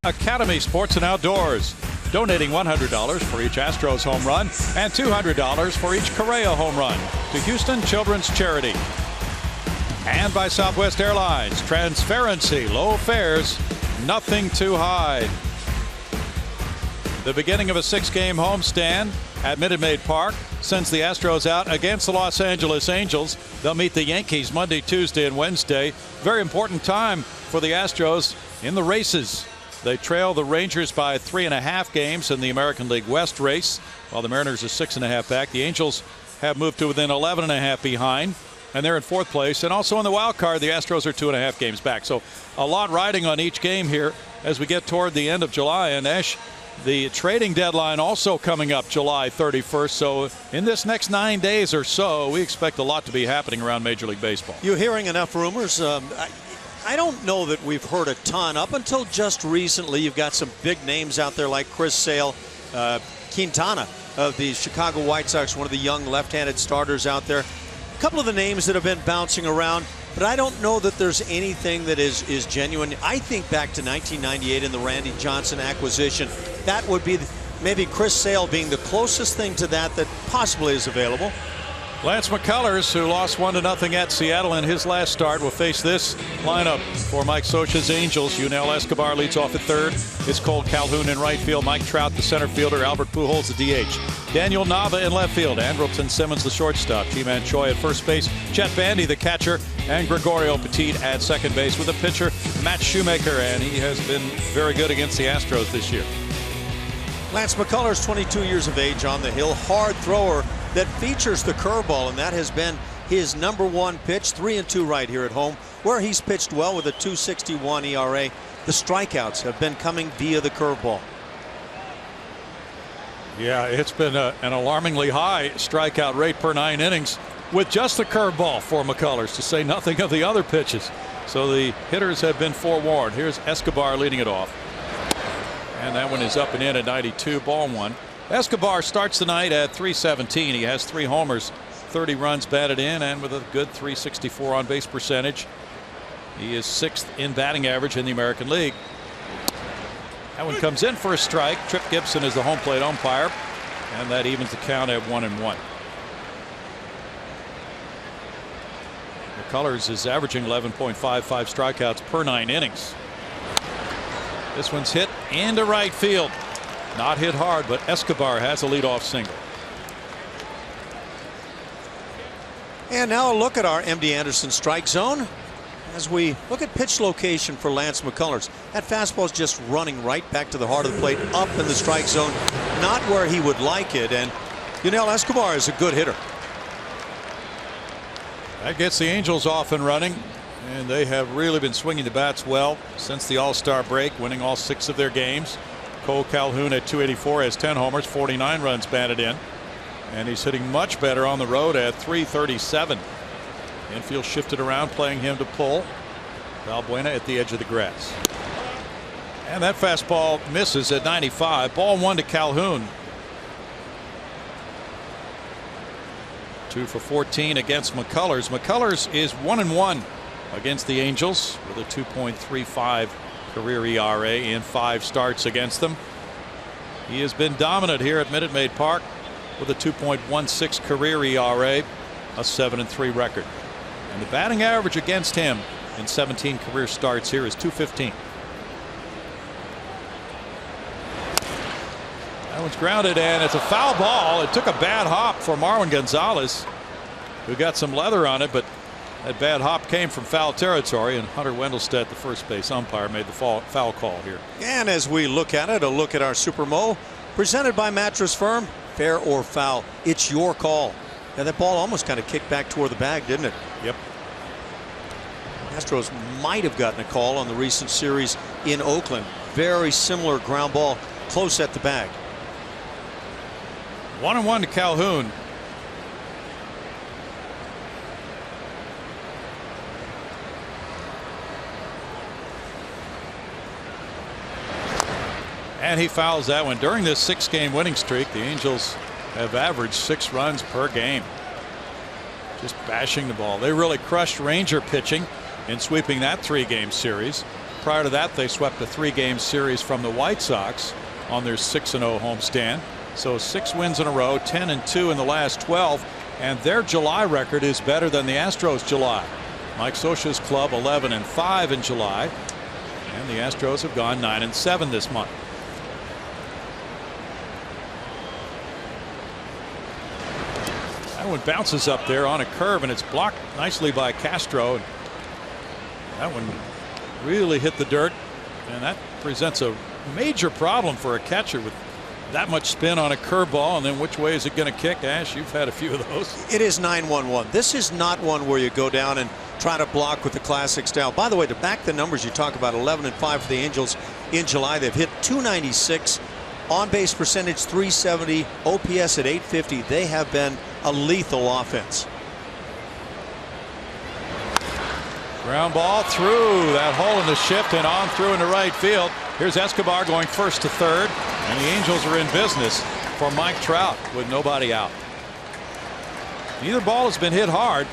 Academy Sports and Outdoors, donating $100 for each Astros home run and $200 for each Correa home run to Houston Children's Charity. And by Southwest Airlines, transparency, low fares, nothing too high. The beginning of a 6-game homestand at Minute Maid Park sends the Astros out against the Los Angeles Angels. They'll meet the Yankees Monday, Tuesday, and Wednesday. Very important time for the Astros in the races. They trail the Rangers by 3.5 games in the American League West race, while the Mariners are 6.5 back. The Angels have moved to within 11.5 behind, and they're in 4th place. And also in the wild card, the Astros are 2.5 games back. So a lot riding on each game here as we get toward the end of July. And Ash, the trading deadline also coming up July 31st. So in this next 9 days or so, we expect a lot to be happening around Major League Baseball. You're hearing enough rumors. I don't know that we've heard a ton. Up until just recently, you've got some big names out there like Chris Sale, Quintana of the Chicago White Sox, one of the young left-handed starters out there. A couple of the names that have been bouncing around, but I don't know that there's anything that is genuine. I think back to 1998 in the Randy Johnson acquisition. That would be maybe Chris Sale being the closest thing to that possibly is available. Lance McCullers, who lost 1-0 at Seattle in his last start, will face this lineup for Mike Scioscia's Angels. Yunel Escobar leads off at third. It's Cole Calhoun in right field. Mike Trout, the center fielder. Albert Pujols, the DH. Daniel Nava in left field. Andrelton Simmons, the shortstop. Ji-Man Choi at first base. Chet Bandy, the catcher. And Gregorio Petit at second base with a pitcher, Matt Shoemaker. And he has been very good against the Astros this year. Lance McCullers, 22 years of age, on the hill. Hard thrower that features the curveball, and that has been his #1 pitch. 3-2 right here at home, where he's pitched well with a 2.61 ERA. The strikeouts have been coming via the curveball. Yeah, it's been an alarmingly high strikeout rate per 9 innings with just the curveball for McCullers, to say nothing of the other pitches. So the hitters have been forewarned. Here's Escobar leading it off. And that one is up and in at 92, ball 1. Escobar starts the night at .317. He has 3 homers, 30 runs batted in, and with a good .364 on base percentage. He is 6th in batting average in the American League. That one comes in for a strike. Trip Gibson is the home plate umpire, and that evens the count at 1-1. McCullers is averaging 11.55 strikeouts per 9 innings. This one's hit into right field. Not hit hard, but Escobar has a leadoff single. And now a look at our MD Anderson strike zone as we look at pitch location for Lance McCullers. That fastball is just running right back to the heart of the plate, up in the strike zone, not where he would like it. And Yunel Escobar is a good hitter. That gets the Angels off and running, and they have really been swinging the bats well since the All-Star break, winning all 6 of their games. Cole Calhoun at .284 has 10 homers, 49 runs batted in, and he's hitting much better on the road at .337. Infield shifted around, playing him to pull. Valbuena at the edge of the grass, and that fastball misses at 95. Ball 1 to Calhoun. 2 for 14 against McCullers. McCullers is 1-1 against the Angels with a 2.35 career ERA in 5 starts against them. He has been dominant here at Minute Maid Park with a 2.16 career ERA, a 7-3 record. And the batting average against him in 17 career starts here is .215. That one's grounded, and it's a foul ball. It took a bad hop for Marwin Gonzalez, who got some leather on it, but that bad hop came from foul territory, and Hunter Wendelstedt, the first base umpire, made the foul call here. And as we look at it, a look at our Super Mo, presented by Mattress Firm. Fair or foul, it's your call. And that ball almost kind of kicked back toward the bag, didn't it? Yep. Astros might have gotten a call on the recent series in Oakland. Very similar ground ball, close at the bag. 1-1 to Calhoun. And he fouls that one. During this 6-game winning streak, the Angels have averaged 6 runs per game. Just bashing the ball. They really crushed Ranger pitching in sweeping that 3-game series. Prior to that, they swept a 3-game series from the White Sox on their 6-0 homestand. So 6 wins in a row, 10-2 in the last 12, and their July record is better than the Astros July. Mike Scioscia's club 11-5 in July, and the Astros have gone 9-7 this month. That one bounces up there on a curve, and it's blocked nicely by Castro. That one really hit the dirt, and that presents a major problem for a catcher with that much spin on a curveball. And then which way is it going to kick? Ash, you've had a few of those. It is 9-1-1. This is not one where you go down and try to block with the classic style. By the way, to back the numbers you talk about, 11-5 for the Angels in July. They've hit .296, on base percentage .370, OPS at .850. They have been a lethal offense. Ground ball through that hole in the shift and on through into right field. Here's Escobar going first to third, and the Angels are in business for Mike Trout with nobody out. Neither ball has been hit hard,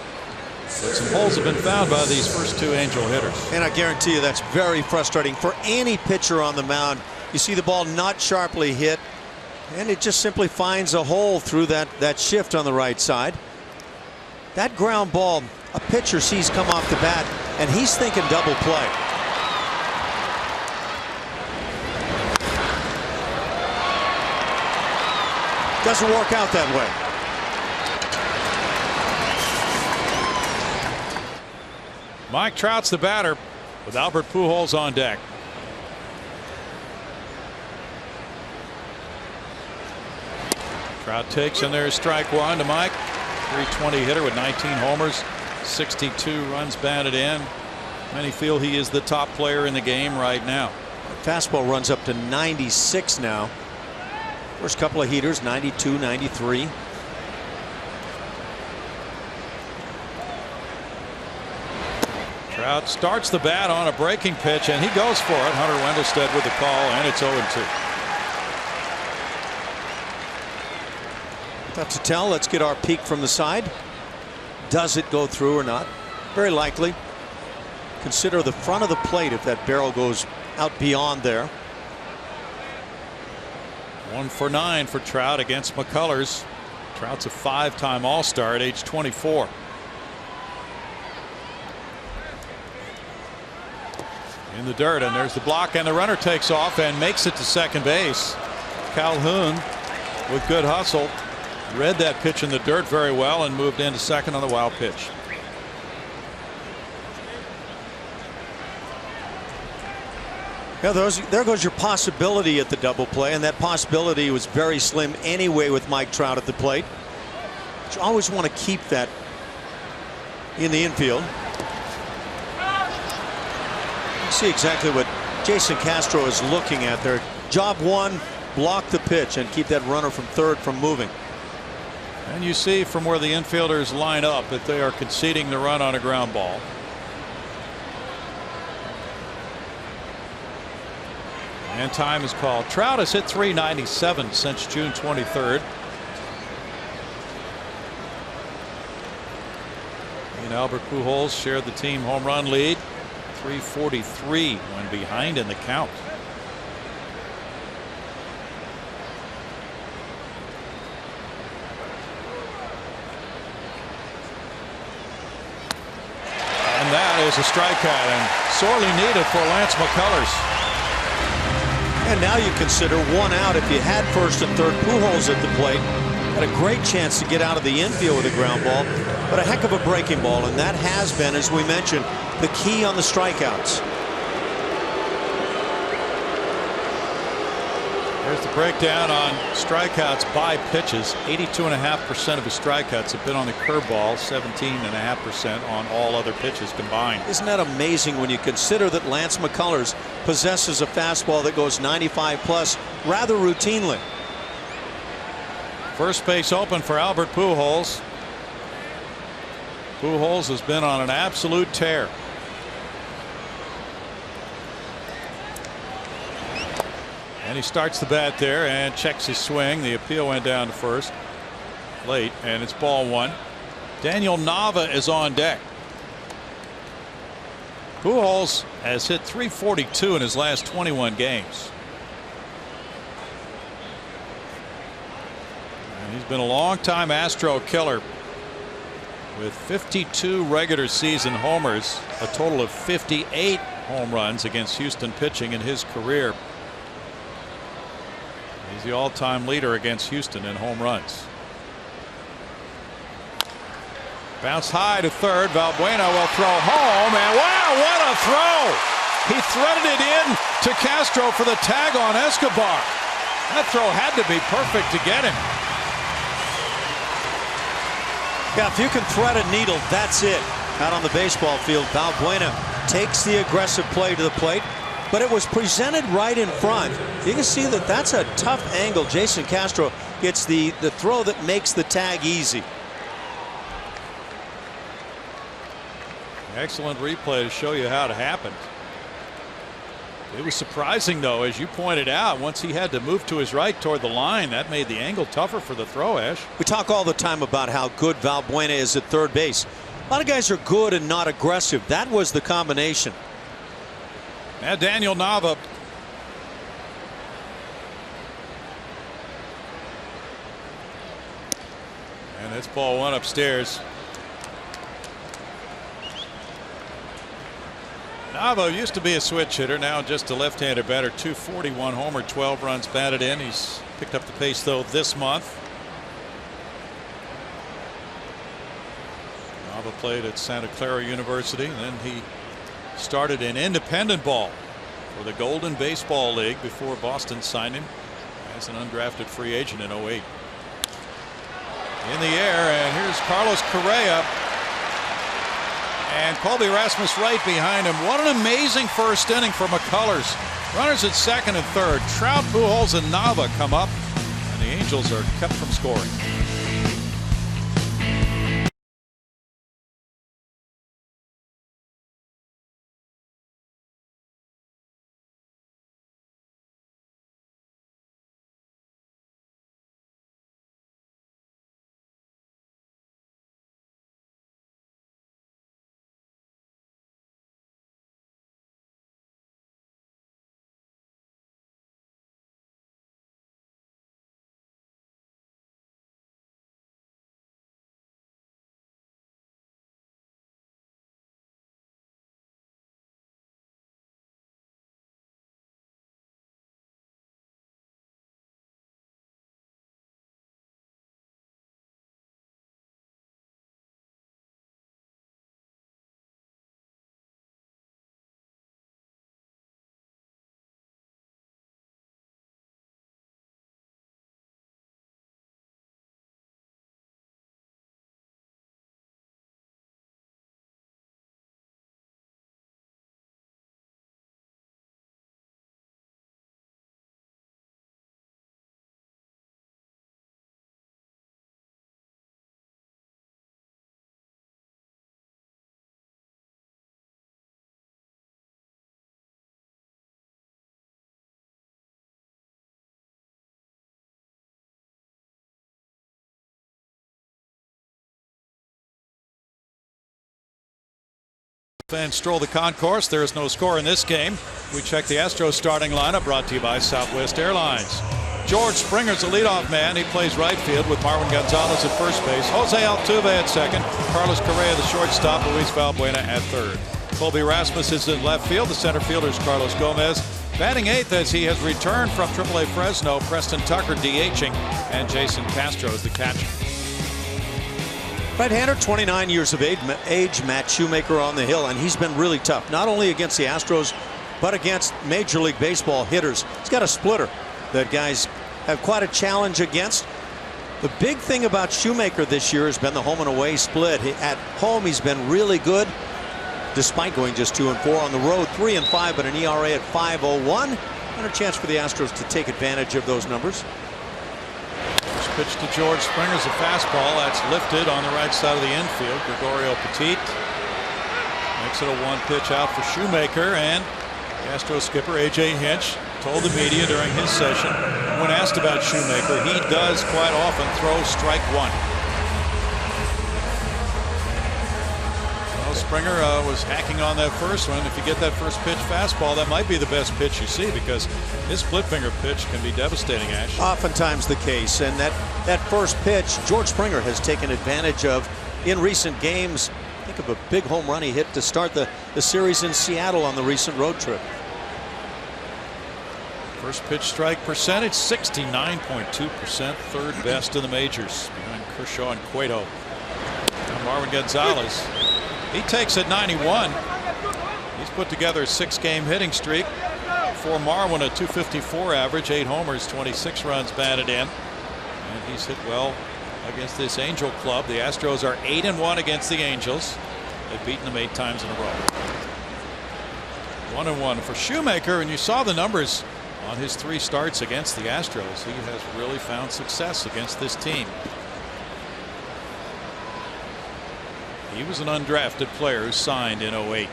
but some holes have been found by these first 2 Angel hitters. And I guarantee you that's very frustrating for any pitcher on the mound. You see the ball not sharply hit, and it just simply finds a hole through that shift on the right side. That ground ball, a pitcher sees come off the bat, and he's thinking double play. Doesn't work out that way. Mike Trout's the batter with Albert Pujols on deck. Trout takes, and there's strike one to Mike. .320 hitter with 19 homers, 62 runs batted in. Many feel he is the top player in the game right now. Fastball runs up to 96 now. First couple of heaters, 92, 93. Trout starts the bat on a breaking pitch, and he goes for it. Hunter Wendelstedt with the call, and it's 0-2. Tough to tell. Let's get our peek from the side. Does it go through or not? Very likely. Consider the front of the plate if that barrel goes out beyond there. 1 for 9 for Trout against McCullers. Trout's a 5-time All-Star at age 24. In the dirt, and there's the block, and the runner takes off and makes it to second base. Calhoun with good hustle read that pitch in the dirt very well and moved into second on the wild pitch. Yeah, there goes your possibility at the double play, and that possibility was very slim anyway with Mike Trout at the plate. But you always want to keep that in the infield. You see exactly what Jason Castro is looking at there. Job one, block the pitch and keep that runner from third from moving. And you see from where the infielders line up that they are conceding the run on a ground ball. And time is called. Trout has hit .397 since June 23rd. And Albert Pujols shared the team home run lead. .343 when behind in the count. And that is a strikeout, and sorely needed for Lance McCullers. And now you consider 1 out. If you had first and third, Pujols at the plate had a great chance to get out of the infield with a ground ball, but a heck of a breaking ball, and that has been, as we mentioned, the key on the strikeouts. There's the breakdown on strikeouts by pitches. 82.5% of his strikeouts have been on the curveball, 17.5% on all other pitches combined. Isn't that amazing when you consider that Lance McCullers possesses a fastball that goes 95 plus rather routinely? First base open for Albert Pujols. Pujols has been on an absolute tear. And he starts the bat there and checks his swing. The appeal went down to first late, and it's ball one. Daniel Nava is on deck. Pujols has hit .342 in his last 21 games. And he's been a long-time Astro killer with 52 regular season homers, a total of 58 home runs against Houston pitching in his career. He's the all-time leader against Houston in home runs. Bounce high to third. Valbuena will throw home, and wow, what a throw! He threaded it in to Castro for the tag on Escobar. That throw had to be perfect to get him. Yeah, if you can thread a needle, that's it. Out on the baseball field, Valbuena takes the aggressive play to the plate, but it was presented right in front. You can see that that's a tough angle. Jason Castro gets the throw that makes the tag easy. Excellent replay to show you how it happened. It was surprising, though, as you pointed out, once he had to move to his right toward the line, that made the angle tougher for the throw, Ash. We talk all the time about how good Valbuena is at third base. A lot of guys are good and not aggressive. That was the combination. And Daniel Nava. And that's ball one upstairs. Nava used to be a switch hitter, now just a left-handed batter. .241 homer, 12 runs batted in. He's picked up the pace, though, this month. Nava played at Santa Clara University, and then he started in independent ball for the Golden Baseball League before Boston signed him as an undrafted free agent in '08. In the air, and here's Carlos Correa. And Colby Rasmus right behind him. What an amazing first inning for McCullers. Runners at second and third. Trout, Pujols, and Nava come up, and the Angels are kept from scoring. Fans stroll the concourse. There is no score in this game. We check the Astros starting lineup, brought to you by Southwest Airlines. George Springer's the leadoff man. He plays right field with Marwin Gonzalez at first base. Jose Altuve at second. Carlos Correa the shortstop. Luis Valbuena at third. Colby Rasmus is in left field. The center fielder is Carlos Gomez. Batting eighth as he has returned from AAA Fresno. Preston Tucker DHing, and Jason Castro is the catcher. Right-hander, 29 years of age, Matt Shoemaker on the hill, and he's been really tough, not only against the Astros, but against Major League Baseball hitters. He's got a splitter that guys have quite a challenge against. The big thing about Shoemaker this year has been the home and away split. At home, he's been really good, despite going just 2-4. On the road, 3-5, but an ERA at 5.01. And a chance for the Astros to take advantage of those numbers. Pitch to George Springer's a fastball that's lifted on the right side of the infield. Gregorio Petit makes it a one-pitch out for Shoemaker, and the Astros skipper A.J. Hinch told the media during his session, when asked about Shoemaker, he does quite often throw strike one. Well, Springer was hacking on that first one. If you get that first pitch fastball, that might be the best pitch you see, because his split finger pitch can be devastating, Ash. Oftentimes the case, and that first pitch George Springer has taken advantage of in recent games. Think of a big home run he hit to start the series in Seattle on the recent road trip. First pitch strike percentage 69.2%, third best in the majors behind Kershaw and Cueto. Now Marwin Gonzalez, he takes it 91. He's put together a 6-game hitting streak. For Marwin, a .254 average, 8 homers, 26 runs batted in, and he's hit well against this Angel club. The Astros are 8-1 against the Angels. They've beaten them 8 times in a row. 1-1 for Shoemaker, and you saw the numbers on his 3 starts against the Astros. He has really found success against this team. He was an undrafted player who signed in 08.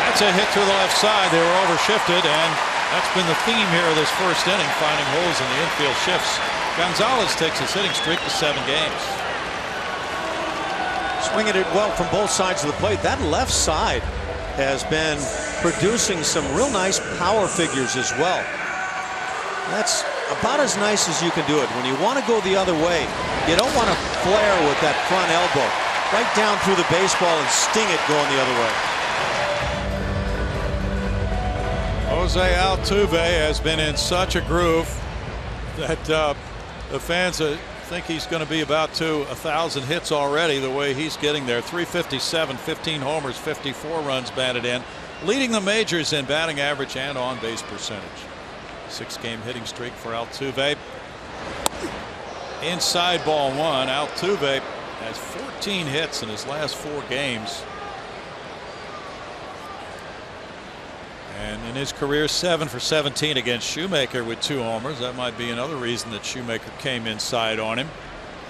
That's a hit to the left side. They were overshifted, and that's been the theme here of this first inning, finding holes in the infield shifts. Gonzalez takes his hitting streak to 7 games. Swinging it well from both sides of the plate. That left side has been producing some real nice power figures as well. That's about as nice as you can do it. When you want to go the other way, you don't want to flare with that front elbow right down through the baseball and sting it going the other way. Jose Altuve has been in such a groove that the fans think he's going to be about to 1,000 hits already, the way he's getting there. 357, 15 homers, 54 runs batted in, leading the majors in batting average and on base percentage. 6-game hitting streak for Altuve. Inside ball 1. Altuve has 14 hits in his last 4 games. And in his career, 7 for 17 against Shoemaker with 2 homers. That might be another reason that Shoemaker came inside on him,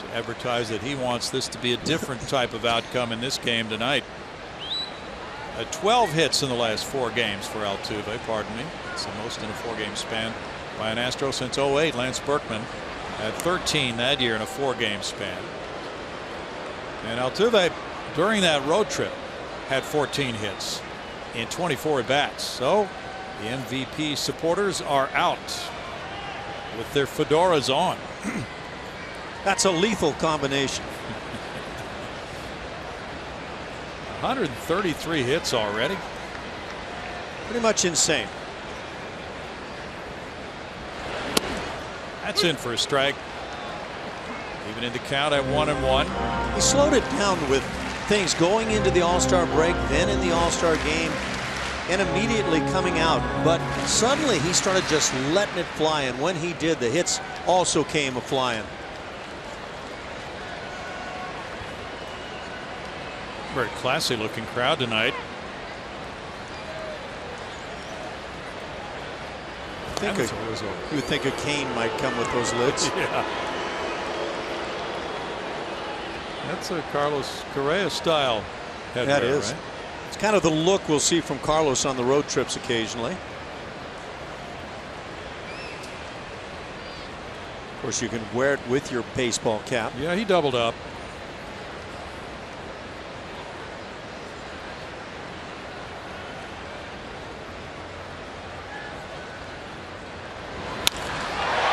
to advertise that he wants this to be a different type of outcome in this game tonight. 12 hits in the last 4 games for Altuve, pardon me. It's the most in a 4-game span by an Astro since 08. Lance Berkman had 13 that year in a 4-game span. And Altuve, during that road trip, had 14 hits in 24 at-bats. So the MVP supporters are out with their fedoras on. That's a lethal combination. 133 hits already. Pretty much insane. That's in for a strike. Even in the count at 1-1. He slowed it down with things going into the All-Star break, then in the All-Star game, and immediately coming out. But suddenly he started just letting it fly, and when he did, the hits also came a-flying. Very classy looking crowd tonight. You would think a cane might come with those lids. Yeah. That's a Carlos Correa style headwear. That is. Right? It's kind of the look we'll see from Carlos on the road trips occasionally. Of course, you can wear it with your baseball cap. Yeah, he doubled up.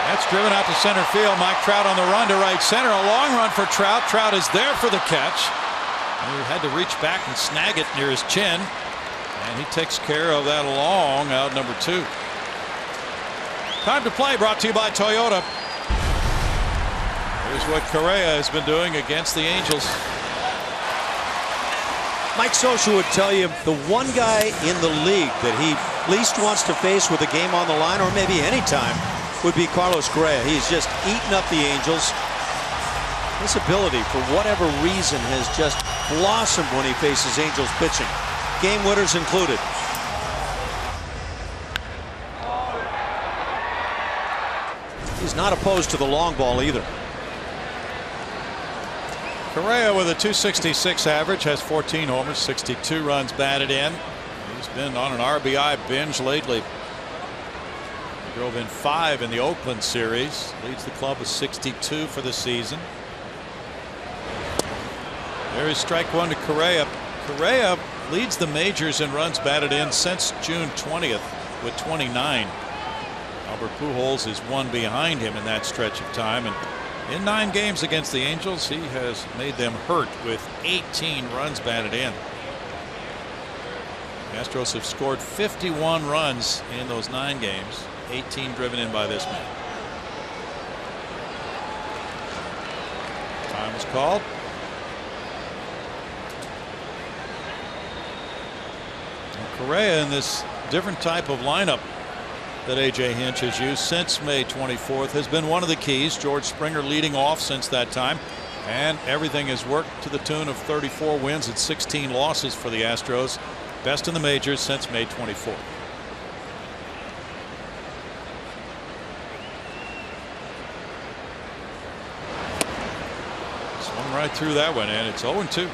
That's driven out to center field. Mike Trout on the run to right center. A long run for Trout. Trout is there for the catch. He had to reach back and snag it near his chin. And he takes care of that long out number 2. Time to play, brought to you by Toyota. Here's what Correa has been doing against the Angels. Mike Scioscia would tell you the one guy in the league that he least wants to face with a game on the line, or maybe any time, would be Carlos Correa. He's just eaten up the Angels. His ability, for whatever reason, has just blossomed when he faces Angels pitching, game winners included. He's not opposed to the long ball either. Correa with a .266 average, has 14 homers, 62 runs batted in. He's been on an RBI binge lately. He drove in 5 in the Oakland series. Leads the club with 62 for the season. There is strike one to Correa. Correa leads the majors in runs batted in since June 20th with 29. Albert Pujols is one behind him in that stretch of time, and in 9 games against the Angels, he has made them hurt with 18 runs batted in. The Astros have scored 51 runs in those 9 games, 18 driven in by this man. Time was called. And Correa in this different type of lineup that A.J. Hinch has used since May 24th has been one of the keys. George Springer leading off since that time, and everything has worked to the tune of 34 wins and 16 losses for the Astros, best in the majors since May 24th. Swung right through that one, and it's 0-2.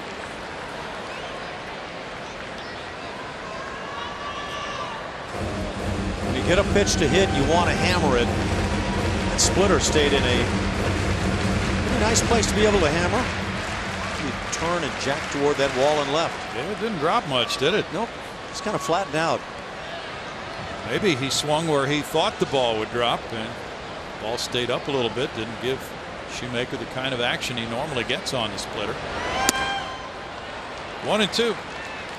Get a pitch to hit, you want to hammer it. That splitter stayed in a pretty nice place to be able to hammer. You turn and jack toward that wall and left. Yeah, it didn't drop much, did it? Nope. It's kind of flattened out. Maybe he swung where he thought the ball would drop, and the ball stayed up a little bit. Didn't give Shoemaker the kind of action he normally gets on the splitter. 1-2.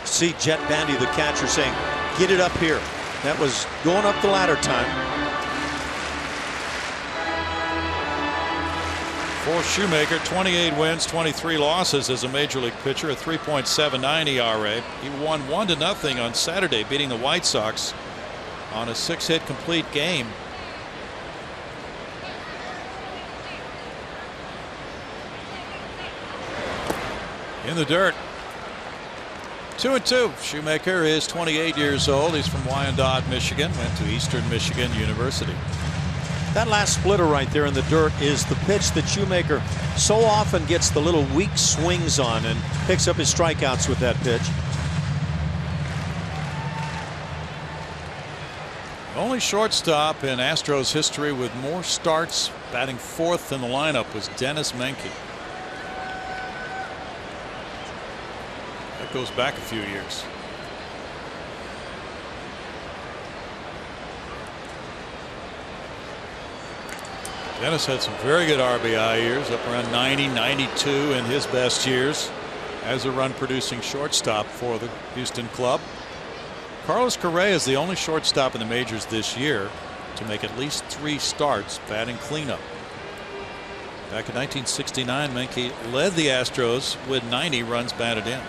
See Jet Bandy, the catcher, saying, "Get it up here." That was going up the ladder time. For Shoemaker, 28 wins, 23 losses as a major league pitcher, a 3.79 ERA. He won 1-0 on Saturday, beating the White Sox on a 6-hit complete game. In the dirt. 2-2. Shoemaker is 28 years old. He's from Wyandotte, Michigan. Went to Eastern Michigan University. That last splitter right there in the dirt is the pitch that Shoemaker so often gets the little weak swings on and picks up his strikeouts with that pitch. Only shortstop in Astros history with more starts batting 4th in the lineup was Dennis Menke. That goes back a few years. Dennis had some very good RBI years, up around 90, 92 in his best years as a run producing shortstop for the Houston club. Carlos Correa is the only shortstop in the majors this year to make at least 3 starts batting cleanup. Back in 1969, Menke led the Astros with 90 runs batted in.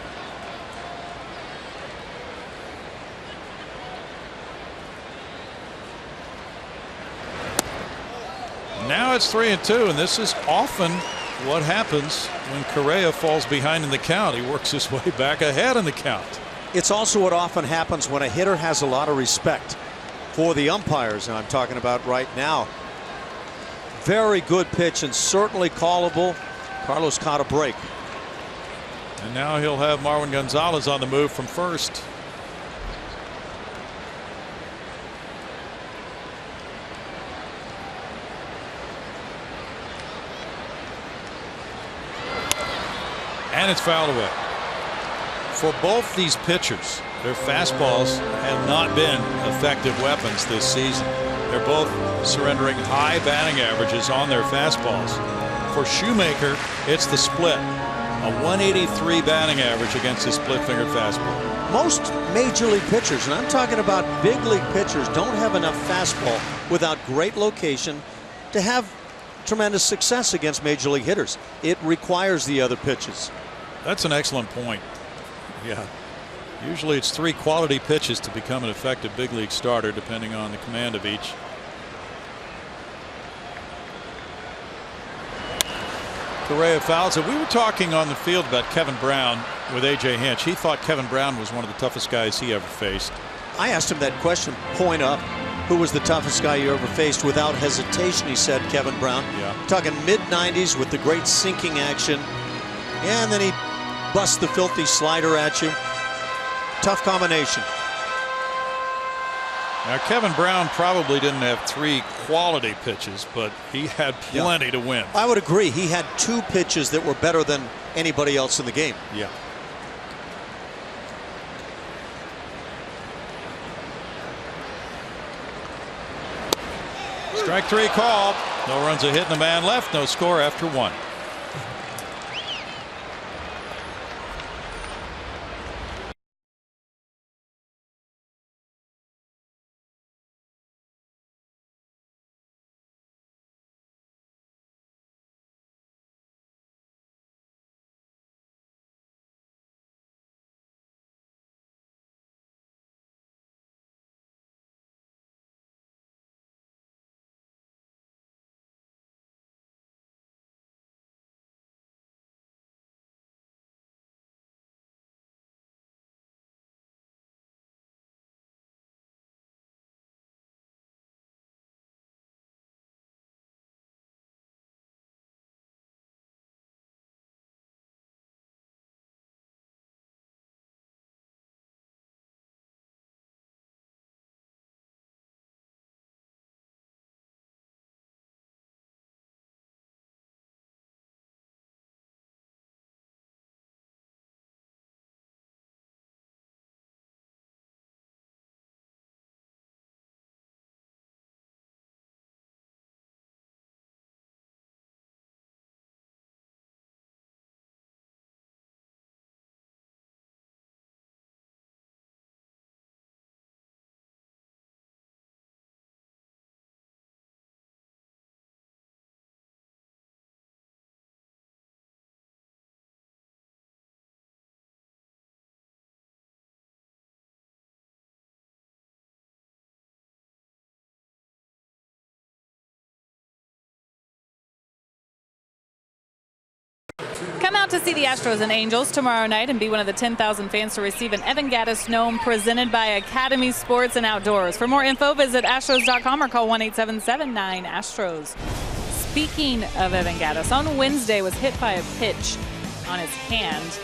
Now it's 3-2, and this is often what happens when Correa falls behind in the count. He works his way back ahead in the count. It's also what often happens when a hitter has a lot of respect for the umpires, and I'm talking about right now. Very good pitch and certainly callable. Carlos caught a break. And now he'll have Marwin Gonzalez on the move from first. And it's fouled away. For both these pitchers, their fastballs have not been effective weapons this season. They're both surrendering high batting averages on their fastballs. For Shoemaker, it's the split. A 183 batting average against his split-fingered fastball. Most major league pitchers, and I'm talking about big league pitchers, don't have enough fastball without great location to have tremendous success against major league hitters. It requires the other pitches. That's an excellent point. Yeah. Usually it's 3 quality pitches to become an effective big league starter, depending on the command of each. Correa fouls it. We were talking on the field about Kevin Brown with A.J. Hinch. He thought Kevin Brown was one of the toughest guys he ever faced. I asked him that question, point up. Who was the toughest guy you ever faced? Without hesitation, he said Kevin Brown. Yeah. Talking mid-90s with the great sinking action. And then he busts the filthy slider at you. Tough combination. Now, Kevin Brown probably didn't have 3 quality pitches, but he had plenty to win. I would agree. He had 2 pitches that were better than anybody else in the game. Yeah. Strike 3 called. No runs, a hit, and a man left. No score after 1. Come out to see the Astros and Angels tomorrow night and be one of the 10,000 fans to receive an Evan Gattis Gnome presented by Academy Sports and Outdoors. For more info, visit Astros.com or call 1-877-9-ASTROS. Speaking of Evan Gattis, on Wednesday was hit by a pitch on his hand.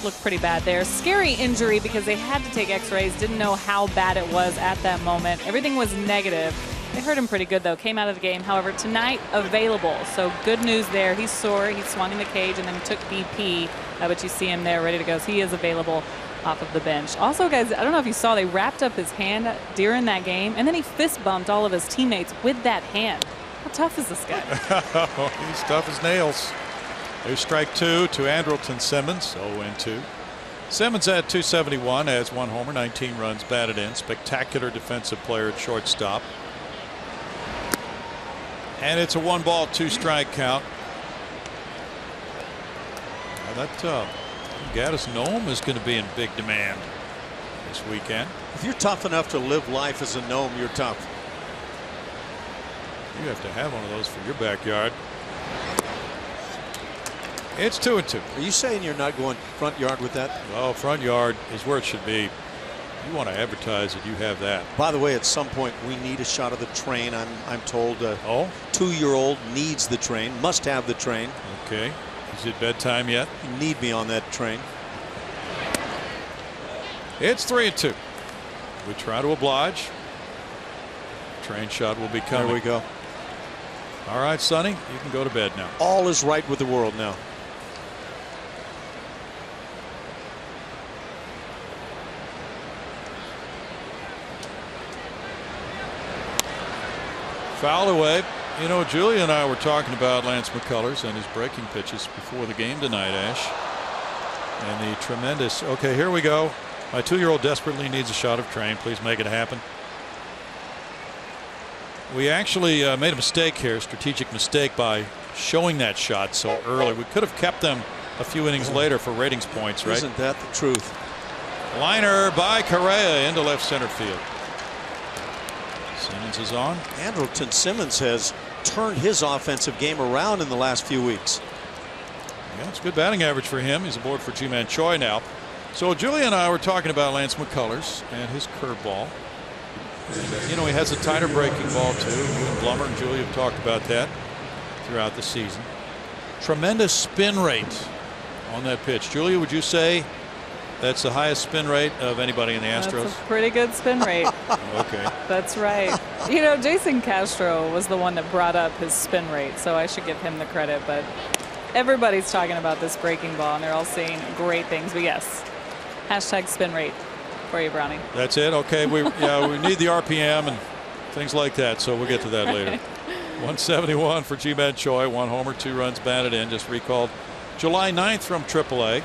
Looked pretty bad there. Scary injury because they had to take x-rays, didn't know how bad it was at that moment. Everything was negative. They hurt him pretty good, though. Came out of the game. However, tonight, available. So good news there. He's sore. He swung in the cage and then took BP. But you see him there ready to go. So he is available off of the bench. Also, guys, I don't know if you saw, they wrapped up his hand during that game, and then he fist bumped all of his teammates with that hand. How tough is this guy? He's tough as nails. There's strike 2 to Andrelton Simmons, 0-2. Simmons had 271, has 1 homer, 19 runs batted in. Spectacular defensive player at shortstop. And it's a 1-ball, 2-strike count. Now that Gattis Gnome is going to be in big demand this weekend. If you're tough enough to live life as a gnome, you're tough. You have to have one of those for your backyard. It's 2-2. Are you saying you're not going front yard with that? Well, front yard is where it should be. You want to advertise that you have that. By the way, at some point we need a shot of the train. I'm told a oh? 2-year-old needs the train, must have the train. Okay. Is it bedtime yet? You need me on that train. It's 3-2. We try to oblige. Train shot will be coming. There we go. All right, Sonny, you can go to bed now. All is right with the world now. Foul away. You know, Julia and I were talking about Lance McCullers and his breaking pitches before the game tonight, Ash. And the tremendous, okay, here we go. My 2-year-old desperately needs a shot of train. Please make it happen. We actually made a mistake here, strategic mistake, by showing that shot so early. We could have kept them a few innings later for ratings points, right? Isn't that the truth? Liner by Correa into left center field. Simmons is on. Andrelton Simmons has turned his offensive game around in the last few weeks. Yeah, it's good batting average for him. He's aboard for Ji-Man Choi now. So Julia and I were talking about Lance McCullers and his curveball. And, you know, he has a tighter breaking ball too. You and Blummer and Julia have talked about that throughout the season. Tremendous spin rate on that pitch. Julia, would you say That's the highest spin rate of anybody in the Astros. That's a pretty good spin rate. Okay. That's right. You know, Jason Castro was the one that brought up his spin rate, so I should give him the credit. But everybody's talking about this breaking ball, and they're all saying great things. But yes, hashtag spin rate for you, Brownie. That's it. Okay. We need the RPM and things like that. So we'll get to that later. 171 for Ji-Man Choi. 1 homer, 2 runs batted in. Just recalled July 9th from AAA.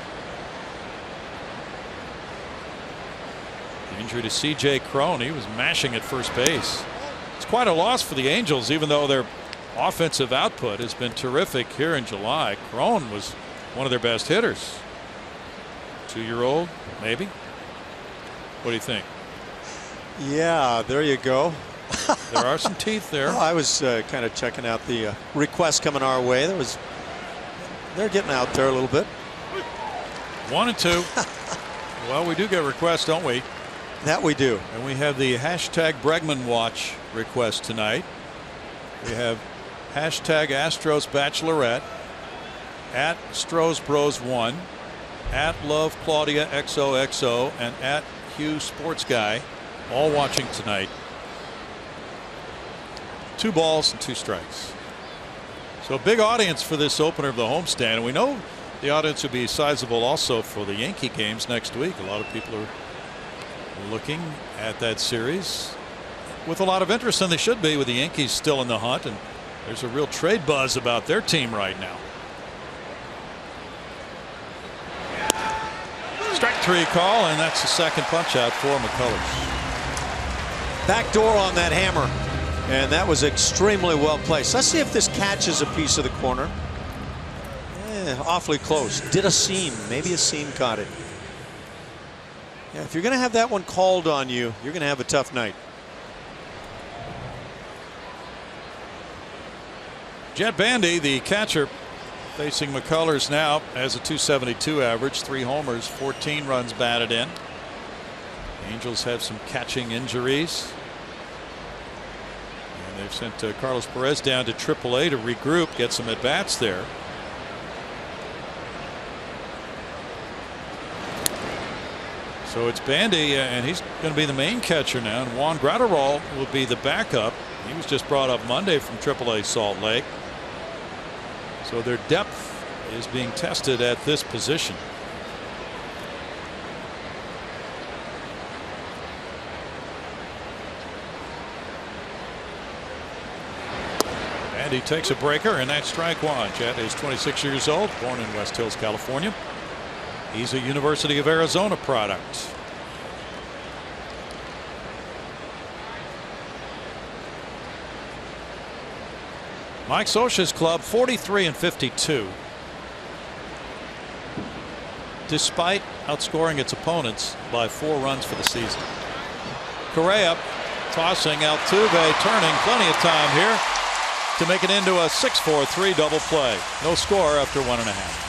Injury to C.J. Cron. He was mashing at first base. It's quite a loss for the Angels, even though their offensive output has been terrific here in July. Cron was one of their best hitters. 2-year-old, maybe. What do you think? Yeah, there you go. There are some teeth there. Well, I was kind of checking out the requests coming our way. They're getting out there a little bit. 1 and 2. Well, we do get requests, don't we? That we do. And we have the hashtag Bregman Watch request tonight. We have hashtag Astros Bachelorette, at Stros Bros 1, at Love Claudia XOXO, and at Hugh Sports Guy, all watching tonight. 2 balls and 2 strikes. So a big audience for this opener of the homestand, and we know the audience will be sizable also for the Yankee games next week. A lot of people are looking at that series with a lot of interest, and they should be, with the Yankees still in the hunt, and there's a real trade buzz about their team right now. Strike 3 call, and that's the second punch out for McCullers. Back door on that hammer, and that was extremely well placed. Let's see if this catches a piece of the corner. Awfully close. Did a seam. Maybe a seam caught it. Yeah, if you're going to have that one called on you, you're going to have a tough night. Jet Bandy, the catcher, facing McCullers now, has a .272 average, 3 homers, 14 runs batted in. The Angels have some catching injuries, and they've sent Carlos Perez down to AAA to regroup, get some at bats there. So it's Bandy, and he's going to be the main catcher now, and Juan Graterol will be the backup. He was just brought up Monday from AAA Salt Lake. So their depth is being tested at this position. And he takes a breaker, and that's strike 1. Jet is 26 years old, born in West Hills, California. He's a University of Arizona product. Mike Scioscia's club 43 and 52. Despite outscoring its opponents by 4 runs for the season. Correa tossing, Altuve turning, plenty of time here to make it into a 6-4-3 double play. No score after 1.5.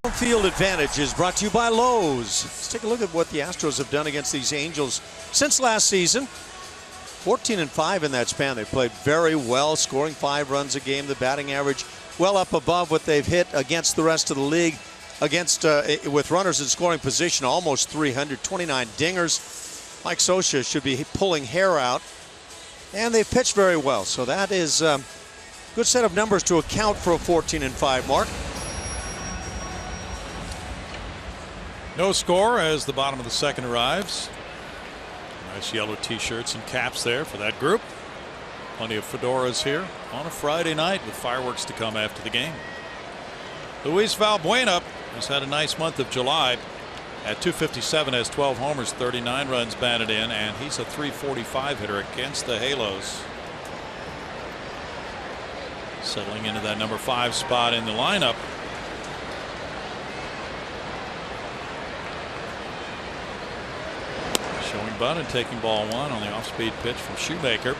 Home field advantage is brought to you by Lowe's. Let's take a look at what the Astros have done against these Angels since last season. 14-5 in that span. They played very well, scoring 5 runs a game. The batting average well up above what they've hit against the rest of the league. Against with runners in scoring position, almost 300, 29 dingers. Mike Scioscia should be pulling hair out. And they've pitched very well. So that is a good set of numbers to account for a 14-5 mark. No score as the bottom of the second arrives. Nice yellow t-shirts and caps there for that group. Plenty of fedoras here on a Friday night with fireworks to come after the game. Luis Valbuena has had a nice month of July. At .257, has 12 homers, 39 runs batted in, and he's a .345 hitter against the Halos. Settling into that number 5 spot in the lineup. Showing bunt and taking ball 1 on the off-speed pitch from Shoemaker.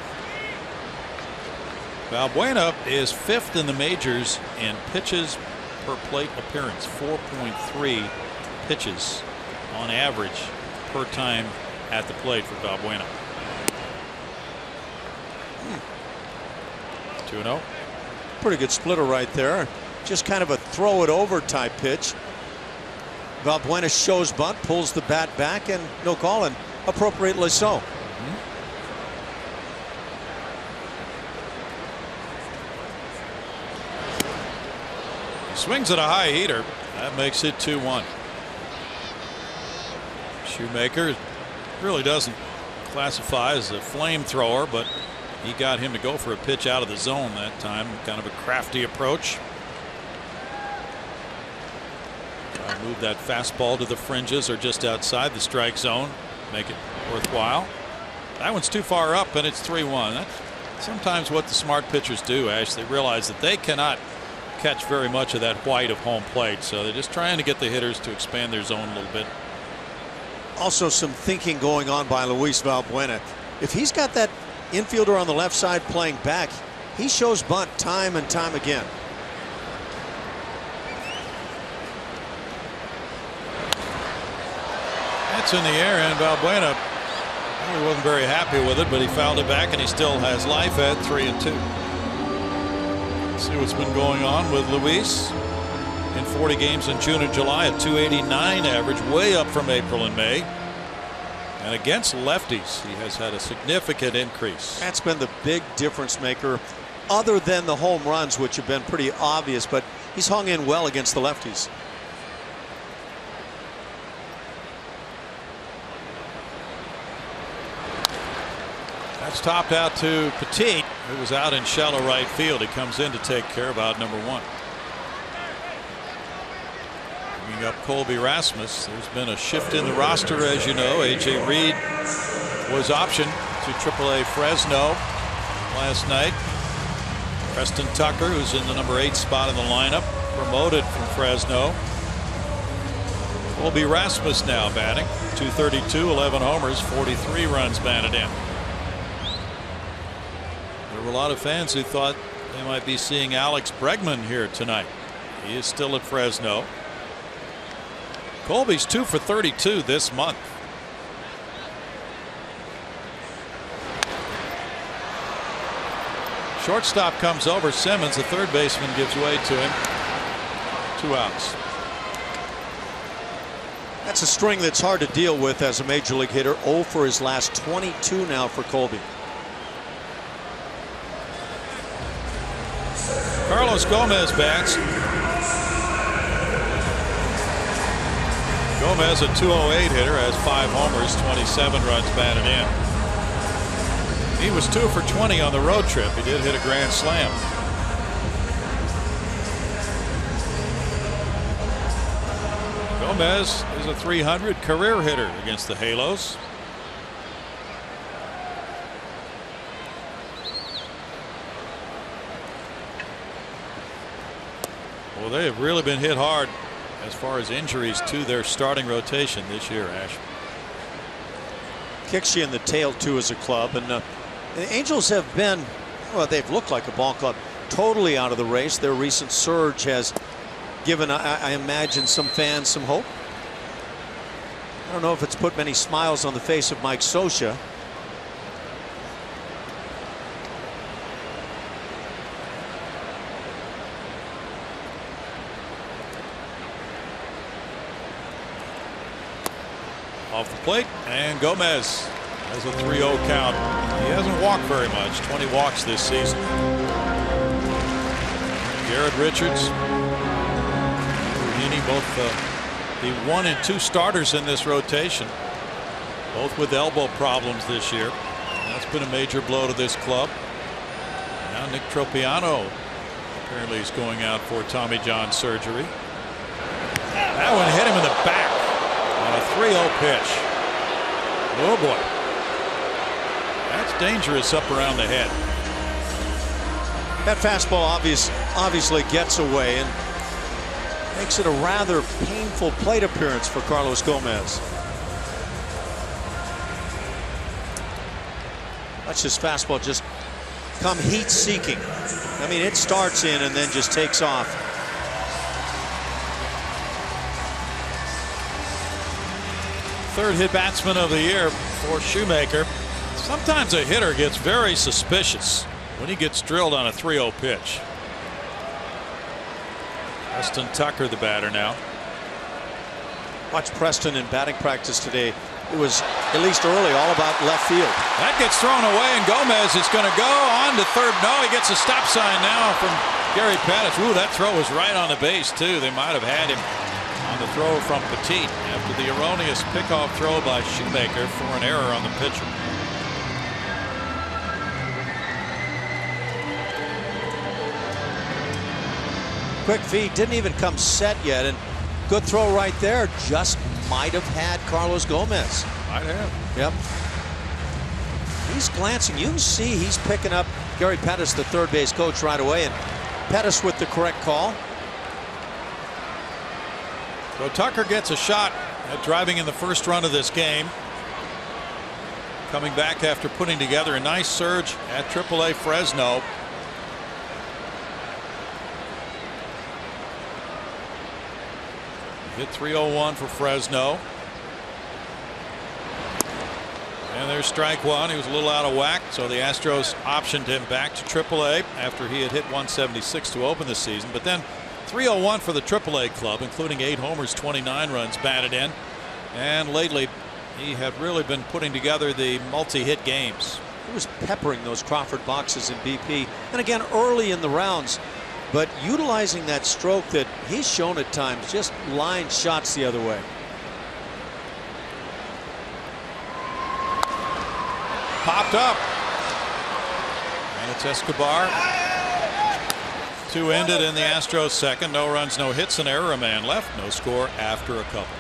Valbuena is 5th in the majors in pitches per plate appearance, 4.3 pitches on average per time at the plate for Valbuena. 2-0. Pretty good splitter right there. Just kind of a throw it over type pitch. Valbuena shows bunt, pulls the bat back, and no call, and appropriately so. He swings at a high heater. That makes it 2-1. Shoemaker really doesn't classify as a flamethrower, but he got him to go for a pitch out of the zone that time. Kind of a crafty approach. Try to move that fastball to the fringes or just outside the strike zone. Make it worthwhile. That one's too far up, and it's 3-1. That's sometimes what the smart pitchers do, Ash. They realize that they cannot catch very much of that white of home plate, so they're just trying to get the hitters to expand their zone a little bit. Also some thinking going on by Luis Valbuena. If he's got that infielder on the left side playing back, he shows bunt time and time again. That's in the air, and Valbuena really wasn't very happy with it, but he fouled it back, and he still has life at 3-2. Let's see what's been going on with Luis. In 40 games in June and July, a .289 average, way up from April and May. And against lefties, he has had a significant increase. That's been the big difference maker, other than the home runs, which have been pretty obvious, but he's hung in well against the lefties. That's topped out to Petit, who was out in shallow right field. He comes in to take care of out number 1. Bringing up Colby Rasmus. There's been a shift in the roster, as you know. A.J. Reed was optioned to AAA Fresno last night. Preston Tucker, who's in the number 8 spot in the lineup, promoted from Fresno. Colby Rasmus now batting. .232, 11 homers, 43 runs batted in. There were a lot of fans who thought they might be seeing Alex Bregman here tonight. He is still at Fresno. Colby's 2 for 32 this month. Shortstop comes over. Simmons, the third baseman, gives way to him. 2 outs. That's a string that's hard to deal with as a major league hitter. 0 for his last 22 now for Colby. Carlos Gomez bats. Gomez, a .208 hitter, has 5 homers, 27 runs batted in. He was 2 for 20 on the road trip. He did hit a grand slam. Gomez is a .300 career hitter against the Halos. Well, they have really been hit hard as far as injuries to their starting rotation this year, Ash. Kicks you in the tail too as a club, and the Angels have been, well, they've looked like a ball club, totally out of the race. Their recent surge has given, I imagine, some fans some hope. I don't know if it's put many smiles on the face of Mike Scioscia. Off the plate, and Gomez has a 3-0 count. He hasn't walked very much, 20 walks this season. Garrett Richards, Heaney, both the 1 and 2 starters in this rotation, both with elbow problems this year. That's been a major blow to this club. Now Nick Tropiano apparently is going out for Tommy John surgery. That one hit him in the back on a 3-0 pitch. Oh boy, that's dangerous up around the head. That fastball obviously gets away and makes it a rather painful plate appearance for Carlos Gomez. Watch this fastball just come heat seeking. I mean, it starts in and then just takes off. Third hit batsman of the year for Shoemaker. Sometimes a hitter gets very suspicious when he gets drilled on a 3-0 pitch. Preston Tucker, the batter now. Watch Preston in batting practice today. It was, at least early, all about left field. That gets thrown away, and Gomez is going to go on to third. No, he gets a stop sign now from Gary Pettis. Ooh, that throw was right on the base, too. They might have had him on the throw from Petit after the erroneous pickoff throw by Shoemaker for an error on the pitcher. Quick feed, didn't even come set yet, and good throw right there. Just might have had Carlos Gomez. Might have. Yep. He's glancing. You can see he's picking up Gary Pettis, the third base coach, right away, and Pettis with the correct call. So Tucker gets a shot at driving in the first run of this game. Coming back after putting together a nice surge at AAA Fresno. Hit 301 for Fresno. And there's strike one. He was a little out of whack, so the Astros optioned him back to AAA after he had hit 176 to open the season. But then 301 for the AAA club, including 8 homers, 29 runs batted in. And lately, he had really been putting together the multi-hit games. He was peppering those Crawford boxes in BP, and again early in the rounds, but utilizing that stroke that he's shown at times, just line shots the other way. Popped up, and it's Escobar. 2 ended in the Astros second. No runs, no hits, an error, a man left. No score after a couple.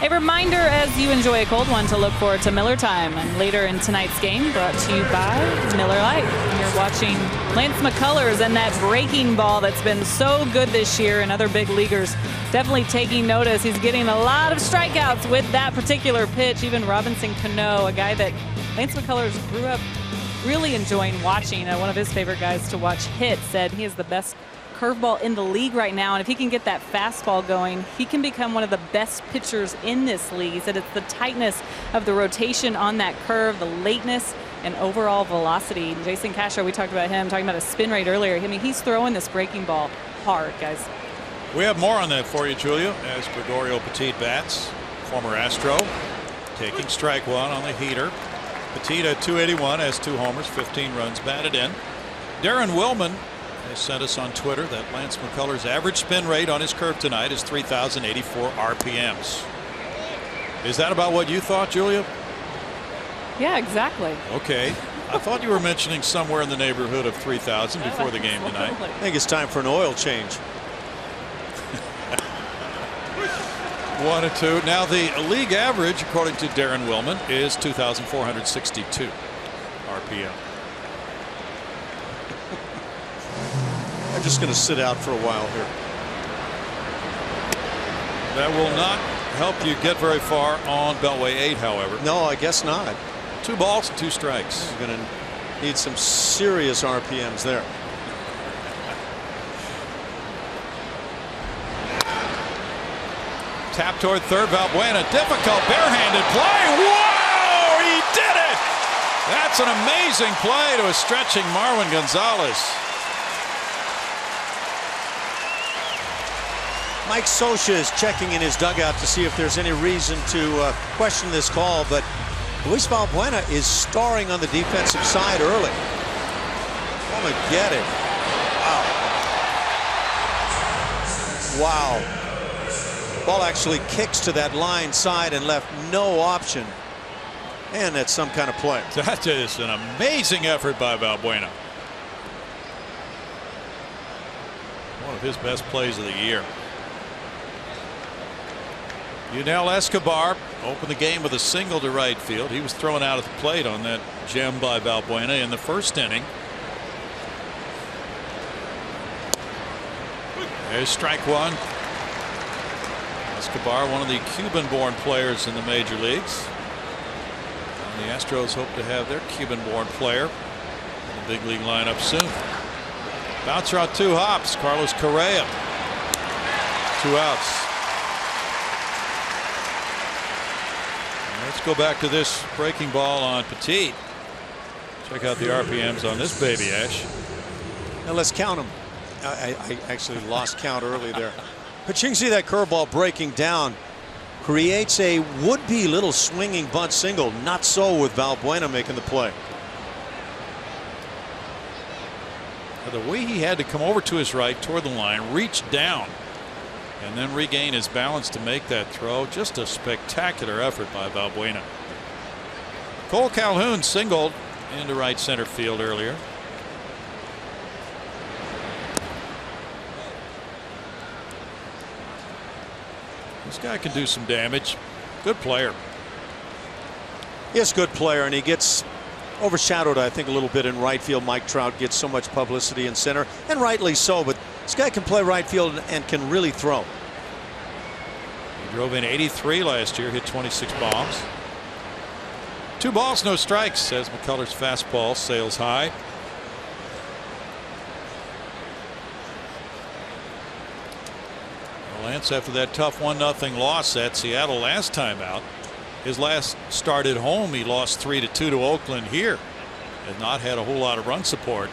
A reminder as you enjoy a cold one to look forward to Miller Time and later in tonight's game, brought to you by Miller Lite. You're watching Lance McCullers and that breaking ball that's been so good this year, and other big leaguers definitely taking notice. He's getting a lot of strikeouts with that particular pitch. Even Robinson Cano, a guy that Lance McCullers grew up really enjoying watching. One of his favorite guys to watch hit said he is the best curveball in the league right now, and if he can get that fastball going, he can become one of the best pitchers in this league. He said it's the tightness of the rotation on that curve, the lateness, and overall velocity. And Jason Castro, we talked about him, talking about a spin rate earlier. I mean, he's throwing this breaking ball hard, guys. We have more on that for you, Julia, as Gregorio Petit bats, former Astro, taking strike one on the heater. Petit at 281 has 2 homers, 15 runs batted in. Darren Willman has sent us on Twitter that Lance McCullers' average spin rate on his curve tonight is 3,084 RPMs. Is that about what you thought, Julia? Yeah, exactly. Okay. I thought you were mentioning somewhere in the neighborhood of 3,000 before the game tonight. I think it's time for an oil change. 1 and 2. Now the league average, according to Darren Willman, is 2,462 RPM. I'm just going to sit out for a while here. That will not help you get very far on Beltway 8, however. No, I guess not. 2 balls and 2 strikes. You're going to need some serious RPMs there. Tap toward third. Valbuena, difficult barehanded play. Whoa! He did it! That's an amazing play to a stretching Marwin Gonzalez. Mike Scioscia is checking in his dugout to see if there's any reason to question this call, but Luis Valbuena is starring on the defensive side early. Come and get it. Wow. Wow. Ball actually kicks to that line side and left no option. And that's some kind of play. That is an amazing effort by Valbuena. One of his best plays of the year. Yunel Escobar opened the game with a single to right field. He was thrown out at the plate on that gem by Valbuena in the first inning. There's strike one. Escobar, one of the Cuban-born players in the major leagues. And the Astros hope to have their Cuban-born player in the big league lineup soon. Bouncer out 2 hops. Carlos Correa. 2 outs. Let's go back to this breaking ball on Petit. Check out the RPMs on this baby, Ash. Now let's count them. I actually lost count early there. But you can see that curveball breaking down. Creates a would-be little swinging bunt single. Not so with Valbuena making the play. The way he had to come over to his right toward the line, reach down, and then regain his balance to make that throw. Just a spectacular effort by Valbuena. Cole Calhoun singled into right center field earlier. This guy can do some damage. Good player. Yes, good player, and he gets overshadowed, I think, a little bit in right field. Mike Trout gets so much publicity in center, and rightly so, but this guy can play right field and can really throw. He drove in 83 last year, hit 26 bombs. 2 balls, no strikes as McCullers' fastball sails high. Lance, after that tough 1-0 loss at Seattle last time out, his last start at home, he lost 3-2 to Oakland here. Has not had a whole lot of run support.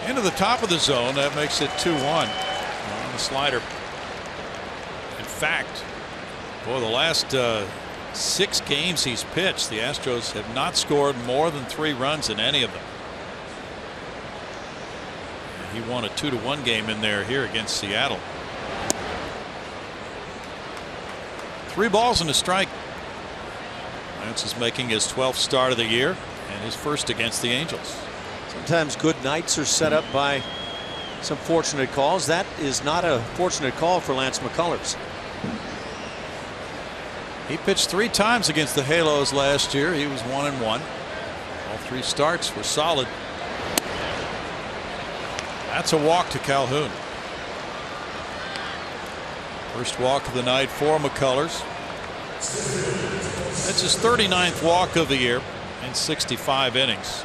Into the top of the zone, that makes it 2-1 on the slider. In fact, boy, the last 6 games he's pitched, the Astros have not scored more than 3 runs in any of them. He won a 2-1 game in there here against Seattle. 3 balls and a strike. Lance is making his 12th start of the year and his first against the Angels. Sometimes good nights are set up by some fortunate calls. That is not a fortunate call for Lance McCullers. He pitched 3 times against the Halos last year. He was 1-1. All 3 starts were solid. That's a walk to Calhoun. First walk of the night for McCullers. That's his 39th walk of the year in 65 innings.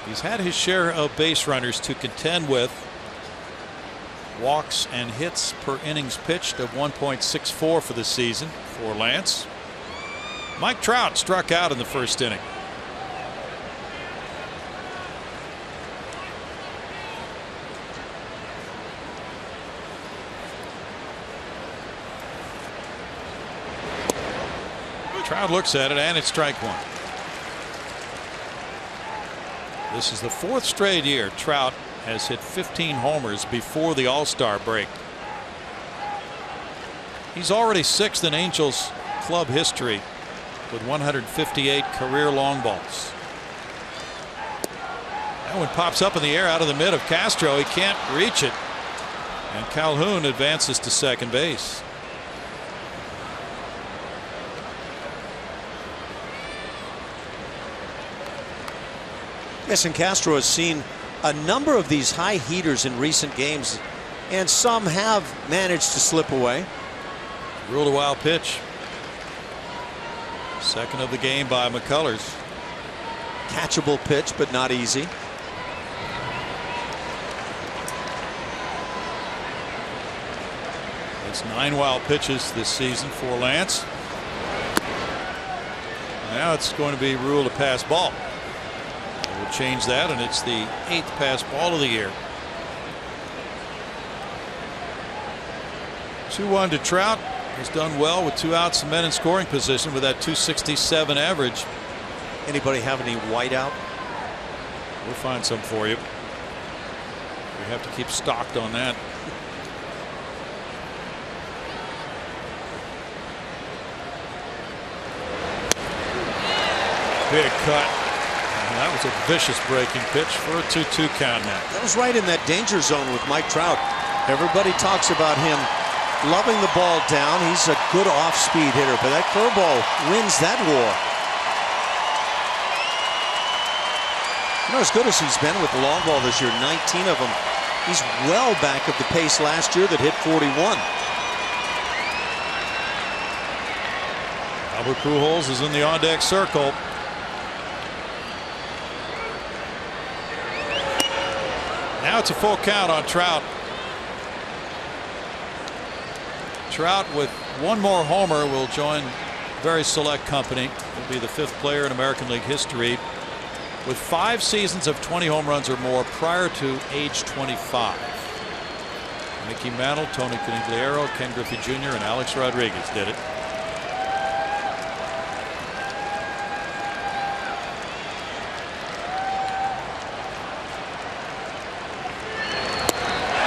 He's had his share of base runners to contend with. Walks and hits per innings pitched of 1.64 for the season for Lance. Mike Trout struck out in the first inning. Trout looks at it, and it's strike 1. This is the 4th straight year Trout has hit 15 homers before the All-Star break. He's already 6th in Angels club history with 158 career long balls. That one pops up in the air out of the mid of Castro. He can't reach it, and Calhoun advances to second base. Yes, and Castro has seen a number of these high heaters in recent games, and some have managed to slip away. Ruled a wild pitch. Second of the game by McCullers. Catchable pitch, but not easy. It's 9 wild pitches this season for Lance. Now it's going to be ruled a pass ball. We'll change that, and it's the 8th pass ball of the year. 2-1 to Trout. He's done well with 2 outs and men in scoring position with that .267 average. Anybody have any whiteout? We'll find some for you. We have to keep stocked on that. Big cut. That was a vicious breaking pitch for a 2-2 count now. That was right in that danger zone with Mike Trout. Everybody talks about him loving the ball down. He's a good off-speed hitter, but that curveball wins that war. You know, as good as he's been with the long ball this year, 19 of them, he's well back of the pace last year that hit 41. Albert Pujols is in the on-deck circle. Now it's a full count on Trout. Trout with 1 more homer will join very select company. Will be the 5th player in American League history with 5 seasons of 20 home runs or more prior to age 25. Mickey Mantle, Tony Conigliaro, Ken Griffey Jr. and Alex Rodriguez did it.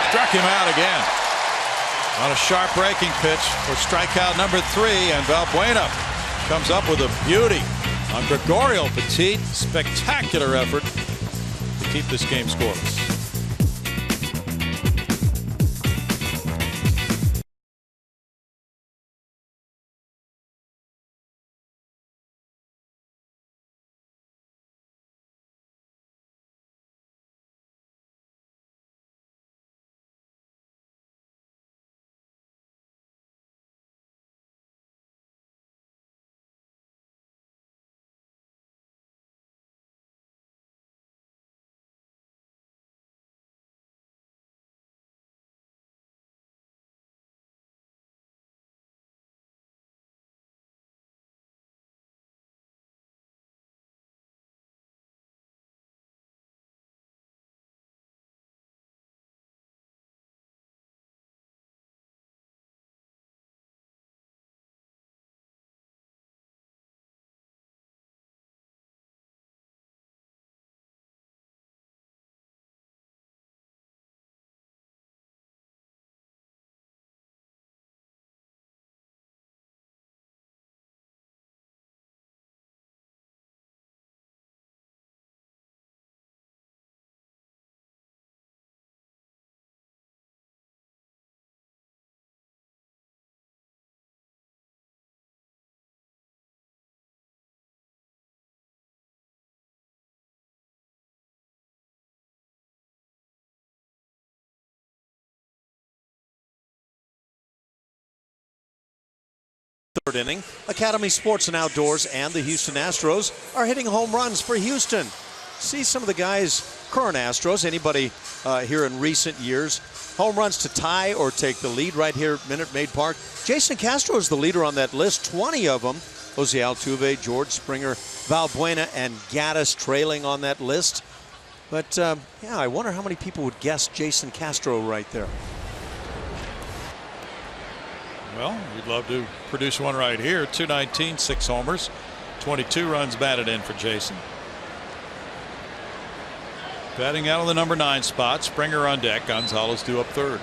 Struck him out again on a sharp breaking pitch for strikeout number 3, and Valbuena comes up with a beauty on Gregorio Petit. Spectacular effort to keep this game scoreless. inning. Academy Sports and Outdoors and the Houston Astros are hitting home runs for Houston. See some of the guys, current Astros, anybody here in recent years, home runs to tie or take the lead right here at Minute Maid Park. Jason Castro is the leader on that list, 20 of them. Jose Altuve, George Springer, Valbuena, and Gaddis trailing on that list. But yeah, I wonder how many people would guess Jason Castro right there. Well, we'd love to produce one right here. 219, 6 homers, 22 runs batted in for Jason. Batting out of the number 9 spot, Springer on deck, Gonzalez due up third.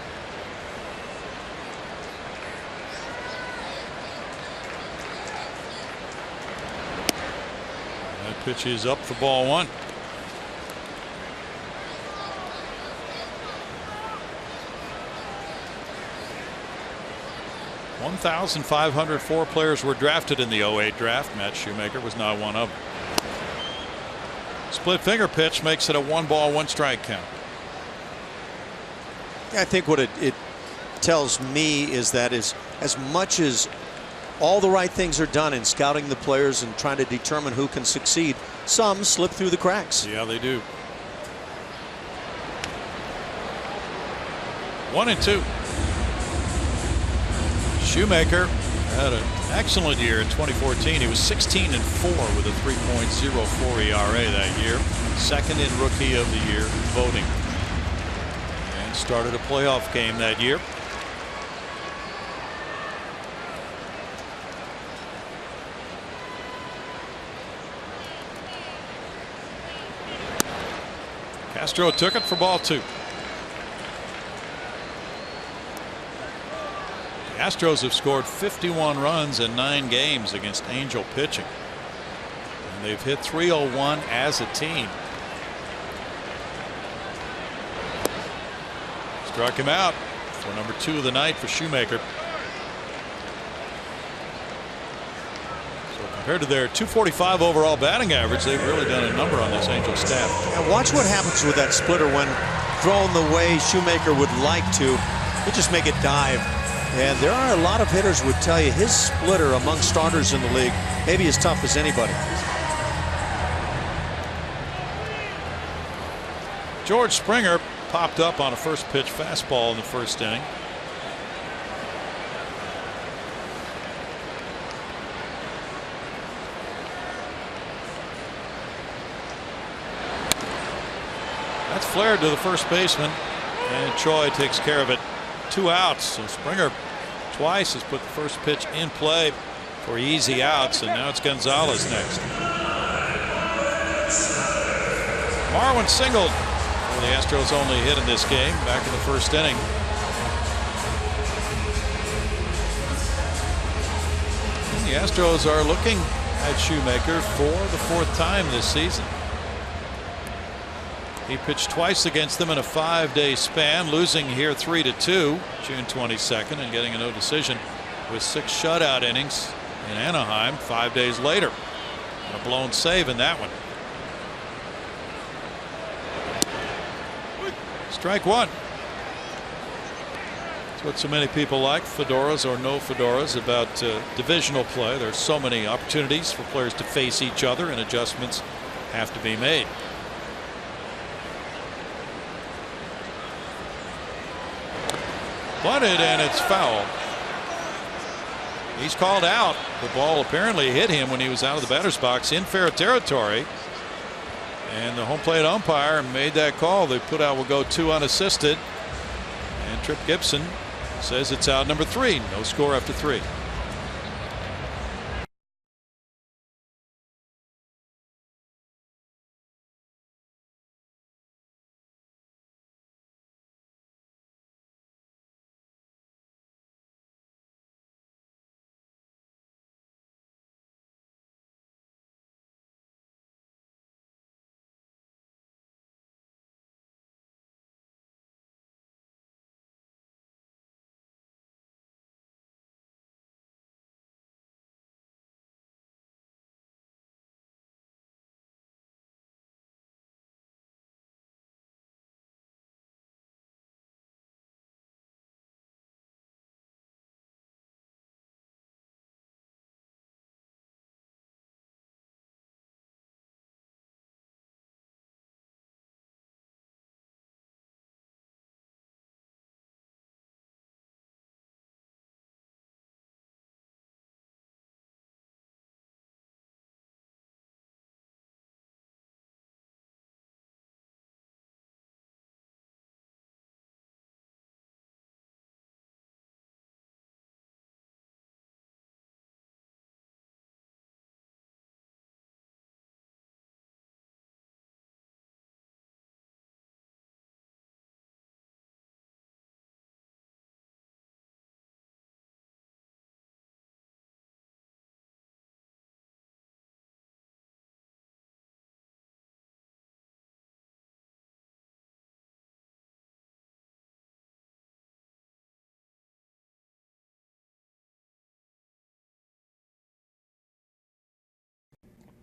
That pitch is up for ball 1. $1,504 players were drafted in the 08 draft. Matt Shoemaker was not one of them. Split finger pitch makes it a 1-ball, 1-strike count. I think what it tells me is that as much as all the right things are done in scouting the players and trying to determine who can succeed, some slip through the cracks. Yeah, they do. 1-2. Shoemaker had an excellent year in 2014. He was 16-4 with a 3.04 ERA that year. Second in Rookie of the Year voting. And started a playoff game that year. Castro took it for ball 2. The Astros have scored 51 runs in 9 games against Angel pitching. And they've hit .301 as a team. Struck him out for number 2 of the night for Shoemaker. So compared to their .245 overall batting average, they've really done a number on this Angel staff. And watch what happens with that splitter when thrown the way Shoemaker would like to. He'll just make it dive. And there are a lot of hitters would tell you his splitter among starters in the league maybe as tough as anybody. George Springer popped up on a first pitch fastball in the first inning. That's flared to the first baseman, and Choi takes care of it. 2 outs. So Springer twice has put the first pitch in play for easy outs, and now it's Gonzalez next. Marwin singled for the Astros' only hit in this game back in the first inning. And the Astros are looking at Shoemaker for the 4th time this season. He pitched twice against them in a 5-day span, losing here 3-2 June 22nd and getting a no decision with 6 shutout innings in Anaheim 5 days later. And a blown save in that one. Strike 1. That's what so many people like, fedoras or no fedoras, about divisional play. There's so many opportunities for players to face each other, and adjustments have to be made. Bunted, and it's foul. He's called out. The ball apparently hit him when he was out of the batter's box in fair territory. And the home plate umpire made that call. They put out will go 2 unassisted. And Trip Gibson says it's out number 3. No score after 3.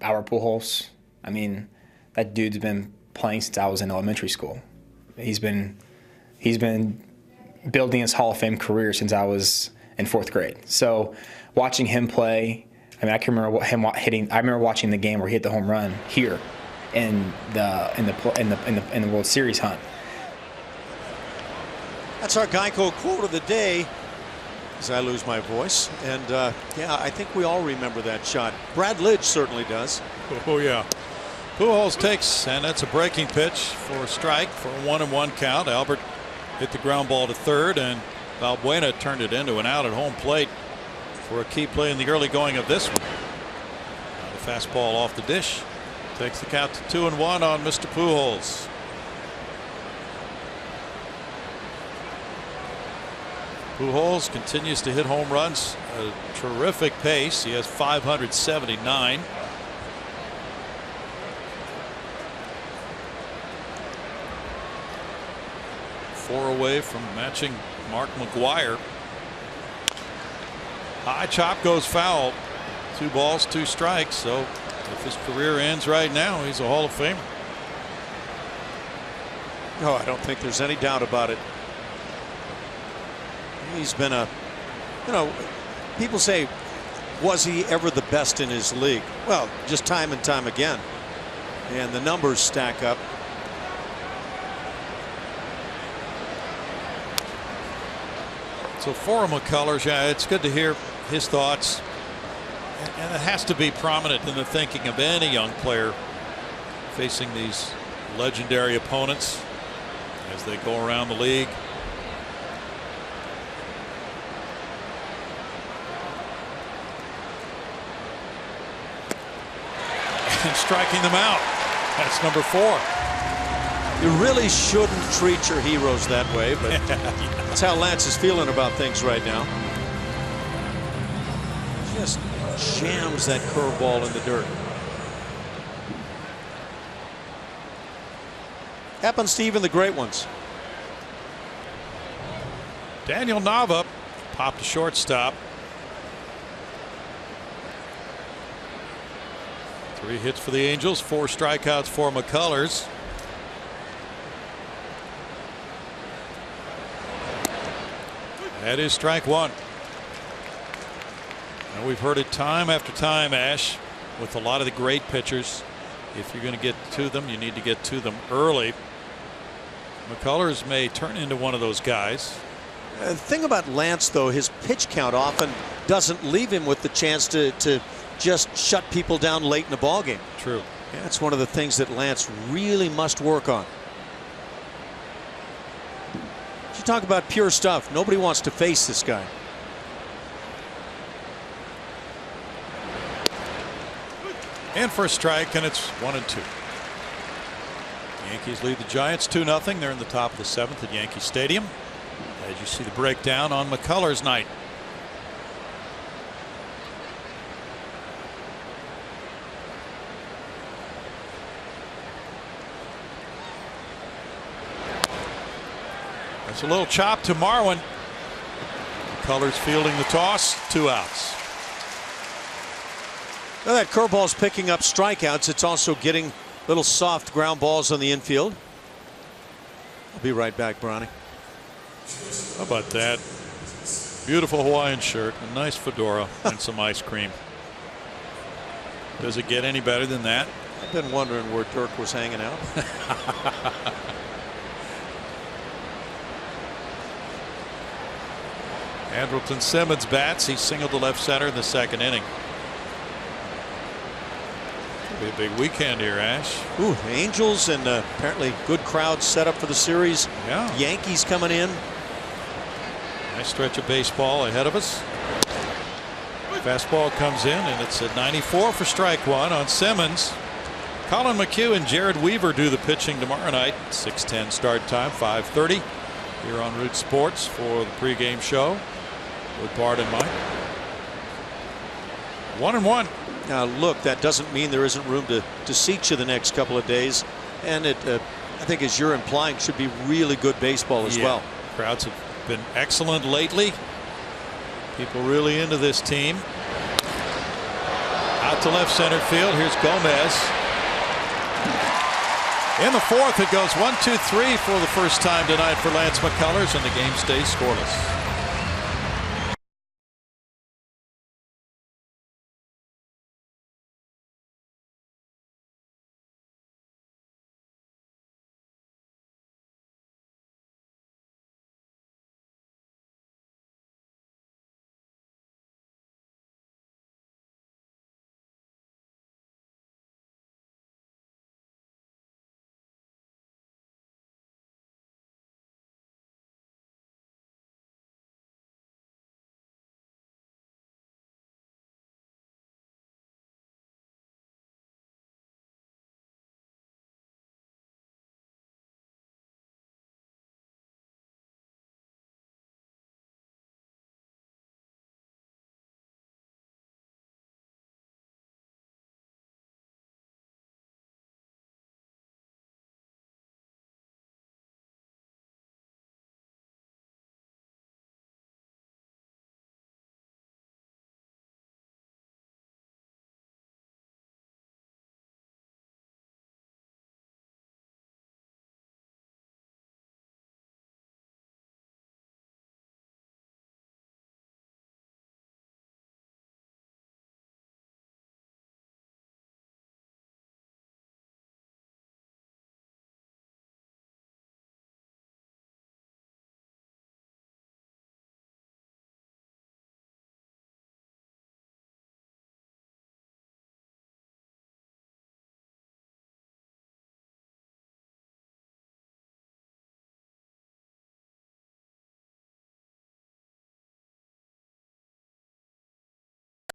Albert Pujols. I mean, that dude's been playing since I was in elementary school. He's been building his Hall of Fame career since I was in 4th grade. So watching him play, I mean, I can remember him hitting. I remember watching the game where he hit the home run here in the World Series hunt. That's our Geico quote of the day. As I lose my voice, and yeah, I think we all remember that shot. Brad Lidge certainly does. Oh yeah. Pujols takes, and that's a breaking pitch for a strike for a 1-1 count. Albert hit the ground ball to 3rd, and Valbuena turned it into an out at home plate for a key play in the early going of this one. The fastball off the dish takes the count to 2-1 on Mr. Pujols. Pujols continues to hit home runs at a terrific pace. He has 579. Four away from matching Mark McGwire. High chop goes foul. 2 balls, 2 strikes. So if his career ends right now, he's a Hall of Famer. No, I don't think there's any doubt about it. He's been people say, was he ever the best in his league? Well, just time and time again. And the numbers stack up. So for McCullers, yeah, it's good to hear his thoughts. And it has to be prominent in the thinking of any young player facing these legendary opponents as they go around the league. And striking them out. That's number 4. You really shouldn't treat your heroes that way, but that's how Lance is feeling about things right now. Just jams that curveball in the dirt. Happens to even the great ones. Daniel Nava popped a shortstop. 3 hits for the Angels, 4 strikeouts for McCullers. That is strike 1. Now we've heard it time after time, Ash, with a lot of the great pitchers. If you're going to get to them, you need to get to them early. McCullers may turn into one of those guys. The thing about Lance, though, his pitch count often doesn't leave him with the chance to just shut people down late in the ball game. True. Yeah, that's one of the things that Lance really must work on. You talk about pure stuff. Nobody wants to face this guy. And for a strike, and it's 1-2. Yankees lead the Giants 2-0. They're in the top of the 7th at Yankee Stadium. As you see the breakdown on McCullers' night. That's a little chop to Marwin. McCullers fielding the toss. 2 outs. Now that curveball's picking up strikeouts. It's also getting little soft ground balls on the infield. I'll be right back, Bronny. How about that? Beautiful Hawaiian shirt, a nice fedora, and some ice cream. Does it get any better than that? I've been wondering where Dirk was hanging out. Andrelton Simmons bats. He singled to left center in the 2nd inning. It'll be a big weekend here, Ash. Ooh, Angels and apparently good crowd set up for the series. Yeah. Yankees coming in. Nice stretch of baseball ahead of us. Fastball comes in, and it's at 94 for strike 1 on Simmons. Colin McHugh and Jared Weaver do the pitching tomorrow night. 6:10 start time, 5:30 here on Root Sports for the pregame show with Bart and Mike. 1-1. Now look, that doesn't mean there isn't room to seat you the next couple of days, and it I think, as you're implying, should be really good baseball as well. Crowds have been excellent lately. People really into this team. Out out to left center field. Here's Gomez. In the fourth, it goes 1-2-3 for the first time tonight for Lance McCullers, and the game stays scoreless.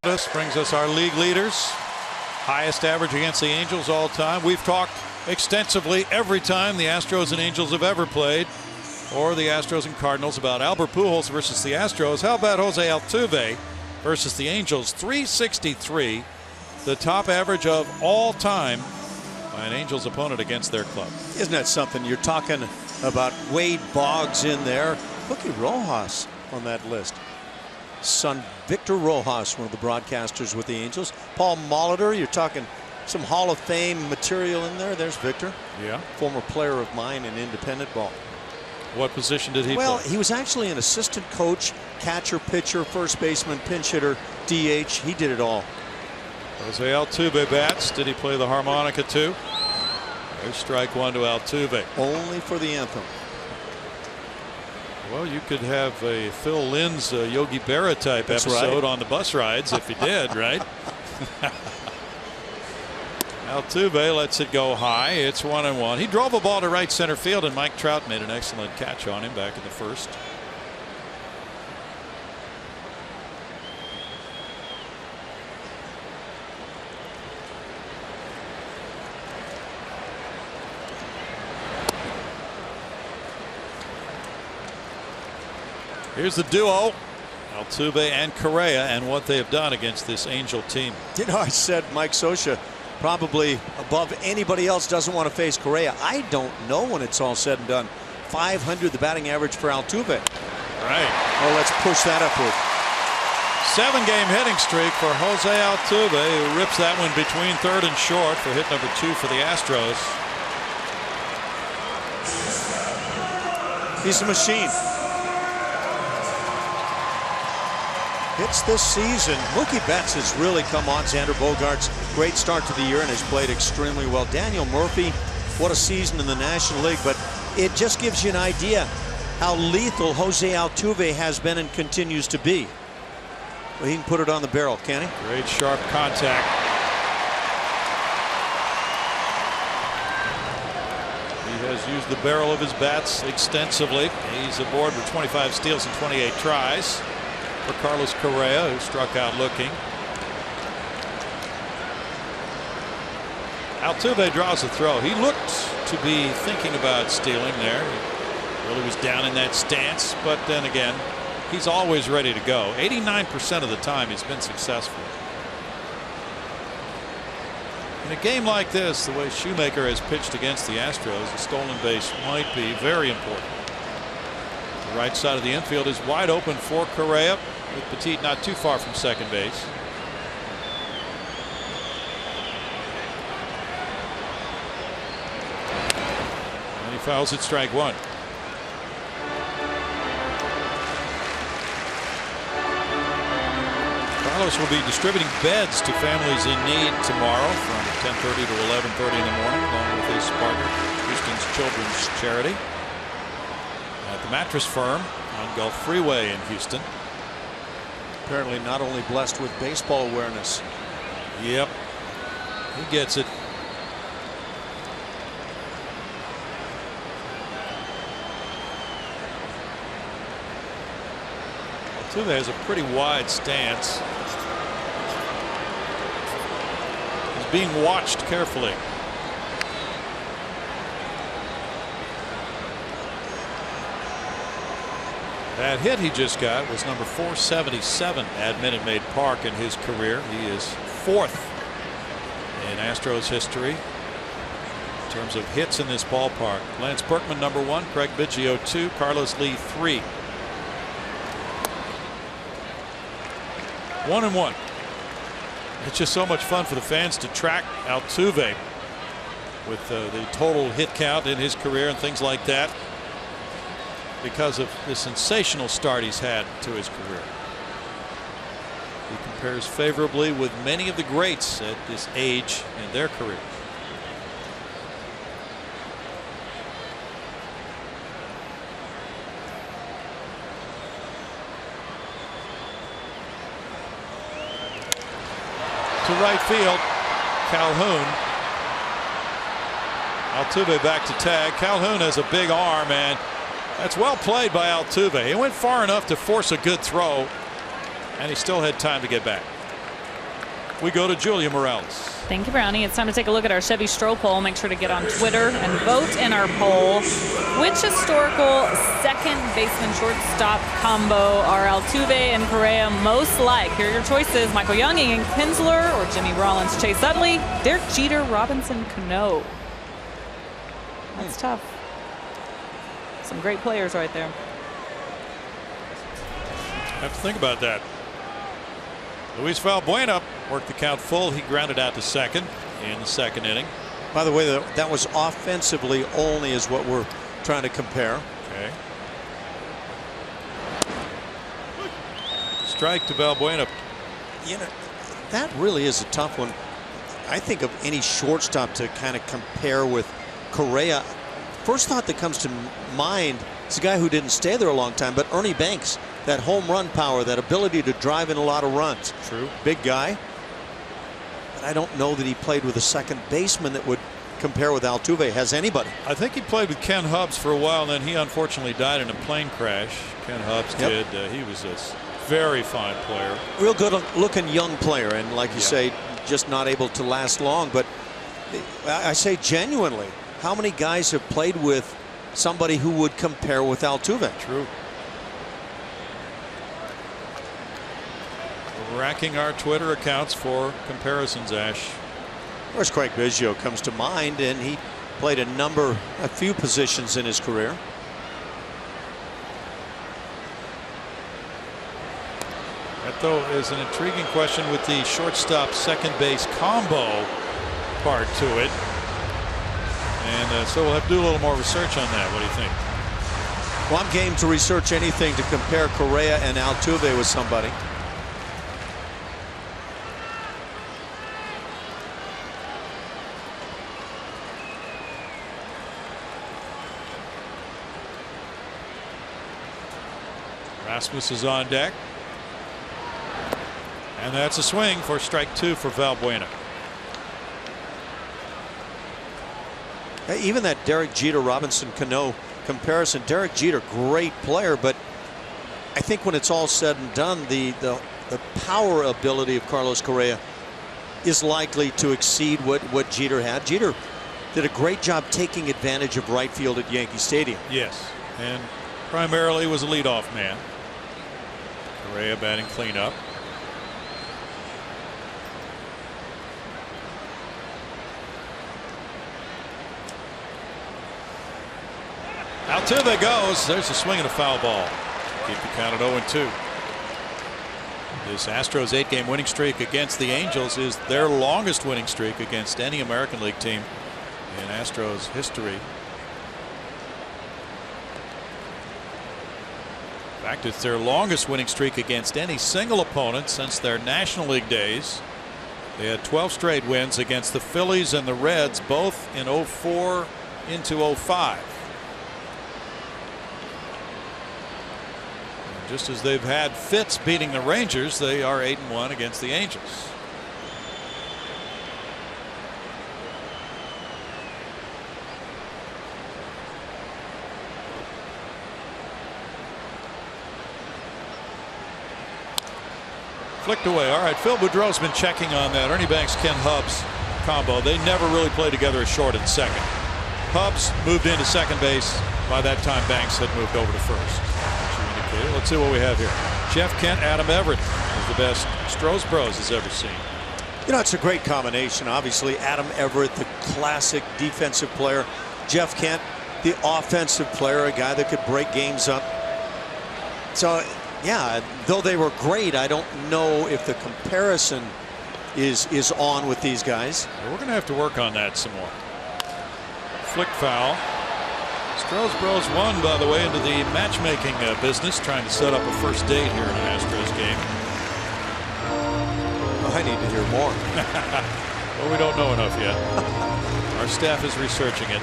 This brings us our league leaders. Highest average against the Angels all time. We've talked extensively every time the Astros and Angels have ever played, or the Astros and Cardinals, about Albert Pujols versus the Astros. How about Jose Altuve versus the Angels? 363, the top average of all time by an Angels opponent against their club. Isn't that something? You're talking about Wade Boggs in there. Cookie Rojas on that list. Son Victor Rojas, one of the broadcasters with the Angels. Paul Molitor, you're talking some Hall of Fame material in there. There's Victor. Yeah. Former player of mine in independent ball. What position did he play? Well, he was actually an assistant coach, catcher, pitcher, first baseman, pinch hitter, DH. He did it all. Jose Altuve bats. Did he play the harmonica too? There's strike one to Altuve. Only for the anthem. Well, you could have a Phil Lynn's Yogi Berra type episode on the bus rides if you did, right? Altuve lets it go high. It's 1-1. He drove a ball to right center field, and Mike Trout made an excellent catch on him back in the first. Here's the duo, Altuve and Correa, and what they have done against this Angel team. You know, I said Mike Scioscia probably above anybody else doesn't want to face Correa. I don't know when it's all said and done. 500 the batting average for Altuve. Right. Oh, let's push that upward. 7-game hitting streak for Jose Altuve, who rips that one between third and short for hit number 2 for the Astros. He's a machine. Hits this season. Mookie Betts has really come on. Xander Bogaerts, great start to the year and has played extremely well. Daniel Murphy, what a season in the National League, but it just gives you an idea how lethal Jose Altuve has been and continues to be. Well, he can put it on the barrel, can he? Great sharp contact. He has used the barrel of his bats extensively. He's aboard with 25 steals and 28 tries. For Carlos Correa, who struck out looking. Altuve draws a throw. He looked to be thinking about stealing there. He really was down in that stance, but then again, he's always ready to go. 89% of the time he's been successful. In a game like this, the way Shoemaker has pitched against the Astros, a stolen base might be very important. The right side of the infield is wide open for Correa, with Petit not too far from second base. He fouls it, strike one. Carlos will be distributing beds to families in need tomorrow from 10:30 to 11:30 in the morning, along with his partner, Houston's Children's Charity, at the Mattress Firm on Gulf Freeway in Houston. Apparently not only blessed with baseball awareness. Yep, he gets it. Altuve has a pretty wide stance. He's being watched carefully. That hit he just got was number 477 at Minute Maid Park in his career. He is 4th in Astros history in terms of hits in this ballpark. Lance Berkman number 1, Craig Biggio 2, Carlos Lee 3. 1-1. It's just so much fun for the fans to track Altuve with the total hit count in his career and things like that, because of the sensational start he's had to his career. He compares favorably with many of the greats at this age in their career. To right field, Calhoun. Altuve back to tag. Calhoun has a big arm, and that's well played by Altuve. He went far enough to force a good throw, and he still had time to get back. We go to Julia Morales. Thank you, Brownie. It's time to take a look at our Chevy Stroh poll. Make sure to get on Twitter and vote in our poll. Which historical second baseman shortstop combo are Altuve and Correa most like? Here are your choices: Michael Young, Ian Kinsler, or Jimmy Rollins, Chase Utley, Derek Jeter, Robinson Cano. That's tough. Some great players right there. Have to think about that. Luis Valbuena worked the count full. He grounded out to second in the second inning. By the way, that was offensively only, is what we're trying to compare. Okay. Strike to Valbuena. You know, that really is a tough one. I think of any shortstop to kind of compare with Correa. First thought that comes to mind is a guy who didn't stay there a long time, but Ernie Banks. That home run power, that ability to drive in a lot of runs. True. Big guy. But I don't know that he played with a second baseman that would compare with Altuve. Has anybody? I think he played with Ken Hubbs for a while, and then he unfortunately died in a plane crash. Ken Hubbs did. He was a very fine player. Real good looking young player, and like you say, just not able to last long. But I say genuinely, how many guys have played with somebody who would compare with Altuve? True. Racking our Twitter accounts for comparisons, Ash. Of course, Craig Biggio comes to mind, and he played a few positions in his career. That, though, is an intriguing question with the shortstop second base combo part to it. And so we'll have to do a little more research on that. What do you think? Well, I'm game to research anything to compare Correa and Altuve with somebody. Rasmus is on deck. And that's a swing for strike 2 for Valbuena. Even that Derek Jeter Robinson Cano comparison, Derek Jeter, great player, but I think when it's all said and done, the power ability of Carlos Correa is likely to exceed what Jeter had. Jeter did a great job taking advantage of right field at Yankee Stadium. Yes, and primarily was a leadoff man. Correa batting cleanup. Altuve goes. There's a swing and a foul ball. Keep the count at 0-2. This Astros 8-game winning streak against the Angels is their longest winning streak against any American League team in Astros history. In fact, it's their longest winning streak against any single opponent since their National League days. They had 12 straight wins against the Phillies and the Reds, both in 04 into 05. And just as they've had fits beating the Rangers, they are 8-1 against the Angels. Flicked away. All right, Phil Boudreau's been checking on that Ernie Banks-Ken Hubbs combo. They never really played together as short and second. Hubbs moved into second base. By that time, Banks had moved over to first. Let's see what we have here. Jeff Kent, Adam Everett is the best Astros Bros has ever seen. You know, it's a great combination. Obviously, Adam Everett, the classic defensive player. Jeff Kent, the offensive player, a guy that could break games up. So, yeah, though they were great, I don't know if the comparison is on with these guys. Well, we're going to have to work on that some more. Flick foul. Astros Bros won, by the way, into the matchmaking business, trying to set up a first date here in an Astros game. I need to hear more. Well, we don't know enough yet. Our staff is researching it.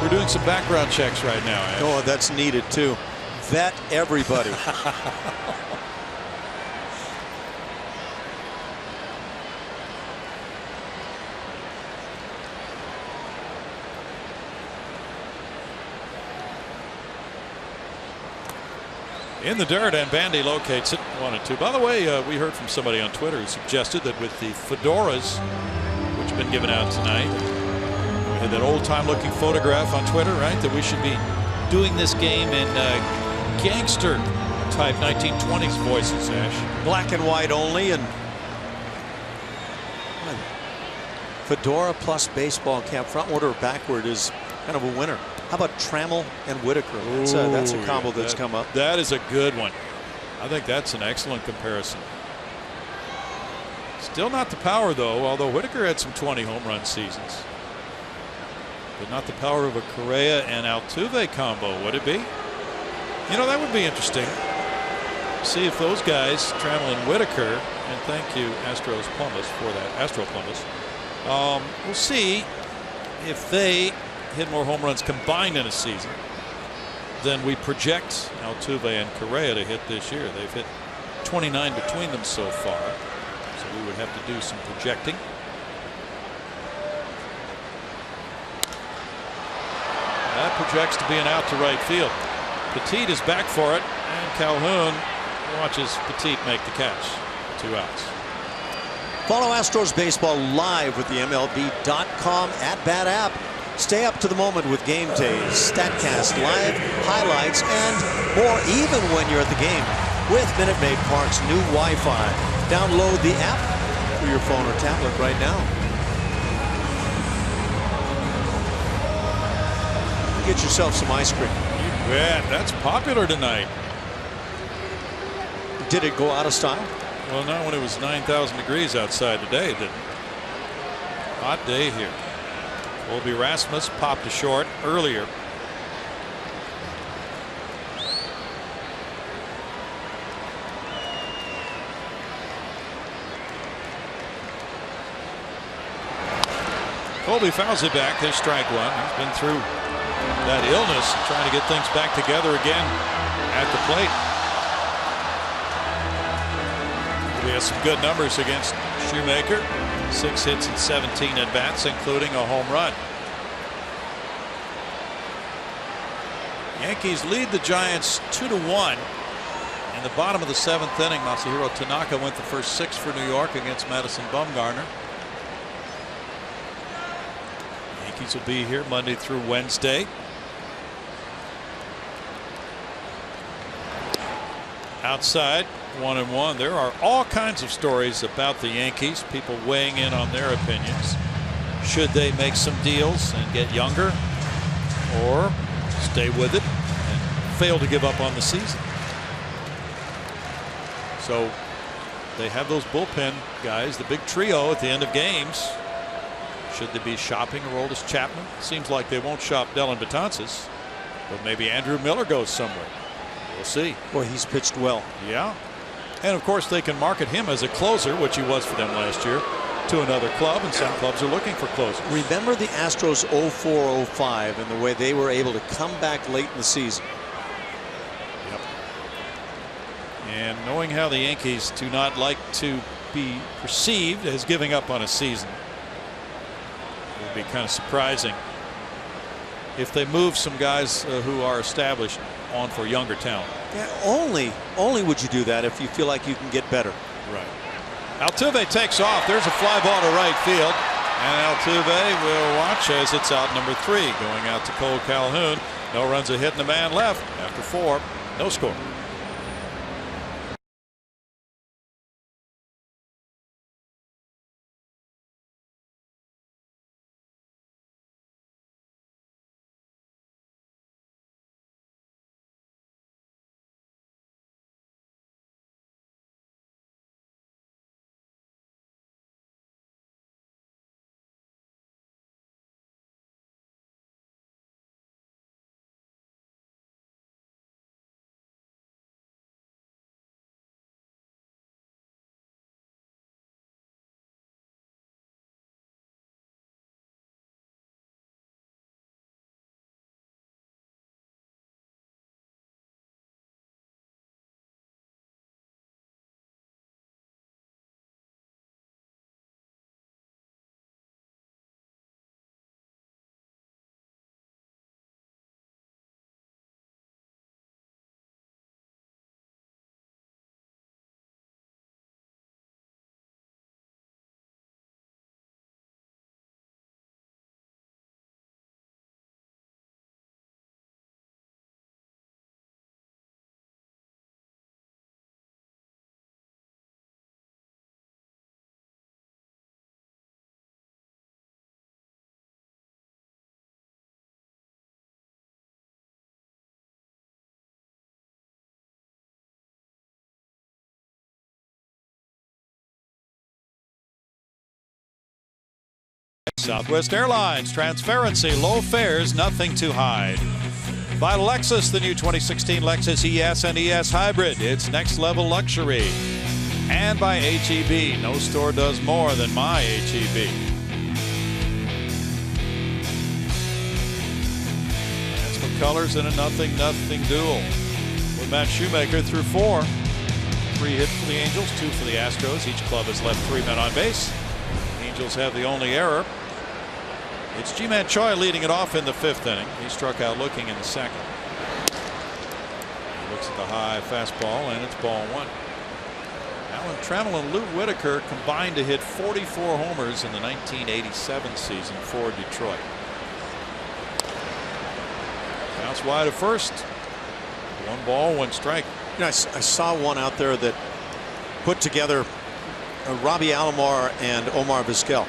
We're doing some background checks right now, Ash. Oh, that's needed too. Vet everybody. In the dirt, and Bandy locates it 1-2. By the way, we heard from somebody on Twitter who suggested that with the fedoras, which have been given out tonight, we had that old-time looking photograph on Twitter, right? That we should be doing this game in gangster type 1920s voices, Ash. Black and white only, and fedora plus baseball cap, frontward or backward, is kind of a winner. How about Trammell and Whitaker? That's a combo that's come up. That is a good one. I think that's an excellent comparison. Still not the power, though, although Whitaker had some 20 home run seasons. But not the power of a Correa and Altuve combo, would it be? You know, that would be interesting. See if those guys, Trammell and Whitaker, and thank you, Astros Plumbus, for that, Astro Plumbus. We'll see if they hit more home runs combined in a season than we project Altuve and Correa to hit this year. They've hit 29 between them so far, so we would have to do some projecting. That projects to be an out to right field. Petit is back for it, and Calhoun watches Petit make the catch. 2 outs. Follow Astros baseball live with the MLB.com at-bat app. Stay up to the moment with game days, StatCast live, highlights, and more even when you're at the game with Minute Maid Park's new Wi-Fi. Download the app for your phone or tablet right now. Get yourself some ice cream. You bet. That's popular tonight. Did it go out of style? Well, not when it was 9,000 degrees outside today, it didn't. Hot day here. Colby Rasmus popped a short earlier. Colby fouls it back. There's strike one. He's been through that illness, trying to get things back together again at the plate. He has some good numbers against Shoemaker. 6 hits and 17 at bats, including a home run. Yankees lead the Giants 2-1 in the bottom of the 7th inning. Masahiro Tanaka went the first 6 for New York against Madison Bumgarner. Yankees will be here Monday through Wednesday. Outside, 1-1. There are all kinds of stories about the Yankees, people weighing in on their opinions. Should they make some deals and get younger, or stay with it and fail to give up on the season? So they have those bullpen guys, the big trio at the end of games. Should they be shopping Aroldis Chapman? Seems like they won't shop Dellin Betances, but maybe Andrew Miller goes somewhere. We'll see. Boy, he's pitched well. Yeah. And of course they can market him as a closer, which he was for them last year, to another club, and some clubs are looking for closers. Remember the Astros 04-05 and the way they were able to come back late in the season. Yep. And knowing how the Yankees do not like to be perceived as giving up on a season, it would be kind of surprising if they move some guys who are established on for younger talent. Yeah, only would you do that if you feel like you can get better. Right. Altuve takes off. There's a fly ball to right field, and Altuve will watch as it's out number 3, going out to Cole Calhoun. No runs, a hit, and a man left after 4. No score. Southwest Airlines, transparency, low fares, nothing to hide. By Lexus, the new 2016 Lexus ES and ES Hybrid. It's next level luxury. And by HEB, no store does more than my HEB. That's McCullers in a 0-0 duel with Matt Shoemaker through 4. 3 hits for the Angels, 2 for the Astros. Each club has left 3 men on base. The Angels have the only error. It's Ji-Man Choi leading it off in the 5th inning. He struck out looking in the 2nd. He looks at the high fastball, and it's ball 1. Alan Trammell and Lou Whitaker combined to hit 44 homers in the 1987 season for Detroit. Bounce wide at first. 1 ball, 1 strike. You know, I saw one out there that put together Robbie Alomar and Omar Vizquel.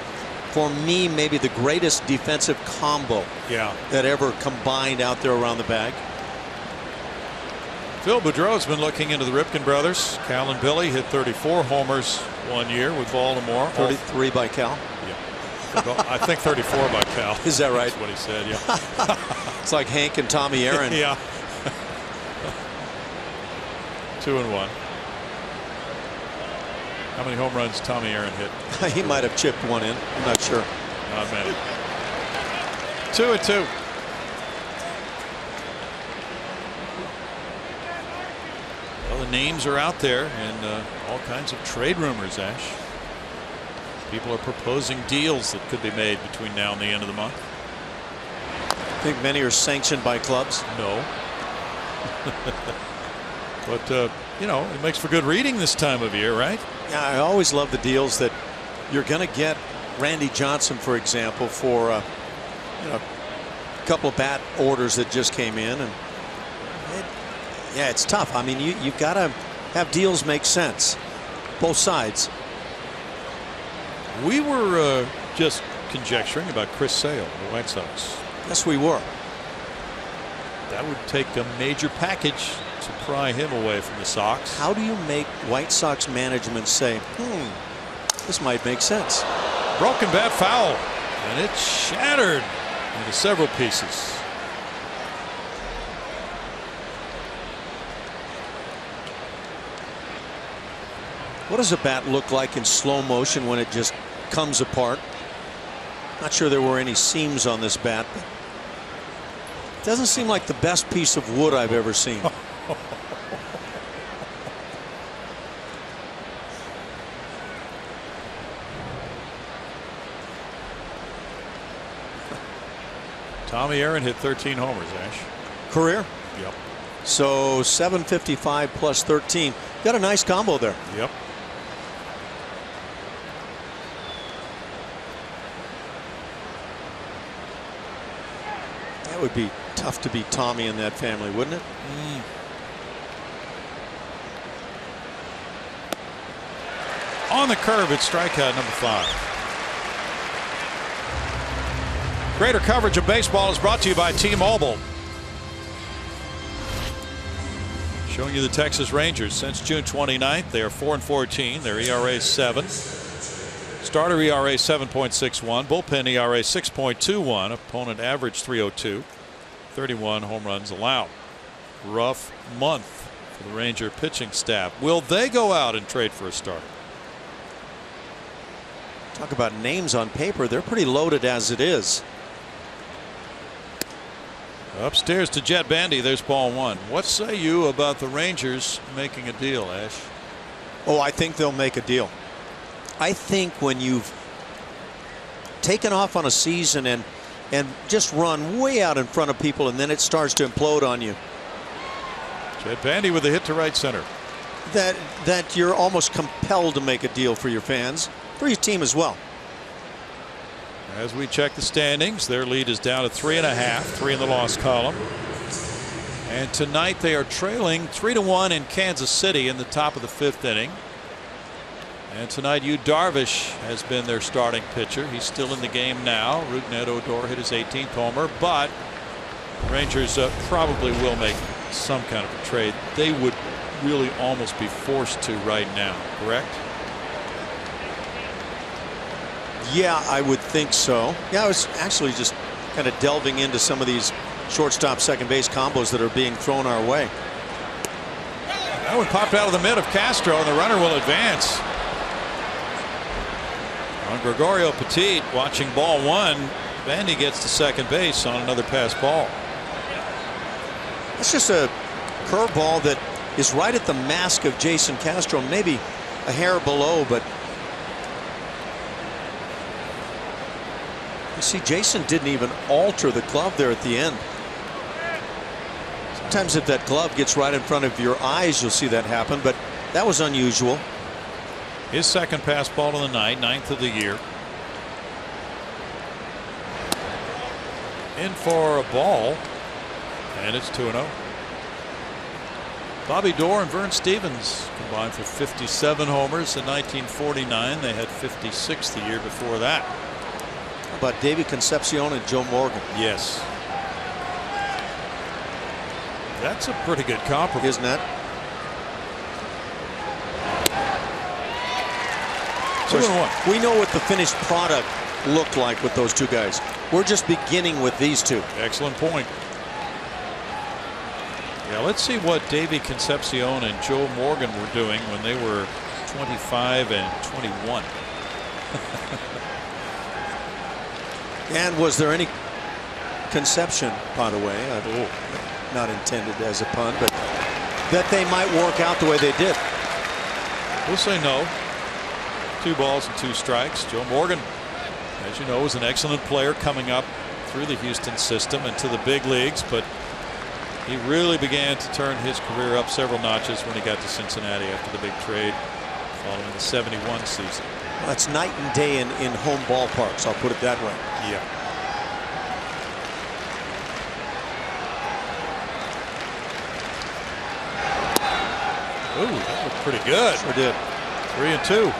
For me, maybe the greatest defensive combo that ever combined out there around the bag. Phil Boudreau's been looking into the Ripken brothers. Cal and Billy hit 34 homers 1 year with Baltimore. 33 by Cal. Yeah. I think 34 by Cal. Is that right? That's what he said, yeah. It's like Hank and Tommy Aaron. Yeah. 2-1. How many home runs Tommy Aaron hit? He might have chipped one in. I'm not sure. Not many. 2-2. Well, the names are out there, and all kinds of trade rumors, Ash. People are proposing deals that could be made between now and the end of the month. I think many are sanctioned by clubs. No. But, you know, it makes for good reading this time of year, right? Yeah, I always love the deals that you're going to get. Randy Johnson, for example, for a couple of bat orders that just came in, and yeah, it's tough. I mean, you've got to have deals make sense, both sides. We were just conjecturing about Chris Sale, the White Sox. Yes, we were. That would take a major package to pry him away from the Sox. How do you make White Sox management say, this might make sense? Broken bat foul, and it's shattered into several pieces. What does a bat look like in slow motion when it just comes apart? Not sure there were any seams on this bat, but it doesn't seem like the best piece of wood I've ever seen. Tommy Aaron hit 13 homers, Ash. Career? Yep. So 755 plus 13. Got a nice combo there. Yep. That would be tough to beat Tommy and that family, wouldn't it? On the curve, it's strikeout number 5. Greater coverage of baseball is brought to you by T-Mobile. Showing you the Texas Rangers since June 29th. They are 4-14. Their ERA is 7. Starter ERA 7.61. Bullpen ERA 6.21. Opponent average 3.02. 31 home runs allowed. Rough month for the Ranger pitching staff. Will they go out and trade for a starter? Talk about names on paper. They're pretty loaded as it is. Upstairs to Jet Bandy. There's ball 1. What say you about the Rangers making a deal, Ash? Oh, I think they'll make a deal. I think when you've taken off on a season and just run way out in front of people and then it starts to implode on you. Jet Bandy with a hit to right center. That you're almost compelled to make a deal for your fans, for your team as well. As we check the standings, their lead is down to 3.5, 3 in the loss column. And tonight they are trailing 3-1 in Kansas City in the top of the 5th inning. And tonight Yu Darvish has been their starting pitcher. He's still in the game now. Rougned Odor hit his 18th homer, but the Rangers probably will make some kind of a trade. They would really almost be forced to right now, correct? Yeah, I would think so. Yeah, I was actually just kind of delving into some of these shortstop second base combos that are being thrown our way. That one popped out of the mid of Castro, and the runner will advance. On Gregorio Petit, watching ball 1, Bandy gets to second base on another pass ball. It's just a curveball that is right at the mask of Jason Castro, maybe a hair below, but you see, Jason didn't even alter the glove there at the end. Sometimes if that glove gets right in front of your eyes, you'll see that happen, but that was unusual. His second pass ball of the night, 9th of the year. In for a ball, and it's 2-0. Bobby Doerr and Vern Stevens combined for 57 homers in 1949. They had 56 the year before that. How about David Concepcion and Joe Morgan? Yes. That's a pretty good compliment, isn't that? We know what the finished product looked like with those two guys. We're just beginning with these two. Excellent point. Yeah, let's see what Davey Concepcion and Joe Morgan were doing when they were 25 and 21. And was there any conception, by the way, not intended as a pun, but that they might work out the way they did? We'll say no. 2 balls and 2 strikes. Joe Morgan, as you know, was an excellent player coming up through the Houston system into the big leagues, but he really began to turn his career up several notches when he got to Cincinnati after the big trade following the '71 season. Well, that's night and day in home ballparks, I'll put it that way. Yeah. Ooh, that looked pretty good. Sure did. 3-2.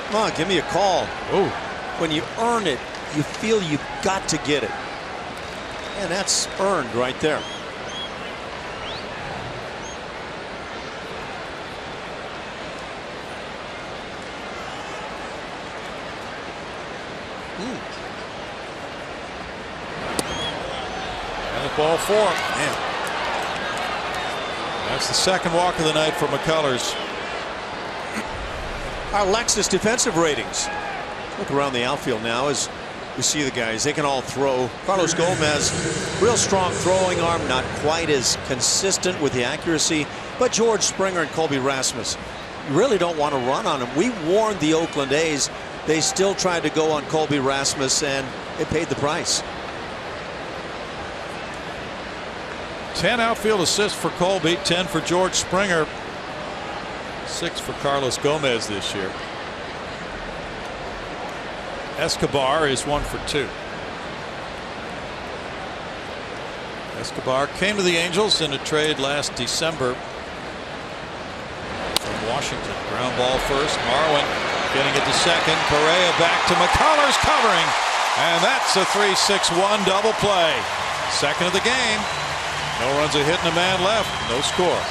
Come on, give me a call. Ooh. When you earn it, you feel you've got to get it. And that's earned right there. And the ball 4. Man. That's the second walk of the night for McCullers. our Lexus defensive ratings. Look around the outfield now as we see the guys. They can all throw. Carlos Gomez, real strong throwing arm, not quite as consistent with the accuracy. But George Springer and Colby Rasmus, you really don't want to run on them. We warned the Oakland A's. They still tried to go on Colby Rasmus, and it paid the price. 10 outfield assists for Colby, 10 for George Springer, 6 for Carlos Gomez this year. Escobar is 1 for 2. Escobar came to the Angels in a trade last December from Washington. Ground ball first. Marwin getting it to second. Correa back to McCullers covering. And that's a 3-6-1 double play. Second of the game. No runs, a hit, and a man left. No score.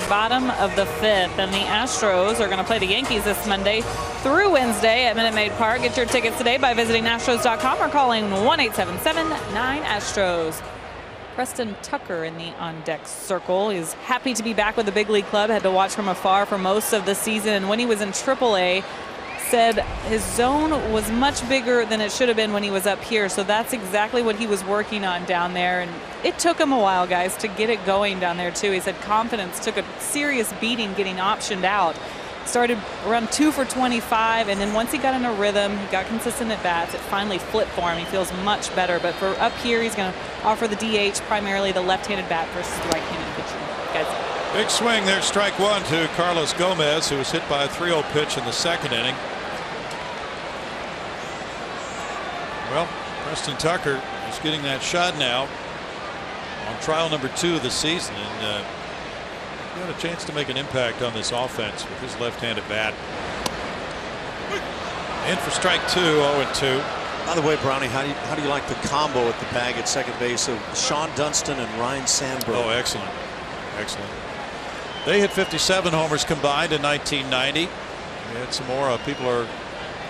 Bottom of the 5th, and the Astros are going to play the Yankees this Monday through Wednesday at Minute Maid Park. Get your tickets today by visiting Astros.com or calling 1-877-9-ASTROS. Preston Tucker in the on-deck circle is happy to be back with the big league club. Had to watch from afar for most of the season, and when he was in AAA, said his zone was much bigger than it should have been when he was up here. So that's exactly what he was working on down there. And it took him a while, guys, to get it going down there, too. He said confidence took a serious beating getting optioned out. Started around 2 for 25, and then once he got in a rhythm, he got consistent at bats, it finally flipped for him. He feels much better. But for up here, he's going to offer the DH, primarily the left-handed bat versus the right-handed pitcher. Guys. Big swing there, strike one to Carlos Gomez, who was hit by a 3-0 pitch in the second inning. Well, Preston Tucker is getting that shot now on trial number 2 of the season, and he had a chance to make an impact on this offense with his left-handed bat. In for strike 2, 0-2. By the way, Brownie, how do you like the combo at the bag at second base of Sean Dunston and Ryan Sandberg? Oh, excellent. Excellent. They hit 57 homers combined in 1990. We had some more. People are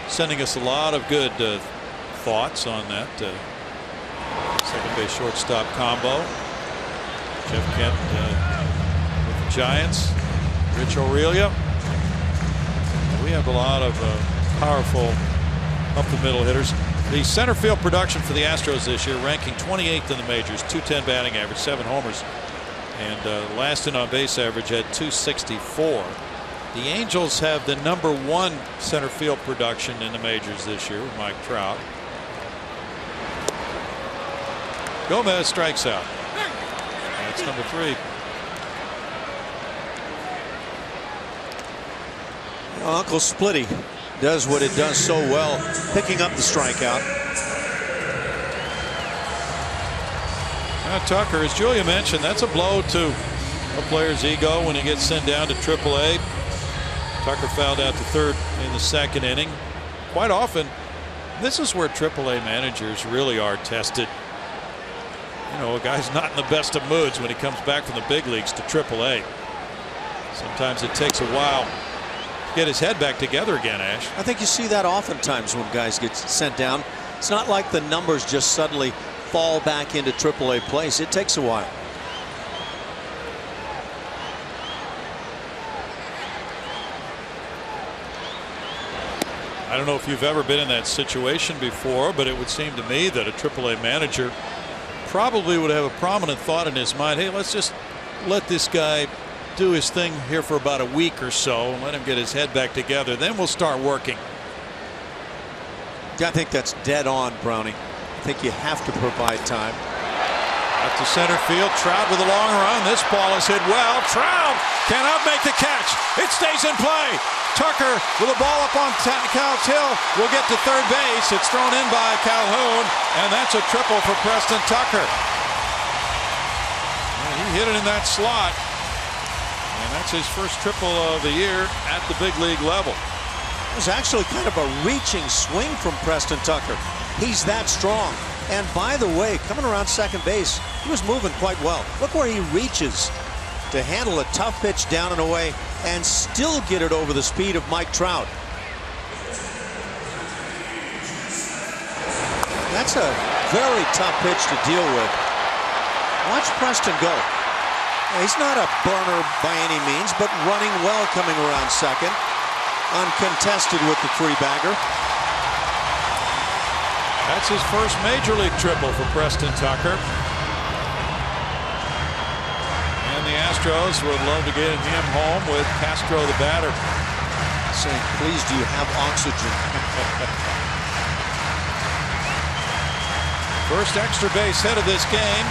sending us a lot of good thoughts on that second base shortstop combo. Jeff Kent with the Giants. Rich Aurelia. We have a lot of powerful up the middle hitters. The center field production for the Astros this year, ranking 28th in the majors, 210 batting average, 7 homers, and last in on base average at 264. The Angels have the #1 center field production in the majors this year with Mike Trout. Gomez strikes out. That's number 3. Uncle Splitty does what it does so well, picking up the strikeout. Now, Tucker, as Julia mentioned, that's a blow to a player's ego when he gets sent down to AAA. Tucker fouled out to third in the second inning. Quite often, this is where AAA managers really are tested. You know, a guy's not in the best of moods when he comes back from the big leagues to AAA. Sometimes it takes a while to get his head back together again, Ash. I think you see that oftentimes when guys get sent down. It's not like the numbers just suddenly fall back into AAA place. It takes a while. I don't know if you've ever been in that situation before, but it would seem to me that a AAA manager probably would have a prominent thought in his mind. Hey, let's just let this guy do his thing here for about a week or so and let him get his head back together. Then we'll start working. I think that's dead on, Brownie. I think you have to provide time. Out to center field. Trout with a long run. This ball is hit well. Trout cannot make the catch. It stays in play. Tucker with a ball up on Couch Hill will get to third base. It's thrown in by Calhoun, and that's a triple for Preston Tucker. And he hit it in that slot, and that's his first triple of the year at the big league level. It was actually kind of a reaching swing from Preston Tucker. He's that strong. And by the way, coming around second base, he was moving quite well. Look where he reaches to handle a tough pitch down and away and still get it over the speed of Mike Trout. That's a very tough pitch to deal with. Watch Preston go. Now, he's not a burner by any means, but running well coming around second. Uncontested with the free bagger. That's his first major league triple for Preston Tucker. And the Astros would love to get him home with Castro the batter. Saying, please, do you have oxygen? First extra base hit of this game.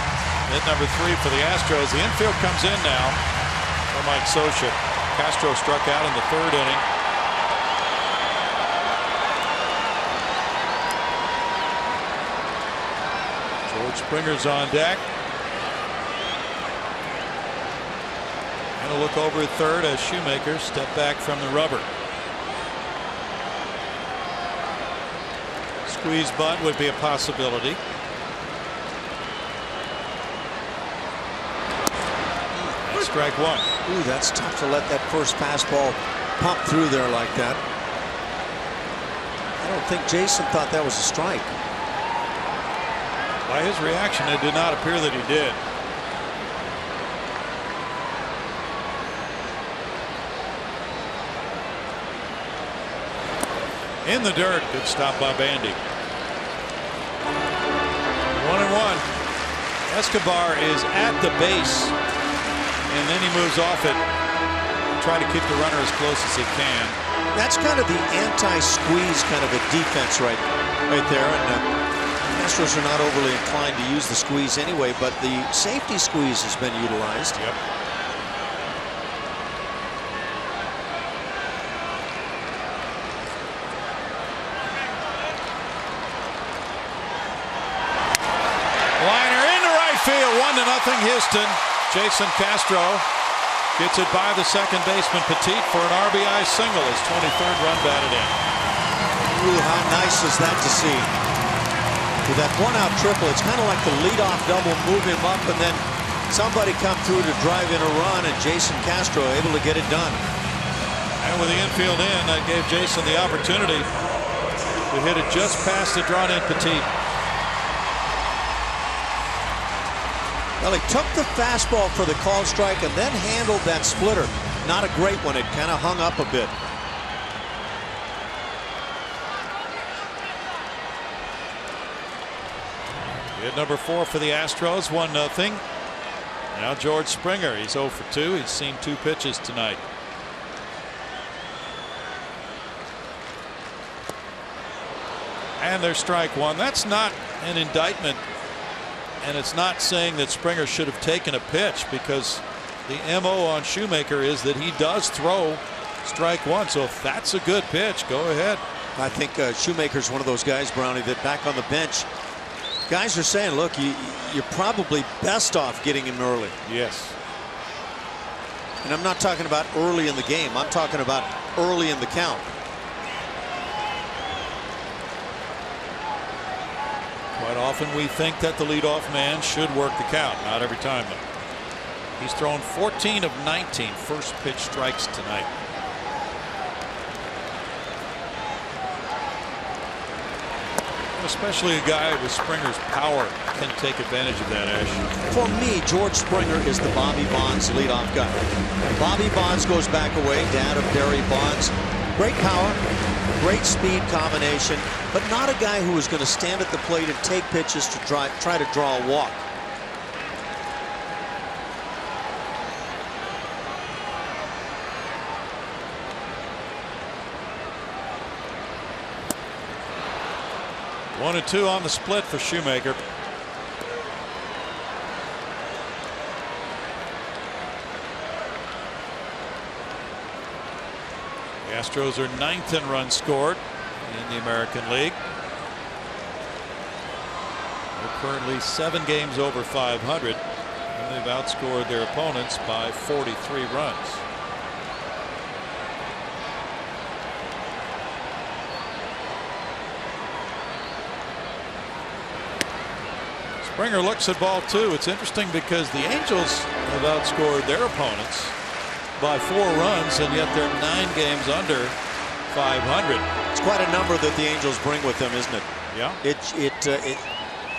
Hit number 3 for the Astros. The infield comes in now for Mike Scioscia. Castro struck out in the third inning. George Springer's on deck. And a look over at third as Shoemaker stepped back from the rubber. Squeeze bunt would be a possibility. And strike one. Ooh, that's tough to let that first fastball pump through there like that. I don't think Jason thought that was a strike. By his reaction, it did not appear that he did. In the dirt. Good stop by Bandy. 1-1. Escobar is at the base, and then he moves off it, try to keep the runner as close as he can. That's kind of the anti-squeeze kind of a defense right there. And Astros are not overly inclined to use the squeeze anyway, but the safety squeeze has been utilized. Yep. Liner into right field, 1-0 Houston. Jason Castro gets it by the second baseman Petit for an RBI single. His 23rd run batted in. Ooh, how nice is that to see? With that one-out triple, it's kind of like the leadoff double, move him up, and then somebody come through to drive in a run, and Jason Castro able to get it done. And with the infield in, that gave Jason the opportunity to hit it just past the drawn-in Petit. Well, he took the fastball for the called strike and then handled that splitter. Not a great one. It kind of hung up a bit. Hit number 4 for the Astros, 1-0. Now George Springer, he's 0 for 2. He's seen 2 pitches tonight. And there's strike one. That's not an indictment, and it's not saying that Springer should have taken a pitch, because the MO on Shoemaker is that he does throw Strike one. So if that's a good pitch, go ahead. I think Shoemaker's one of those guys, Brownie, that back on the bench, guys are saying, look, you're probably best off getting him early. Yes. And I'm not talking about early in the game. I'm talking about early in the count. Quite often we think that the leadoff man should work the count. Not every time, though. He's thrown 14 of 19 first pitch strikes tonight. Especially a guy with Springer's power can take advantage of that, Ash. For me, George Springer is the Bobby Bonds leadoff guy. Bobby Bonds goes back away, dad of Barry Bonds. Great power, great speed combination, but not a guy who is going to stand at the plate and take pitches to try to draw a walk. One and two on the split for Shoemaker. The Astros are 9th in runs scored in the American League. They're currently 7 games over 500, and they've outscored their opponents by 43 runs. Springer looks at ball 2. It's interesting because the Angels have outscored their opponents by 4 runs, and yet they're 9 games under 500. It's quite a number that the Angels bring with them, isn't it? Yeah.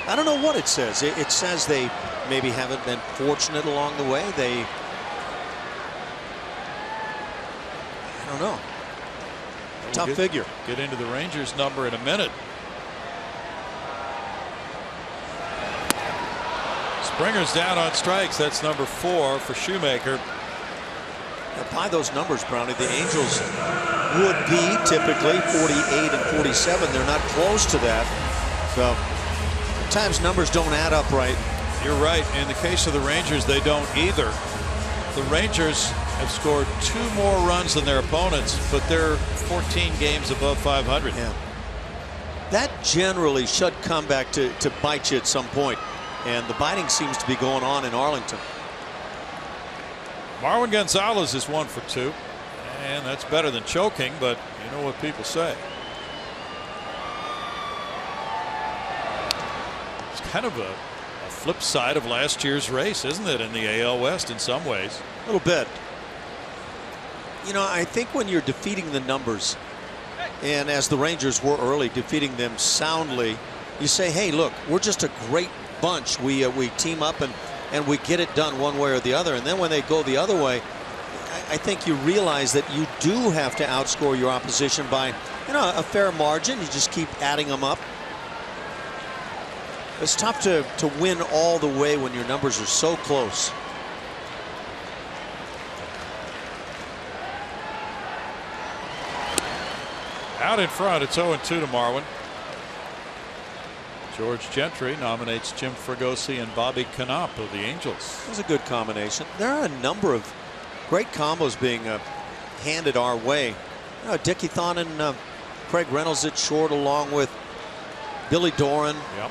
I don't know what it says. It says they maybe haven't been fortunate along the way. I don't know. Tough figure. Get into the Rangers number in a minute. Springer's down on strikes. That's number 4 for Shoemaker. By those numbers, Brownie, the Angels would be typically 48 and 47. They're not close to that. So sometimes numbers don't add up right. You're right. In the case of the Rangers, they don't either. The Rangers have scored 2 more runs than their opponents, but they're 14 games above 500. Yeah. That generally should come back to bite you at some point. And the biting seems to be going on in Arlington. Marwin Gonzalez is 1 for 2. And that's better than choking, but you know what people say. It's kind of a flip side of last year's race, isn't it, in the AL West in some ways? A little bit. You know, I think when you're defeating the numbers, and as the Rangers were early, defeating them soundly, you say, hey, look, we're just a great bunch. We team up and we get it done one way or the other. And then when they go the other way, I think you realize that you do have to outscore your opposition by, you know, a fair margin. You just keep adding them up. It's tough to win all the way when your numbers are so close. Out in front, it's 0-2 to Marwin. George Gentry nominates Jim Fregosi and Bobby Knopp of the Angels. It was a good combination. There are a number of great combos being handed our way. You know, Dickie Thon and Craig Reynolds at short, along with Billy Doran. Yep.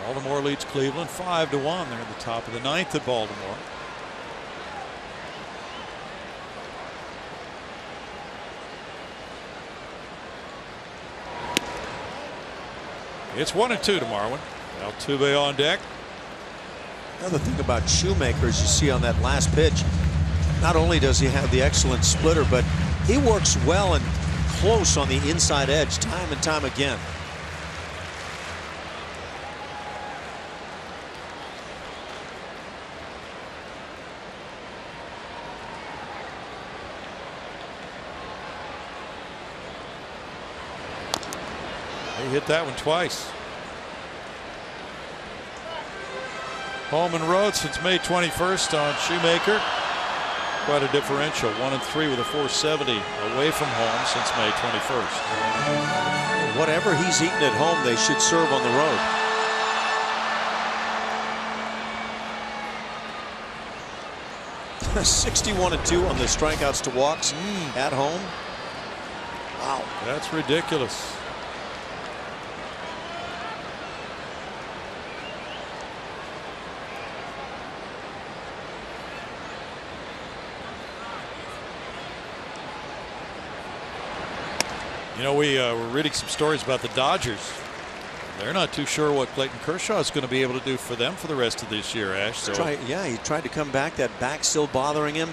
Baltimore leads Cleveland 5-1. They're at the top of the 9th at Baltimore. It's 1-2 to Marwin. Altuve on deck. Another thing about Shoemaker, as you see on that last pitch, not only does he have the excellent splitter, but he works well and close on the inside edge time and time again. He hit that one twice. Home and road since May 21st on Shoemaker. Quite a differential. 1-3 with a 470 away from home since May 21st. Whatever he's eating at home, they should serve on the road. (61-2) on the strikeouts to walks at home. Wow, that's ridiculous. You know, we were reading some stories about the Dodgers. They're not too sure what Clayton Kershaw is going to be able to do for them for the rest of this year, Ash. So. Yeah, he tried to come back. That back still bothering him.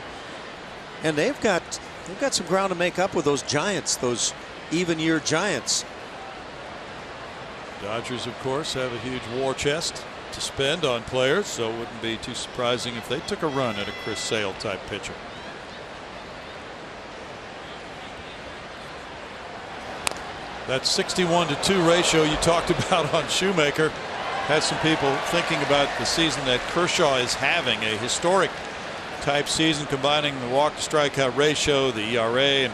And they've got some ground to make up with those Giants, those even year Giants. Dodgers, of course, have a huge war chest to spend on players, so it wouldn't be too surprising if they took a run at a Chris Sale type pitcher. That 61-2 ratio you talked about on Shoemaker has some people thinking about the season that Kershaw is having, a historic type season combining the walk to strikeout ratio, the ERA, and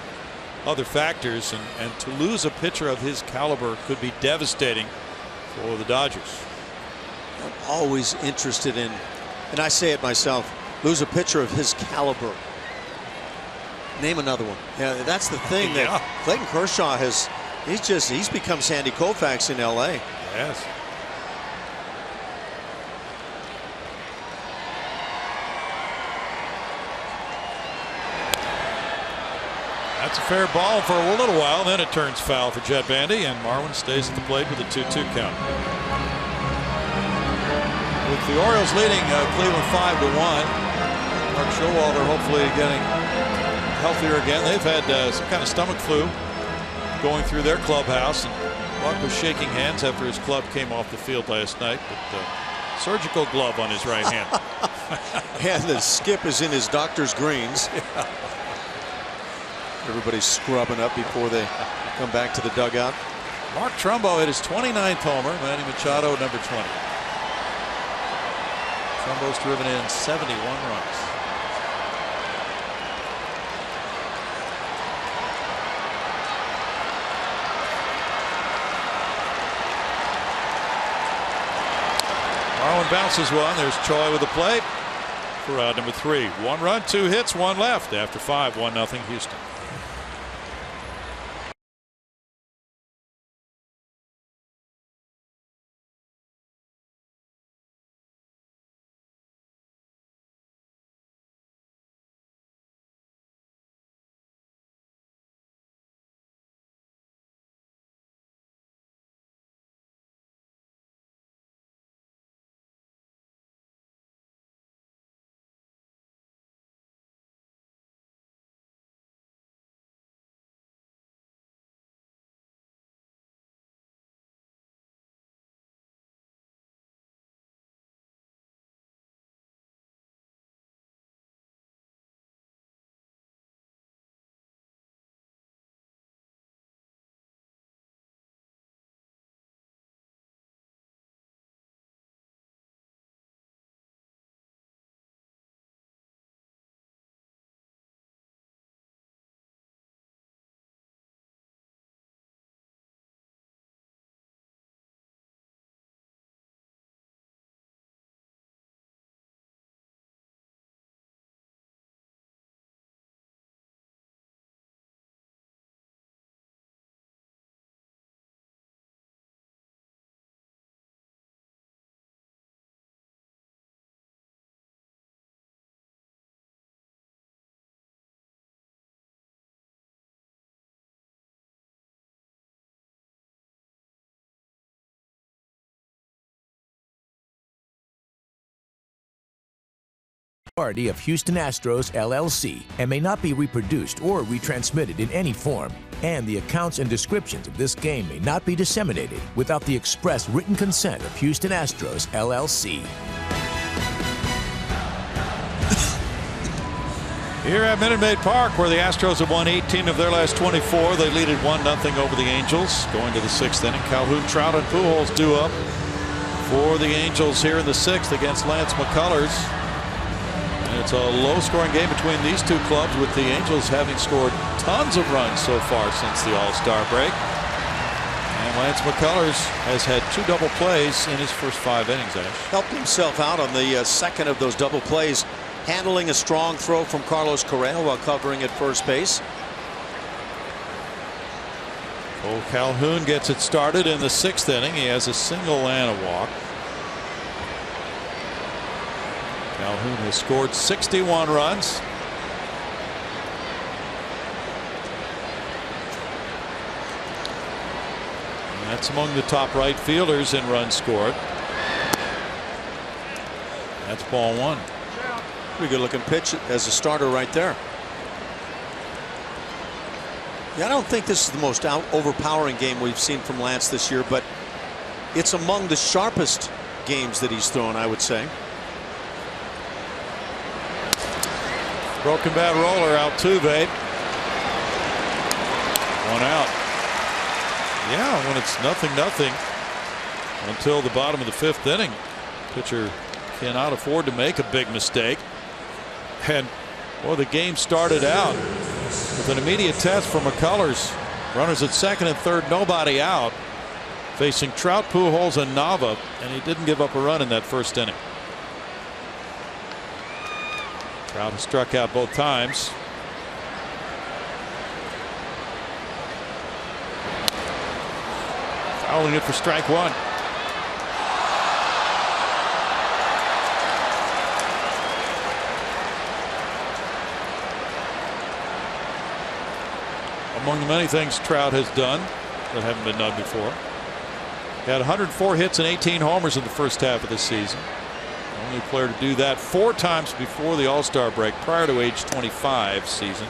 other factors, and to lose a pitcher of his caliber could be devastating for the Dodgers. I'm always interested in, and I say it myself, lose a pitcher of his caliber. Name another one. Yeah, that's the thing that Clayton Kershaw has. He's become Sandy Koufax in LA. Yes. That's a fair ball for a little while, then it turns foul for Jed Bandy, and Marwin stays at the plate with a 2-2 count. With the Orioles leading Cleveland 5-1, Mark Showalter hopefully getting healthier again. They've had some kind of stomach flu going through their clubhouse, and Buck was shaking hands after his club came off the field last night with the surgical glove on his right hand. And the skip is in his doctor's greens. Yeah. Everybody's scrubbing up before they come back to the dugout. Mark Trumbo hit his 29th homer. Manny Machado number 20. Trumbo's driven in 71 runs. Marlin bounces one. There's Choi with the play for out number 3. 1 run, 2 hits, 1 left after 5. 1-0 Houston. Party of Houston Astros, LLC, and may not be reproduced or retransmitted in any form. And the accounts and descriptions of this game may not be disseminated without the express written consent of Houston Astros, LLC. Here at Minute Maid Park, where the Astros have won 18 of their last 24. They lead it 1-0 over the Angels. Going to the 6th inning, Calhoun, Trout, and Pujols due up for the Angels here in the 6th against Lance McCullers. And It's a low-scoring game between these two clubs, with the Angels having scored tons of runs so far since the All-Star break. And Lance McCullers has had 2 double plays in his first 5 innings. Ash helped himself out on the second of those double plays, handling a strong throw from Carlos Correa while covering at first base. Cole Calhoun gets it started in the 6th inning. He has a single and a walk. Calhoun has scored 61 runs. And that's among the top right fielders in runs scored. That's ball 1. Pretty good looking pitch as a starter right there. Yeah, I don't think this is the most overpowering game we've seen from Lance this year, but it's among the sharpest games that he's thrown, I would say. Broken bat roller, Altuve. 1 out. Yeah, when it's 0-0 until the bottom of the 5th inning, pitcher cannot afford to make a big mistake. And well, the game started out with an immediate test for McCullers. Runners at 2nd and 3rd, nobody out, facing Trout, Pujols, and Nava, and he didn't give up a run in that 1st inning. Trout has struck out both times. Fouling it for strike 1. Among the many things Trout has done that haven't been done before. He had 104 hits and 18 homers in the first half of the season. Only player to do that 4 times before the All-Star break, prior to age 25 season.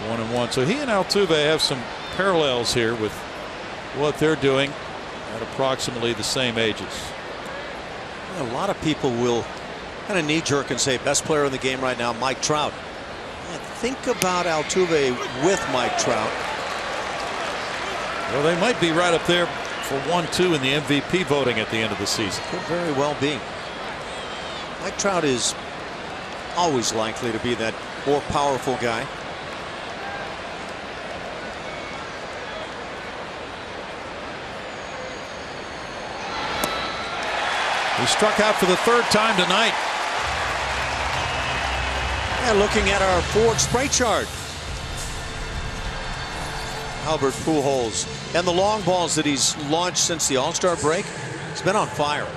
1-1. So he and Altuve have some parallels here with what they're doing at approximately the same ages. A lot of people will kind of knee-jerk and say best player in the game right now, Mike Trout. Think about Altuve with Mike Trout. Well, they might be right up there for 1-2 in the MVP voting at the end of the season. Could very well be. Mike Trout is always likely to be that more powerful guy. He struck out for the 3rd time tonight. And looking at our Ford spray chart, Albert Pujols and the long balls that he's launched since the All-Star break, he's been on fire.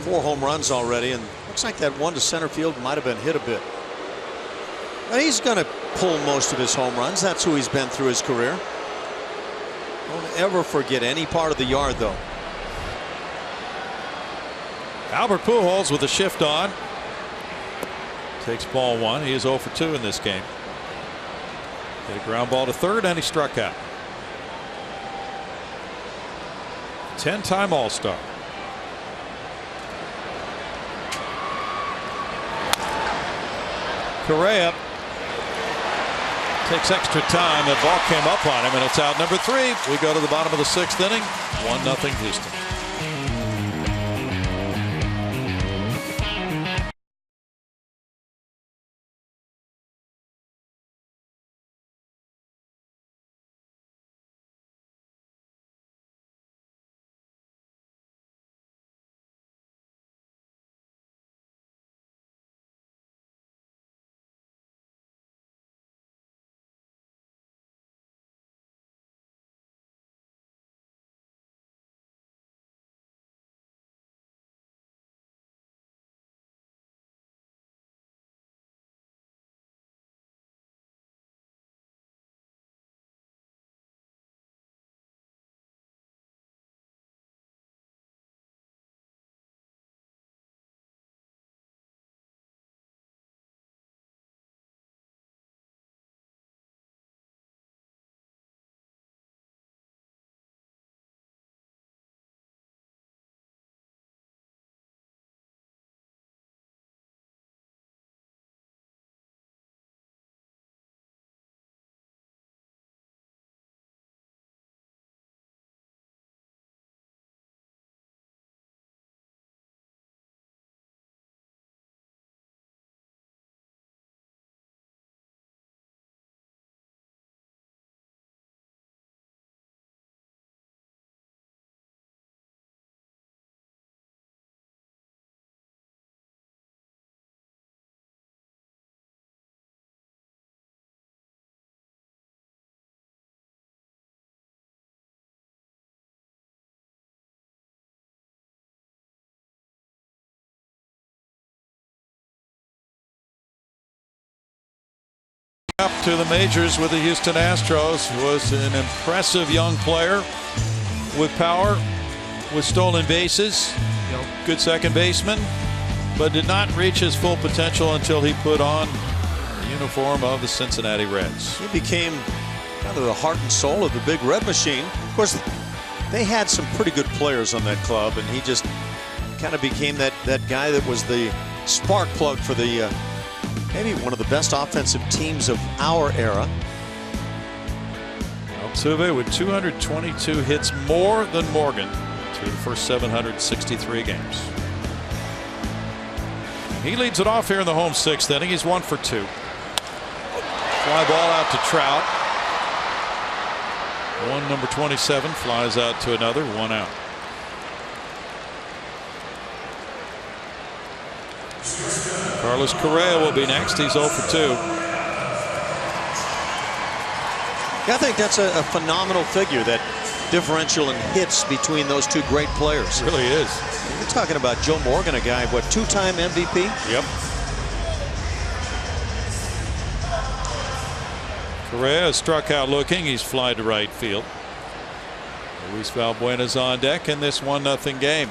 4 home runs already, and looks like that one to center field might have been hit a bit. But he's going to pull most of his home runs. That's who he's been through his career. Don't ever forget any part of the yard, though. Albert Pujols with a shift on. Takes ball 1. He is 0 for 2 in this game. Hit a ground ball to 3rd, and he struck out. 10-time All-Star. Correa takes extra time. That ball came up on him, and it's out number 3. We go to the bottom of the 6th inning. 1-0 Houston. Up to the majors with the Houston Astros, was an impressive young player with power, with stolen bases, good second baseman, but did not reach his full potential until he put on the uniform of the Cincinnati Reds. He became kind of the heart and soul of the Big Red Machine. Of course, they had some pretty good players on that club, and he just kind of became that guy that was the spark plug for the maybe one of the best offensive teams of our era. Altuve with 222 hits more than Morgan through the first 763 games. He leads it off here in the home sixth inning. He's 1 for 2. Fly ball out to Trout. One, number 27, flies out to another. 1 out. Carlos Correa will be next. He's 0 for 2. Yeah, I think that's a phenomenal figure, that differential in hits between those two great players. It really is. You're talking about Joe Morgan, a guy, what, 2-time MVP? Yep. Correa struck out looking. He's fly to right field. Luis Valbuena's on deck in this 1-0 game.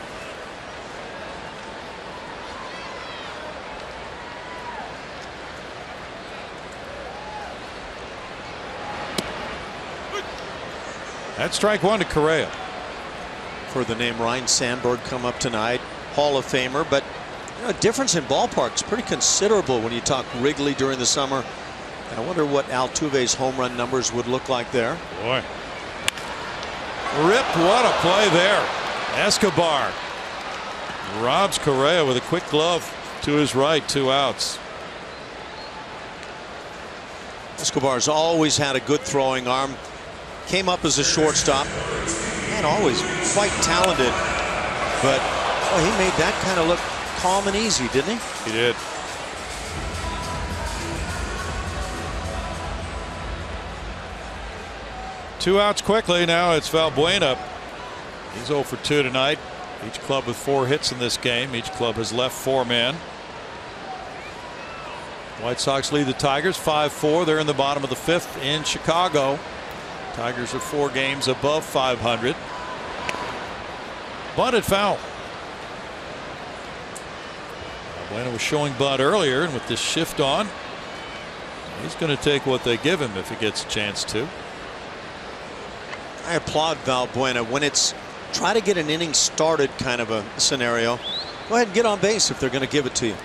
That's strike 1 to Correa. For the name Ryan Sandberg come up tonight, Hall of Famer, but you know, difference in ballparks pretty considerable when you talk Wrigley during the summer. I wonder what Altuve's home run numbers would look like there. Boy. Rip, what a play there. Escobar robs Correa with a quick glove to his right. 2 outs. Escobar's always had a good throwing arm. Came up as a shortstop. And always quite talented. But boy, he made that kind of look calm and easy, didn't he? He did. Two outs quickly. Now it's Valbuena. He's 0 for 2 tonight. Each club with 4 hits in this game. Each club has left 4 men. White Sox lead the Tigers 5-4. They're in the bottom of the 5th in Chicago. Tigers are 4 games above 500. Bunted foul. Valbuena was showing bunt earlier, and with this shift on, he's going to take what they give him if he gets a chance to. I applaud Valbuena when it's try to get an inning started kind of a scenario. Go ahead and get on base if they're going to give it to you.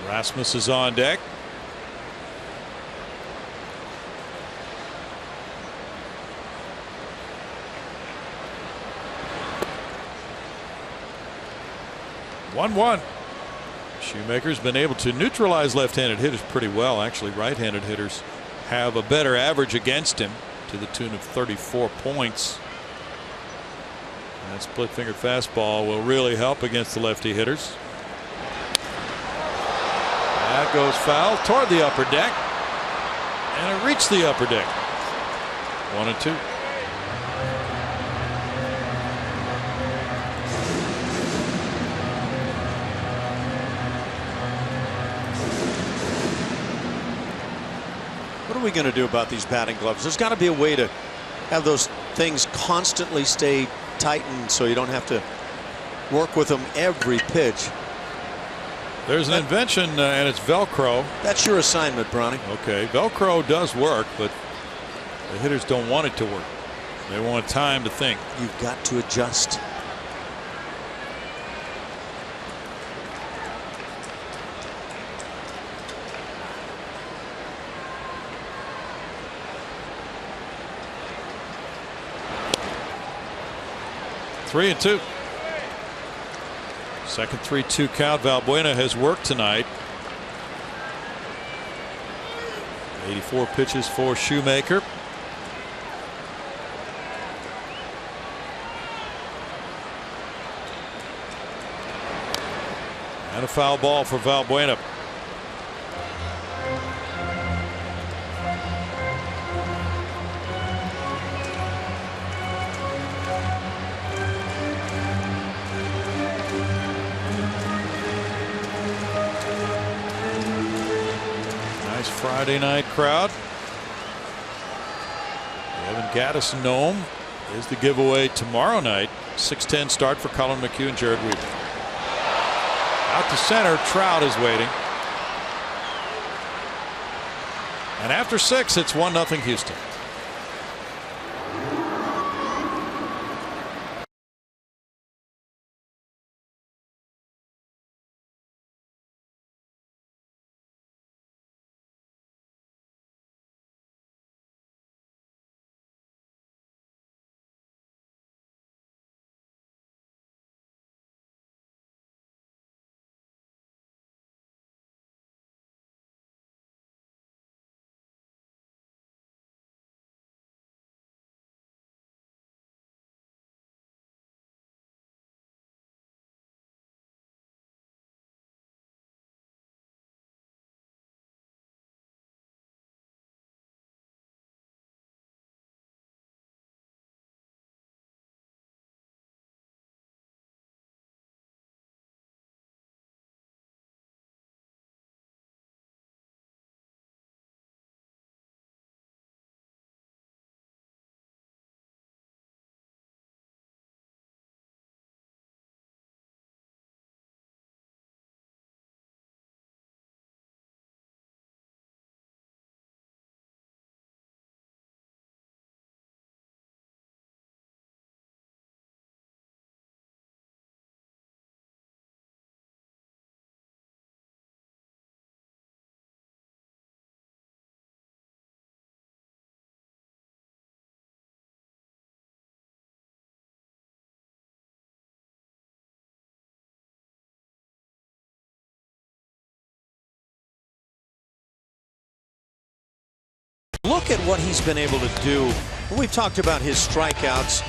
Rasmus is on deck. One. Shoemaker's been able to neutralize left-handed hitters pretty well. Actually, right-handed hitters have a better average against him, to the tune of 34 points. That split-fingered fastball will really help against the lefty hitters. That goes foul toward the upper deck, and it reached the upper deck. 1-2. What are we going to do about these batting gloves? There's got to be a way to have those things constantly stay tightened so you don't have to work with them every pitch. There's an invention, and it's Velcro. That's your assignment, Brownie. Okay, Velcro does work, but the hitters don't want it to work. They want time to think. You've got to adjust. Three and 2. Second 3-2 count. Valbuena has worked tonight. 84 pitches for Shoemaker. And a foul ball for Valbuena. Friday night crowd. The Evan Gattis Gnome is the giveaway tomorrow night. 6:10 start for Colin McHugh and Jared Weaver. Out to center, Trout is waiting. And after 6, it's 1-0 Houston. Look at what he's been able to do. We've talked about his strikeouts,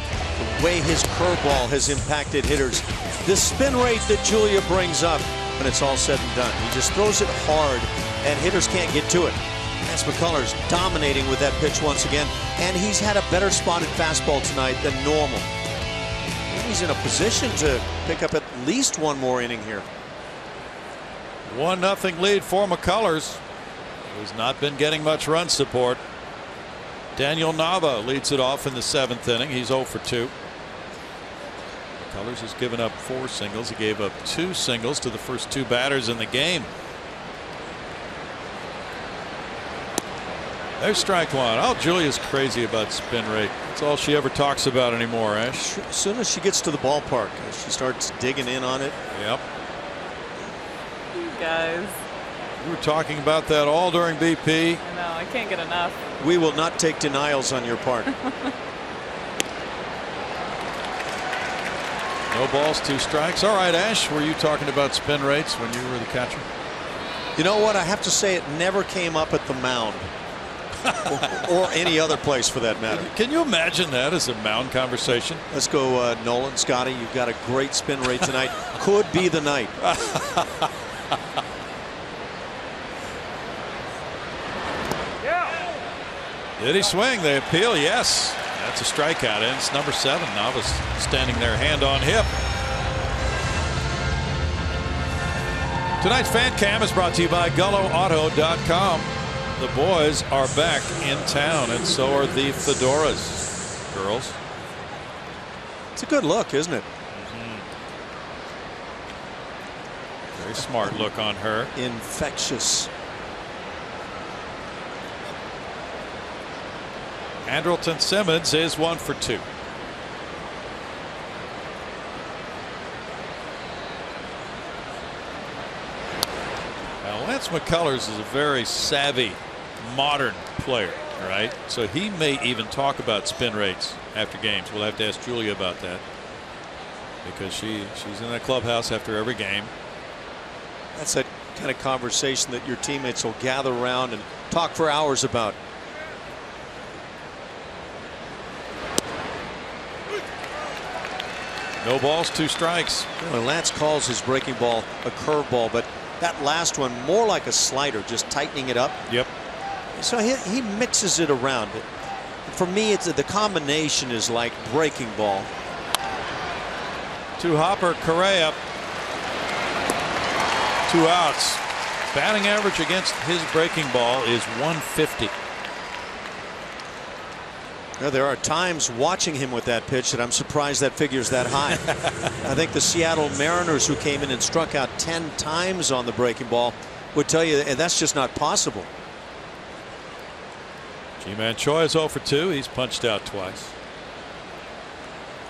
the way his curveball has impacted hitters. The spin rate that Julia brings up when it's all said and done. He just throws it hard, and hitters can't get to it. Lance McCullers dominating with that pitch once again, and he's had a better spotted fastball tonight than normal. And he's in a position to pick up at least one more inning here. 1-0 lead for McCullers, who's not been getting much run support. Daniel Nava leads it off in the 7th inning. He's 0 for 2. McCullers has given up 4 singles. He gave up 2 singles to the first 2 batters in the game. There's strike one. Oh, Julia's crazy about spin rate. That's all she ever talks about anymore, Ash. As soon as she gets to the ballpark, she starts digging in on it. Yep. You guys. We were talking about that all during BP. I know, I can't get enough. We will not take denials on your part. No balls, 2 strikes. All right, Ash, were you talking about spin rates when you were the catcher? You know what? I have to say it never came up at the mound. or any other place for that matter. Can you imagine that as a mound conversation? Let's go, Nolan. Scotty, you've got a great spin rate tonight. Could be the night. Did he swing? They appeal. Yes. That's a strikeout. And it's number 7. Nava's standing there, hand on hip. Tonight's Fan Cam is brought to you by GulloAuto.com. The boys are back in town, and so are the fedoras. Girls. It's a good look, isn't it? Very smart look on her. Infectious. Andrelton Simmons is 1 for 2. Now, Lance McCullers is a very savvy, modern player, right? So he may even talk about spin rates after games. We'll have to ask Julia about that, because she's in the clubhouse after every game. That's that kind of conversation that your teammates will gather around and talk for hours about. No balls, 2 strikes. Well, Lance calls his breaking ball a curveball, but that last one more like a slider, just tightening it up. Yep. So he mixes it around. For me, it's the combination is like breaking ball. To Hopper, Correa. 2 outs. Batting average against his breaking ball is 150. Now, there are times watching him with that pitch that I'm surprised that figure's that high. I think the Seattle Mariners, who came in and struck out 10 times on the breaking ball, would tell you that's just not possible. Ji-Man Choi is 0 for 2. He's punched out twice.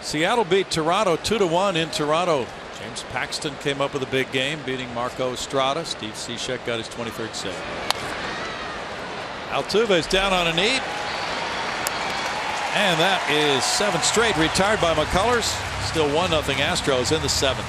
Seattle beat Toronto 2-1 in Toronto. James Paxton came up with a big game, beating Marco Estrada. Steve Cishek got his 23rd save. Altuve's down on a knee. And that is 7 straight, retired by McCullers. Still 1-0 Astros in the 7th.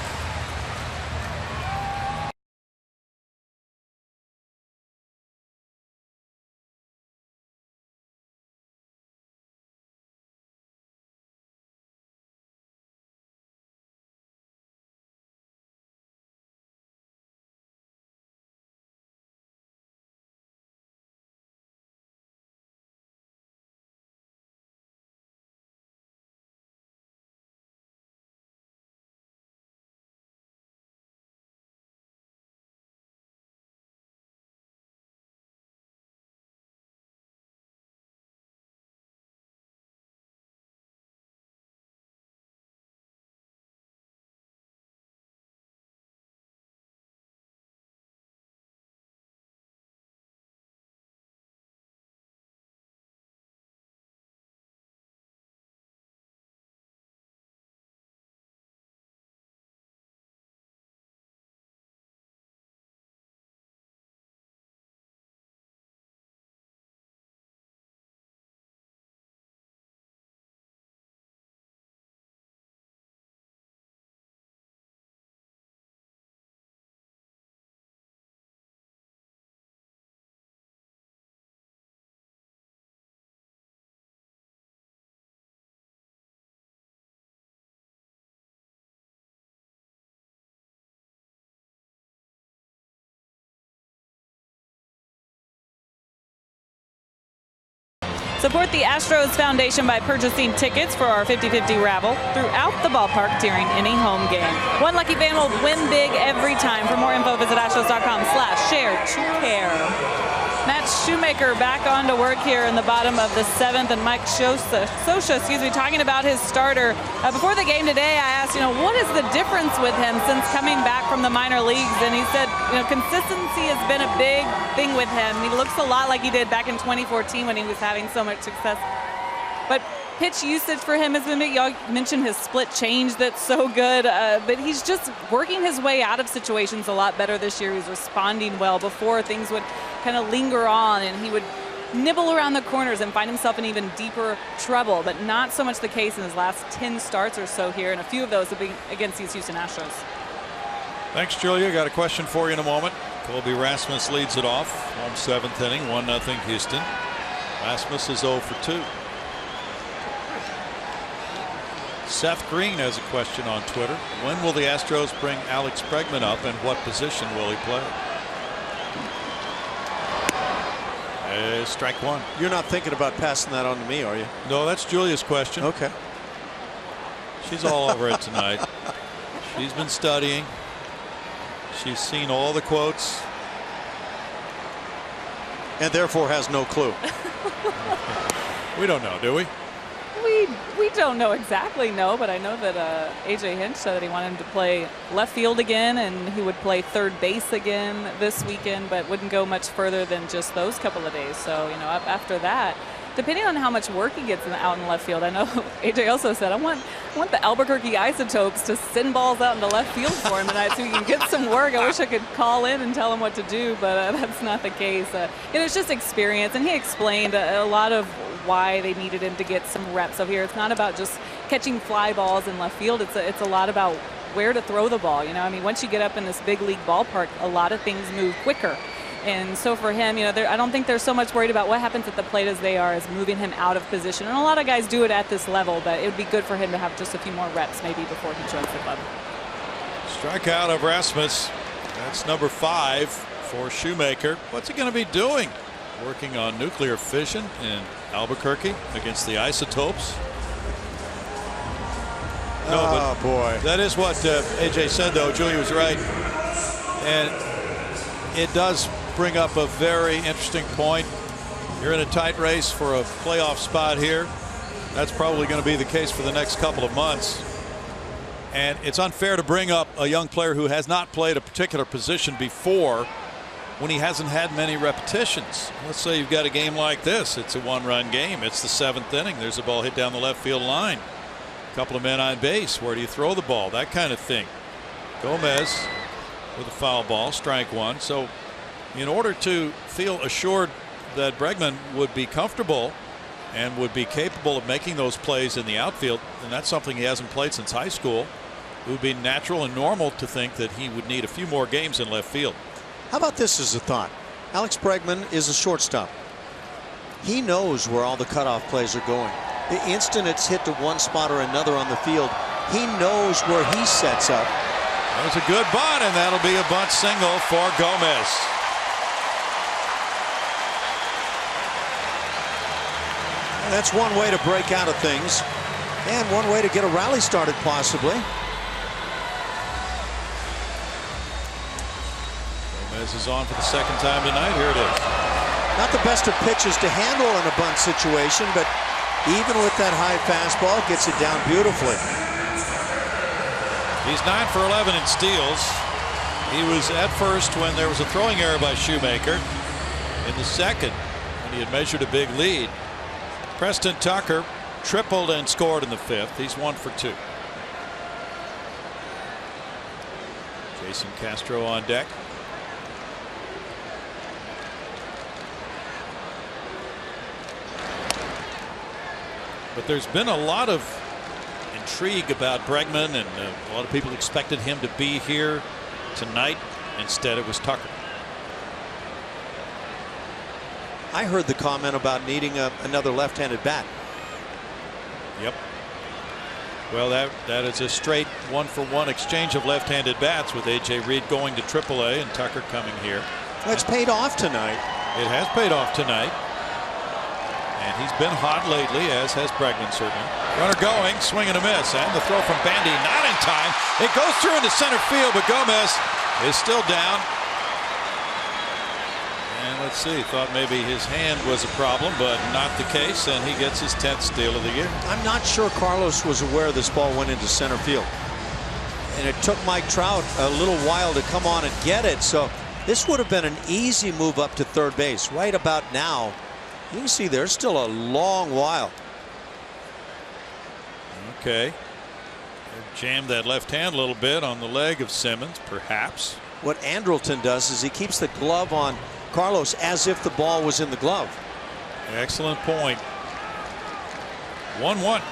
Support the Astros Foundation by purchasing tickets for our 50-50 raffle throughout the ballpark during any home game. One lucky fan will win big every time. For more info, visit astros.com/share2care. Matt Shoemaker back on to work here in the bottom of the 7th, and Mike Scioscia, talking about his starter. Before the game today, I asked, what is the difference with him since coming back from the minor leagues? And he said, consistency has been a big thing with him. He looks a lot like he did back in 2014 when he was having so much success. But pitch usage for him has been big. Y'all mentioned his split change that's so good, but he's just working his way out of situations a lot better this year. He's responding well. Before, things would kind of linger on and he would nibble around the corners and find himself in even deeper trouble, but not so much the case in his last 10 starts or so here, and a few of those have been against these Houston Astros. Thanks, Julia. Got a question for you in a moment. Colby Rasmus leads it off. 7th inning, 1-0 Houston. Rasmus is 0 for 2. Seth Green has a question on Twitter. When will the Astros bring Alex Bregman up, and what position will he play? Strike one. You're not thinking about passing that on to me, are you? No, that's Julia's question. Okay. She's all over it tonight. She's been studying. She's seen all the quotes. And therefore has no clue. We don't know, do we? We don't know exactly, no, but I know that AJ Hinch said that he wanted him to play left field again, and he would play third base again this weekend, but wouldn't go much further than just those couple of days. So, up after that, depending on how much work he gets out in left field, I know AJ also said, I want the Albuquerque Isotopes to send balls out into left field for him tonight so he can get some work. I wish I could call in and tell him what to do, but that's not the case. It's just experience, and he explained a lot of why they needed him to get some reps over here. It's not about just catching fly balls in left field. It's a lot about where to throw the ball. Once you get up in this big league ballpark, a lot of things move quicker. And so for him, I don't think they're so much worried about what happens at the plate as they are as moving him out of position. And a lot of guys do it at this level, but it would be good for him to have just a few more reps maybe before he joins the club. Strikeout of Rasmus. That's number 5 for Shoemaker. What's he going to be doing? Working on nuclear fission in Albuquerque against the Isotopes. No, but boy. That is what AJ said, though. Julie was right. And it does bring up a very interesting point. You're in a tight race for a playoff spot here. That's probably going to be the case for the next couple of months. And it's unfair to bring up a young player who has not played a particular position before when he hasn't had many repetitions. Let's say you've got a game like this. It's a one-run game. It's the 7th inning. There's a ball hit down the left field line. A couple of men on base. Where do you throw the ball? That kind of thing. Gomez with a foul ball, strike one. So in order to feel assured that Bregman would be comfortable and would be capable of making those plays in the outfield, and that's something he hasn't played since high school, it would be natural and normal to think that he would need a few more games in left field. How about this as a thought? Alex Bregman is a shortstop. He knows where all the cutoff plays are going. The instant it's hit to one spot or another on the field, he knows where he sets up. That was a good bunt, and that'll be a bunt single for Gomez. And that's one way to break out of things, and one way to get a rally started possibly. Gomez is on for the second time tonight. Here it is. Not the best of pitches to handle in a bunt situation, but even with that high fastball, gets it down beautifully. He's 9 for 11 in steals. He was at first when there was a throwing error by Shoemaker. In the second, when he had measured a big lead, Preston Tucker tripled and scored in the 5th. He's 1 for 2. Jason Castro on deck. But there's been a lot of intrigue about Bregman, and a lot of people expected him to be here tonight. Instead, it was Tucker. I heard the comment about needing another left-handed bat. Yep. Well, that is a straight 1-for-1 exchange of left-handed bats, with A.J. Reed going to AAA and Tucker coming here. Well, it's paid off tonight. It has paid off tonight. And he's been hot lately, as has Bregman certainly. Runner going, swing and a miss, and the throw from Bandy not in time. It goes through into center field, but Gomez is still down. And let's see, thought maybe his hand was a problem, but not the case, and he gets his 10th steal of the year. I'm not sure Carlos was aware this ball went into center field, and it took Mike Trout a little while to come on and get it. So this would have been an easy move up to third base right about now. You can see there's still a long while. Okay. They've jammed that left hand a little bit on the leg of Simmons, perhaps. What Andrelton does is he keeps the glove on Carlos as if the ball was in the glove. Excellent point. 1-1.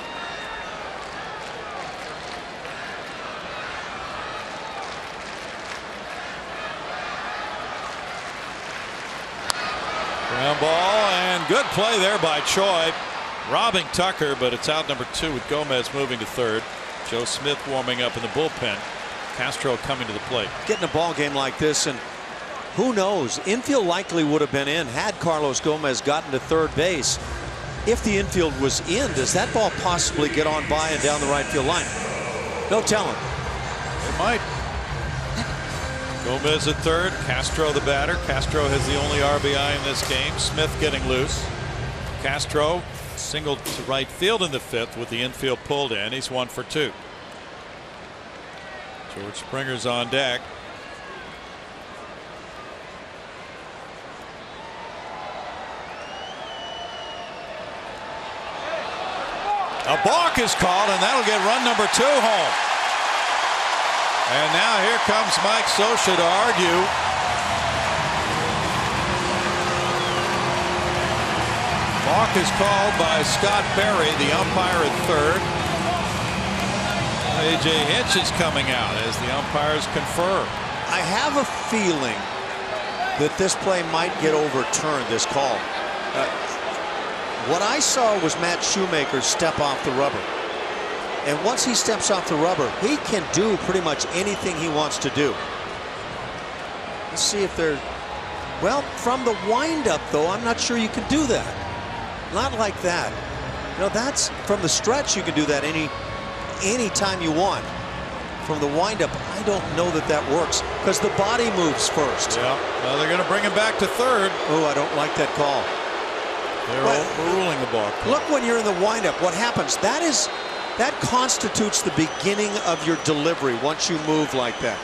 Ground ball, and good play there by Choi, robbing Tucker, but it's out number 2 with Gomez moving to third. Joe Smith warming up in the bullpen. Castro coming to the plate. Getting a ball game like this, and who knows, infield likely would have been in had Carlos Gomez gotten to third base. If the infield was in, does that ball possibly get on by and down the right field line? No telling. It might. Gomez at third, Castro the batter. Castro has the only RBI in this game. Smith getting loose. Castro singled to right field in the 5th with the infield pulled in. He's 1 for 2. George Springer's on deck. A balk is called, and that'll get run number 2 home. And now here comes Mike Scioscia to argue. Balk is called by Scott Berry, the umpire at third. A.J. Hinch is coming out as the umpires confer. I have a feeling that this play might get overturned, this call. What I saw was Matt Shoemaker step off the rubber. And once he steps off the rubber, he can do pretty much anything he wants to do. Let's see if they're... Well, from the windup, though, I'm not sure you can do that. Not like that. You know, that's from the stretch. You can do that any time you want. from the windup. I don't know that that works because the body moves first. Yeah. Well, they're going to bring him back to third. Oh, I don't like that call. They're overruling the ball call. Look, when you're in the windup, what happens? That constitutes the beginning of your delivery once you move like that.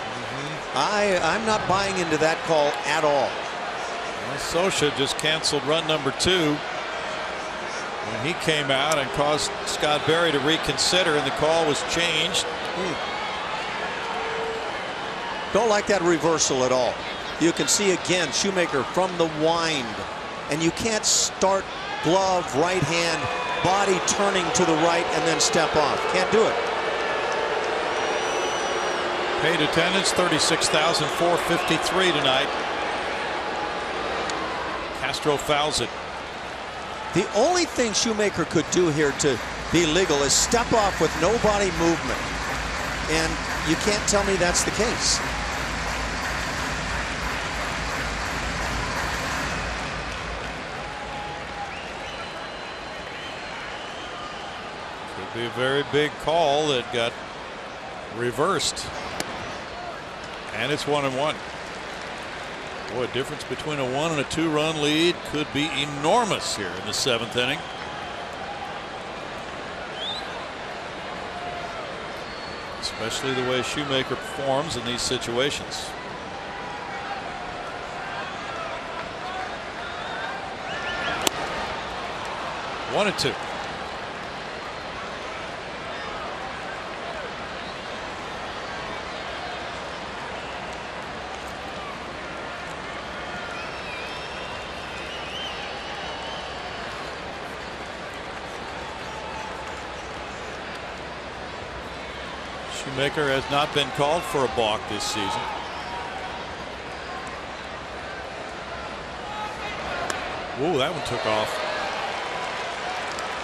I'm not buying into that call at all. Well, Scioscia just canceled run number 2 when he came out and caused Scott Berry to reconsider, and the call was changed. Don't like that reversal at all. You can see again Shoemaker from the wind, and you can't start glove, right hand, body turning to the right and then step off. Can't do it. Paid attendance 36,453 tonight. Castro fouls it. The only thing Shoemaker could do here to be legal is step off with no body movement, and you can't tell me that's the case. Could be a very big call that got reversed. And it's 1-1. Boy, difference between a 1 and a 2-run lead could be enormous here in the 7th inning. Especially the way Shoemaker performs in these situations. One and 2. Shoemaker has not been called for a balk this season. Whoa, that one took off.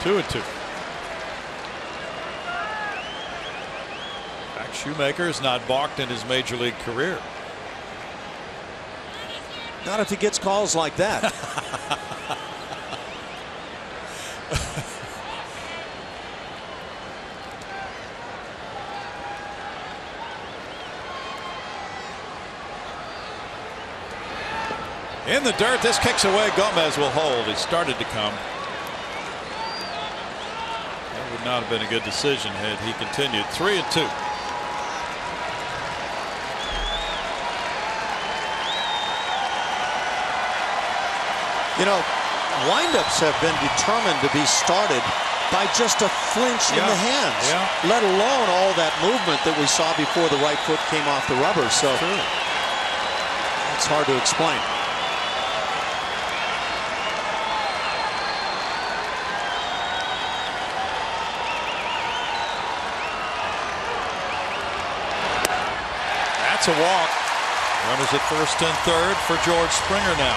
2-2. In fact, Shoemaker has not balked in his major league career. Not if he gets calls like that. In the dirt, this kicks away. Gomez will hold. He started to come. That would not have been a good decision had he continued. 3-2. You know, windups have been determined to be started by just a flinch in the hands, let alone all that movement that we saw before the right foot came off the rubber. So it's hard to explain. That's a walk. Runners at first and third for George Springer now.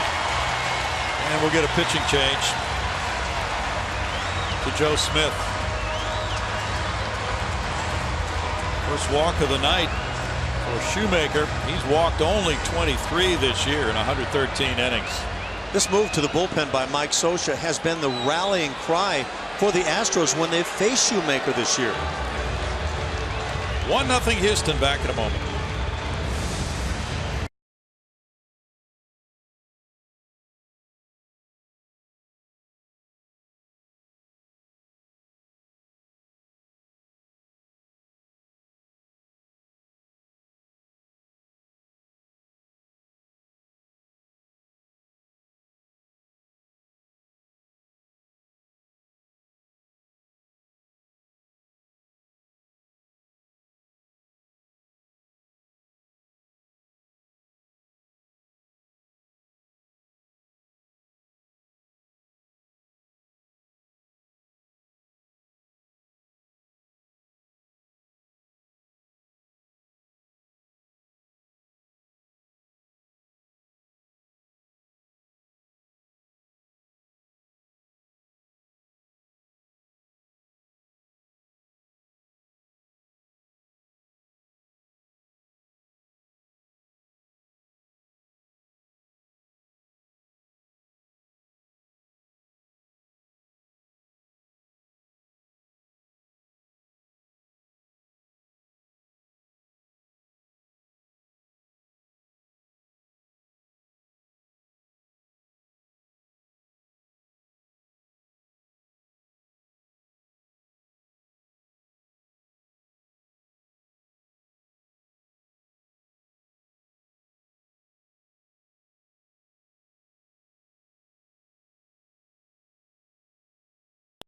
And we'll get a pitching change to Joe Smith. First walk of the night for Shoemaker. He's walked only 23 this year in 113 innings. This move to the bullpen by Mike Scioscia has been the rallying cry for the Astros when they've faced Shoemaker this year. 1-0 Houston. Back in a moment.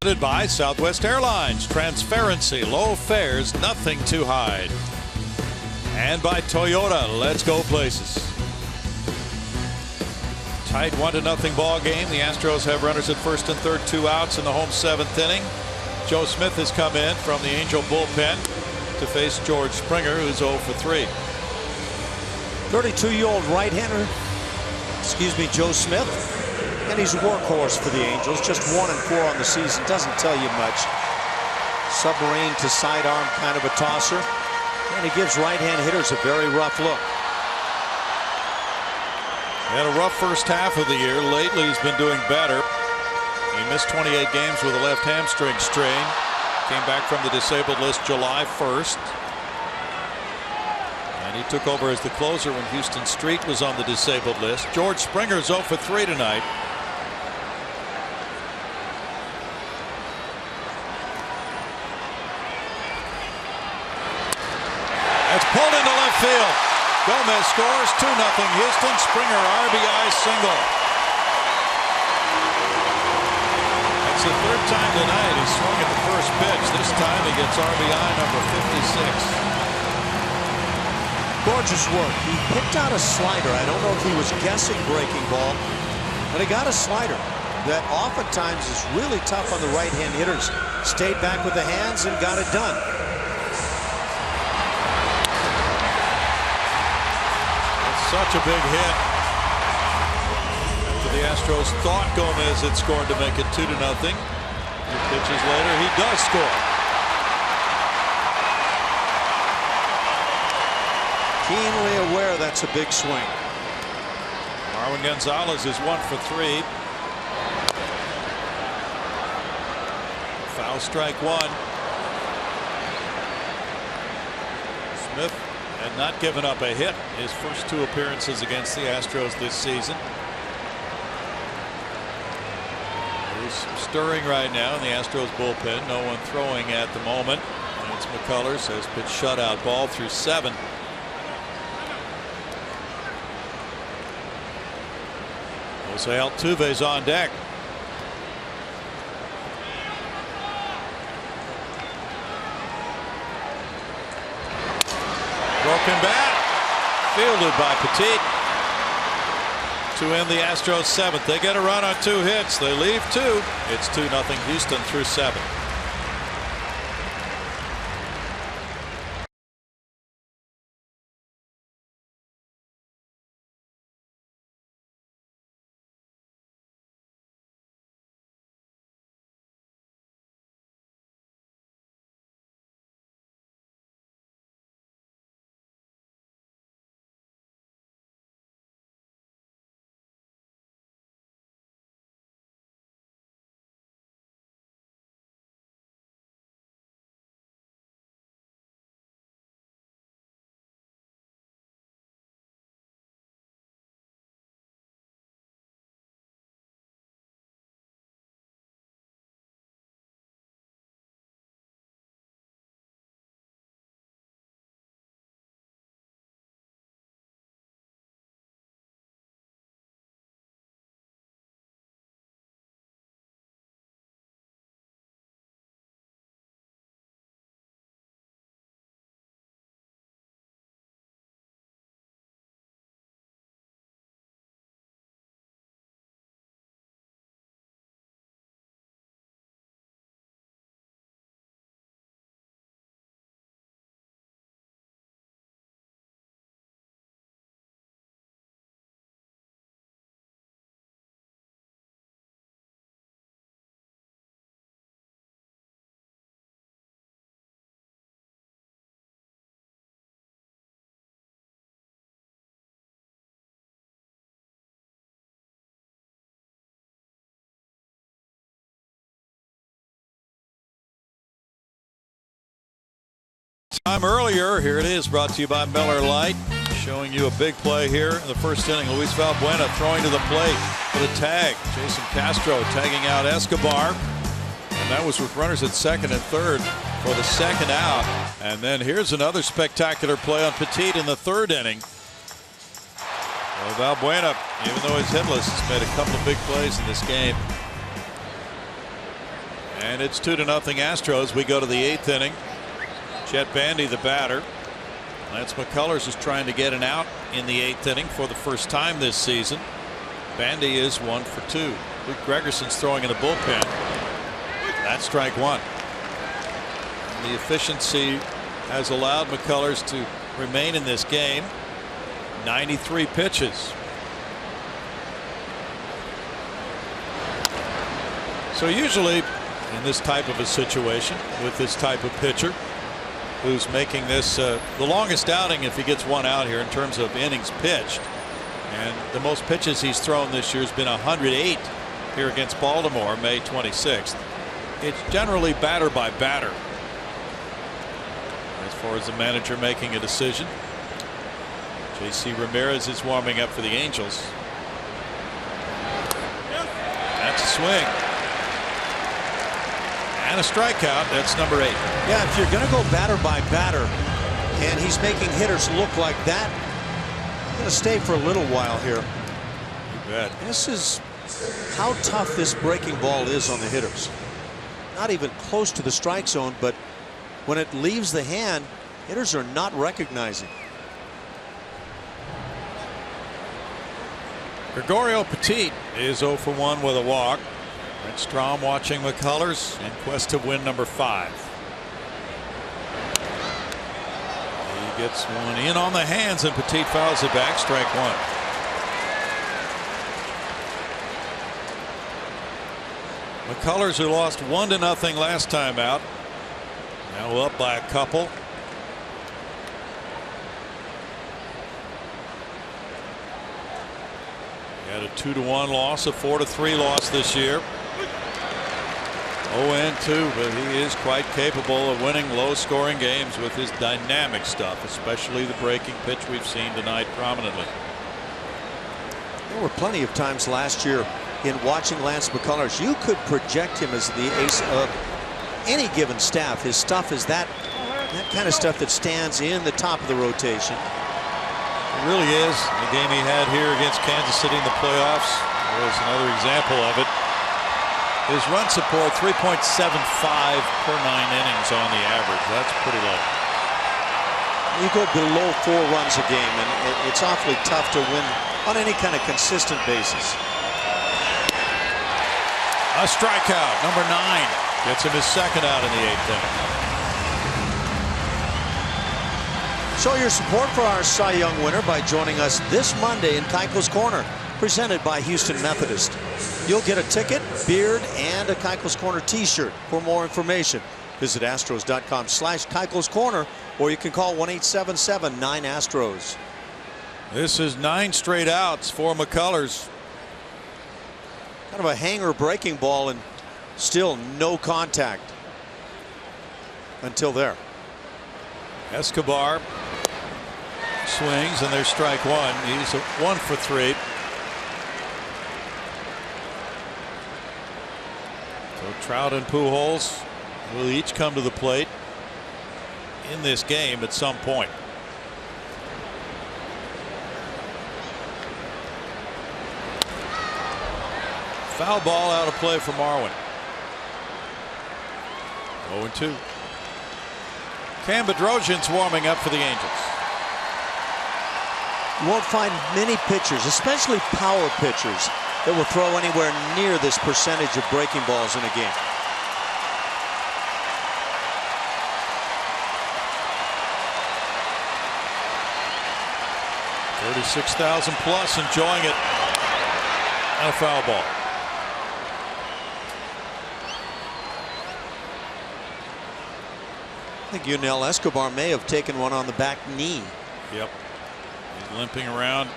By Southwest Airlines. Transparency, low fares, nothing to hide. And by Toyota, let's go places. Tight 1-0 ball game. The Astros have runners at first and third, 2 outs in the home 7th inning. Joe Smith has come in from the Angel bullpen to face George Springer, who's 0 for 3. 32-year-old right-hander, Joe Smith. And he's a workhorse for the Angels. Just 1-4 on the season. Doesn't tell you much. Submarine to sidearm kind of a tosser. And he gives right-hand hitters a very rough look. He had a rough first half of the year. Lately he's been doing better. He missed 28 games with a left hamstring strain. Came back from the disabled list July 1st. And he took over as the closer when Houston Street was on the disabled list. George Springer's 0 for 3 tonight. It's pulled into left field. Gomez scores. 2-0 Houston. Springer RBI single. That's the third time tonight he's swung at the first pitch. This time he gets RBI number 56. Gorgeous work. He picked out a slider. I don't know if he was guessing breaking ball, but he got a slider that oftentimes is really tough on the right-hand hitters. Stayed back with the hands and got it done. Such a big hit. After the Astros thought Gomez had scored to make it 2-0. 2 pitches later, he does score. Keenly aware that's a big swing. Marwin Gonzalez is 1 for 3. Foul strike 1. Smith had not given up a hit his first 2 appearances against the Astros this season. There's stirring right now in the Astros bullpen. No one throwing at the moment. Lance McCullers has pitched shutout ball through 7. Jose Altuve's on deck. Broken bat, fielded by Petit to end the Astros 7th. They get a run on 2 hits. They leave 2. It's 2-0 Houston through 7. Time earlier, here it is, brought to you by Miller Lite, showing you a big play here in the first inning. Luis Valbuena throwing to the plate for the tag. Jason Castro tagging out Escobar, and that was with runners at second and third for the second out. And then here's another spectacular play on Petit in the 3rd inning. Well, Valbuena, even though he's hitless, has made a couple of big plays in this game. And it's 2-0 Astros. We go to the 8th inning. Chet Bandy, the batter. Lance McCullers is trying to get an out in the 8th inning for the first time this season. Bandy is 1 for 2. Luke Gregerson's throwing in the bullpen. That's strike one. And the efficiency has allowed McCullers to remain in this game. 93 pitches. So usually in this type of a situation with this type of pitcher who's making this the longest outing if he gets one out here in terms of innings pitched, and the most pitches he's thrown this year has been 108 here against Baltimore May 26th. It's generally batter by batter as far as the manager making a decision. J.C. Ramirez is warming up for the Angels. That's a swing. And a strikeout. That's number 8. Yeah, if you're going to go batter by batter and he's making hitters look like that, I'm going to stay for a little while here. You bet. This is how tough this breaking ball is on the hitters. Not even close to the strike zone, but when it leaves the hand, hitters are not recognizing. Gregorio Petit is 0 for 1 with a walk. Brent Strom watching McCullers in quest of win number 5. He gets one in on the hands and Petit fouls it back. Strike one. McCullers, who lost 1-0 last time out, now up by a couple. He had a 2-1 loss, a 4-3 loss this year. 0-2, but he is quite capable of winning low-scoring games with his dynamic stuff, especially the breaking pitch we've seen tonight prominently. There were plenty of times last year in watching Lance McCullers, you could project him as the ace of any given staff. His stuff is that kind of stuff that stands in the top of the rotation. It really is. The game he had here against Kansas City in the playoffs was another example of it. His run support 3.75 per 9 innings on the average. That's pretty low. You go below 4 runs a game and it's awfully tough to win on any kind of consistent basis. A strikeout, number 9, gets him his second out in the 8th inning. Show your support for our Cy Young winner by joining us this Monday in Keuchel's Corner, presented by Houston Methodist. You'll get a ticket, beard, and a Keuchel's Corner t-shirt. For more information, visit astros.com/Keuchel's Corner, or you can call 1-877-9-ASTROS. This is 9 straight outs for McCullers. Kind of a hanger breaking ball and still no contact until there. Escobar swings and there's strike one. He's 1 for 3. So Trout and Pujols will each come to the plate in this game at some point. Foul ball out of play for Marwin. 0-2. Cam Bedrosian's warming up for the Angels. You won't find many pitchers, especially power pitchers, that will throw anywhere near this percentage of breaking balls in a game. $36,000 plus enjoying it. And a foul ball. I think Yunel Escobar may have taken one on the back knee. Yep. He's limping around.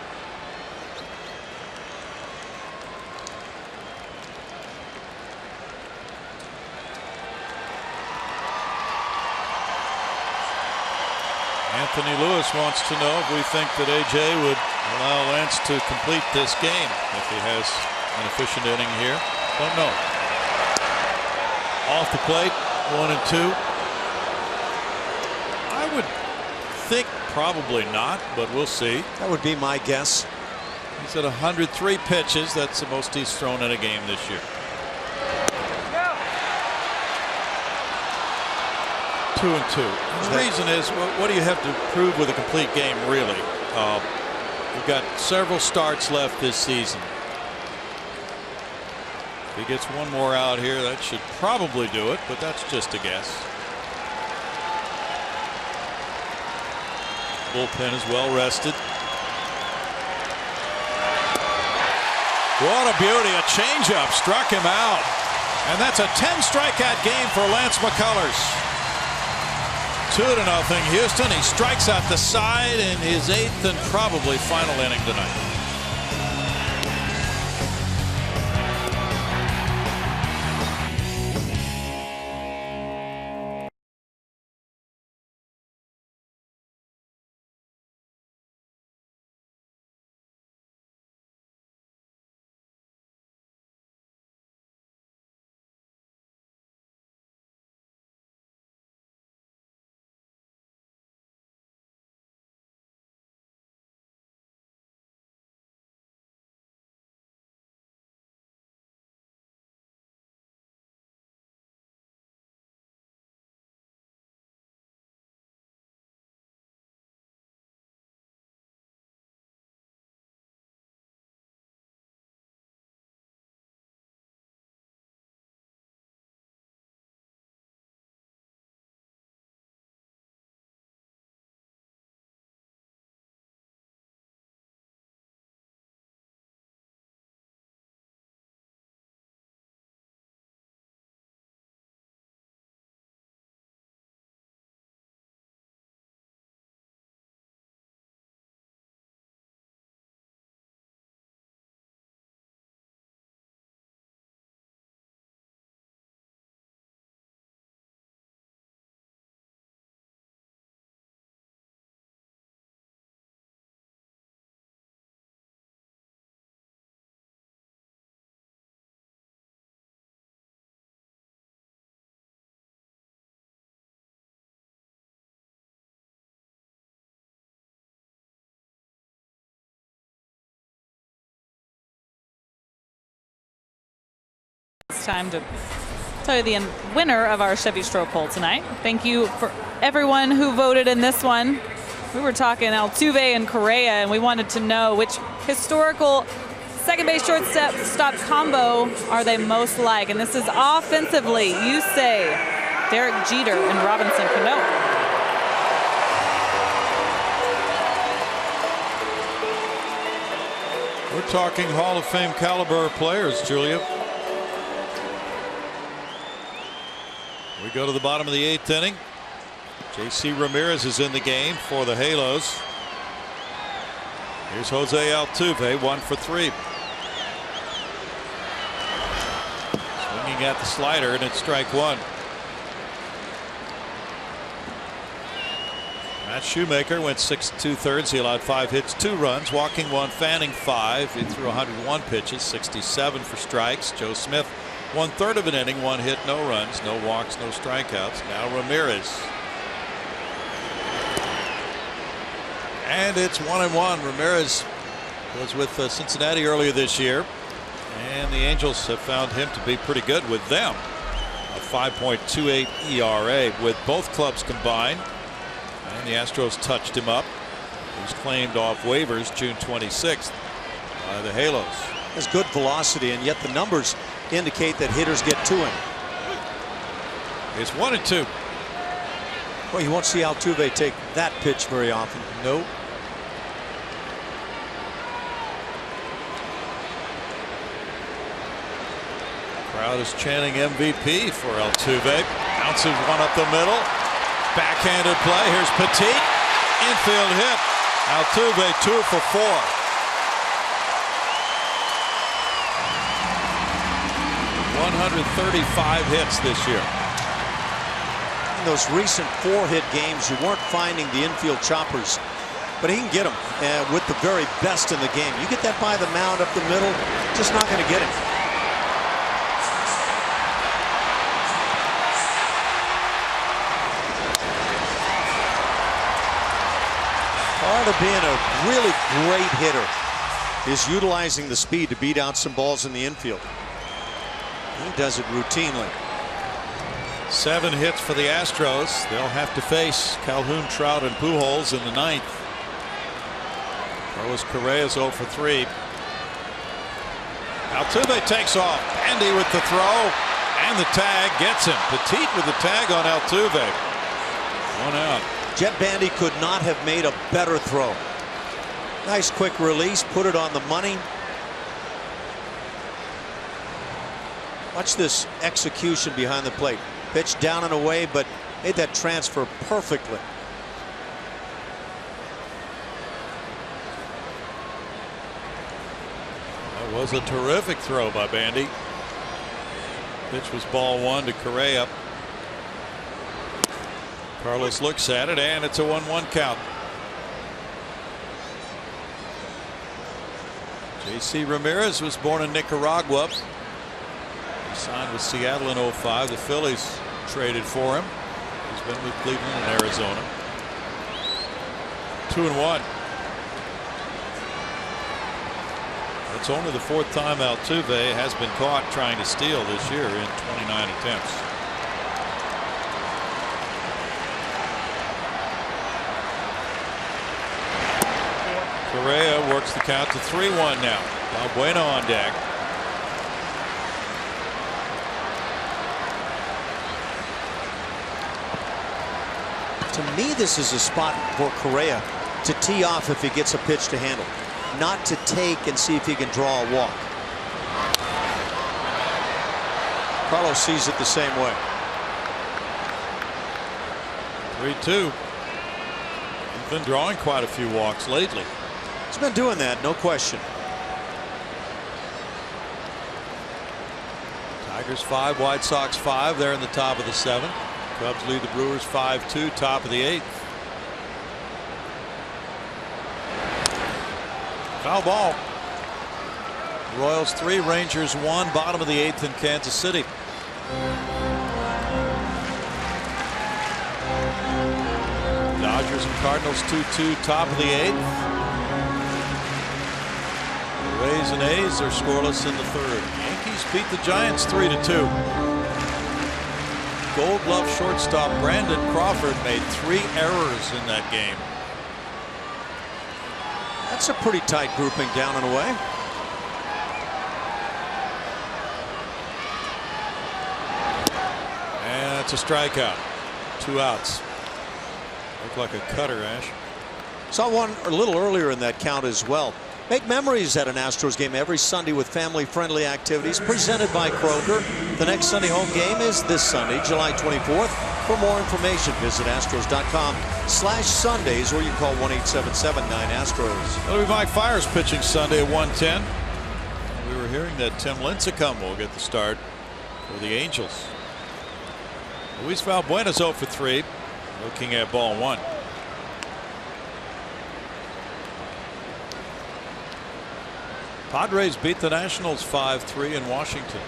Anthony Lewis wants to know if we think that AJ would allow Lance to complete this game if he has an efficient inning here. Don't know. Off the plate, 1-2. I would think probably not, but we'll see. That would be my guess. He's at 103 pitches. That's the most he's thrown in a game this year. 2-2. The reason is, what do you have to prove with a complete game, really? We've got several starts left this season. If he gets one more out here, that should probably do it, but that's just a guess. Bullpen is well rested. What a beauty. A changeup struck him out. And that's a 10 strikeout game for Lance McCullers. 2-0 Houston. He strikes out the side in his 8th and probably final inning tonight. It's time to tell you the winner of our Chevy Stroh poll tonight. Thank you for everyone who voted in this one. We were talking Altuve and Correa, and we wanted to know which historical second base shortstop combo are they most like. And this is offensively. You say Derek Jeter and Robinson Cano. We're talking Hall of Fame caliber players, Julia. We go to the bottom of the 8th inning. J.C. Ramirez is in the game for the Halos. Here's Jose Altuve, 1 for 3. Swinging at the slider, and it's strike 1. Matt Shoemaker went 6 2/3. He allowed 5 hits, 2 runs, walking 1, fanning 5. He threw 101 pitches, 67 for strikes. Joe Smith, 1/3 of an inning, 1 hit, no runs, no walks, no strikeouts. Now Ramirez. And it's 1-1. Ramirez was with Cincinnati earlier this year, and the Angels have found him to be pretty good with them. A 5.28 ERA with both clubs combined. And the Astros touched him up. He was claimed off waivers June 26th by the Halos. Has good velocity, and yet the numbers indicate that hitters get to him. It's 1-2. Well, you won't see Altuve take that pitch very often. Nope. Crowd is chanting MVP for Altuve. Bounces one up the middle. Backhanded play. Here's Petit. Infield hit. Altuve 2 for 4. .135 hits this year. In those recent 4-hit games, you weren't finding the infield choppers, but he can get them with the very best in the game. You get that by the mound up the middle, just not going to get him. Part of being a really great hitter is utilizing the speed to beat out some balls in the infield. He does it routinely. 7 hits for the Astros. They'll have to face Calhoun, Trout, and Pujols in the 9th. Carlos Correa's 0 for 3. Altuve takes off. Bandy with the throw, and the tag gets him. Petit with the tag on Altuve. 1 out. Jet Bandy could not have made a better throw. Nice quick release, put it on the money. Watch this execution behind the plate. Pitch down and away, but made that transfer perfectly. That was a terrific throw by Bandy. Pitch was ball 1 to Correa. Carlos looks at it, and it's a 1-1 count. J.C. Ramirez was born in Nicaragua. He signed with Seattle in 05. The Phillies traded for him. He's been with Cleveland and Arizona. 2-1. It's only the 4th time Altuve has been caught trying to steal this year in 29 attempts. Correa works the count to 3-1 now. Balbuena on deck. To me, this is a spot for Correa to tee off if he gets a pitch to handle, not to take and see if he can draw a walk. Carlos sees it the same way. 3-2. He's been drawing quite a few walks lately. He's been doing that, no question. Tigers 5, White Sox 5. They're in the top of the 7th. Cubs lead the Brewers 5-2, top of the 8th. Foul ball. Royals 3, Rangers 1, bottom of the 8th in Kansas City. Dodgers and Cardinals 2-2, top of the 8th. The Rays and A's are scoreless in the 3rd. Yankees beat the Giants 3-2. Gold Glove shortstop Brandon Crawford made 3 errors in that game. That's a pretty tight grouping down and away. And that's a strikeout. 2 outs. Looked like a cutter, Ash. Saw one a little earlier in that count as well. Make memories at an Astros game every Sunday with family-friendly activities presented by Kroger. The next Sunday home game is this Sunday, July 24th. For more information, visit Astros.com/Sundays, or you can call 1-877-9-ASTROS. That'll be Mike Fiers pitching Sunday at 1:10. We were hearing that Tim Lincecum will get the start for the Angels. Luis Valbuena's 0 for 3, looking at ball 1. Padres beat the Nationals 5-3 in Washington.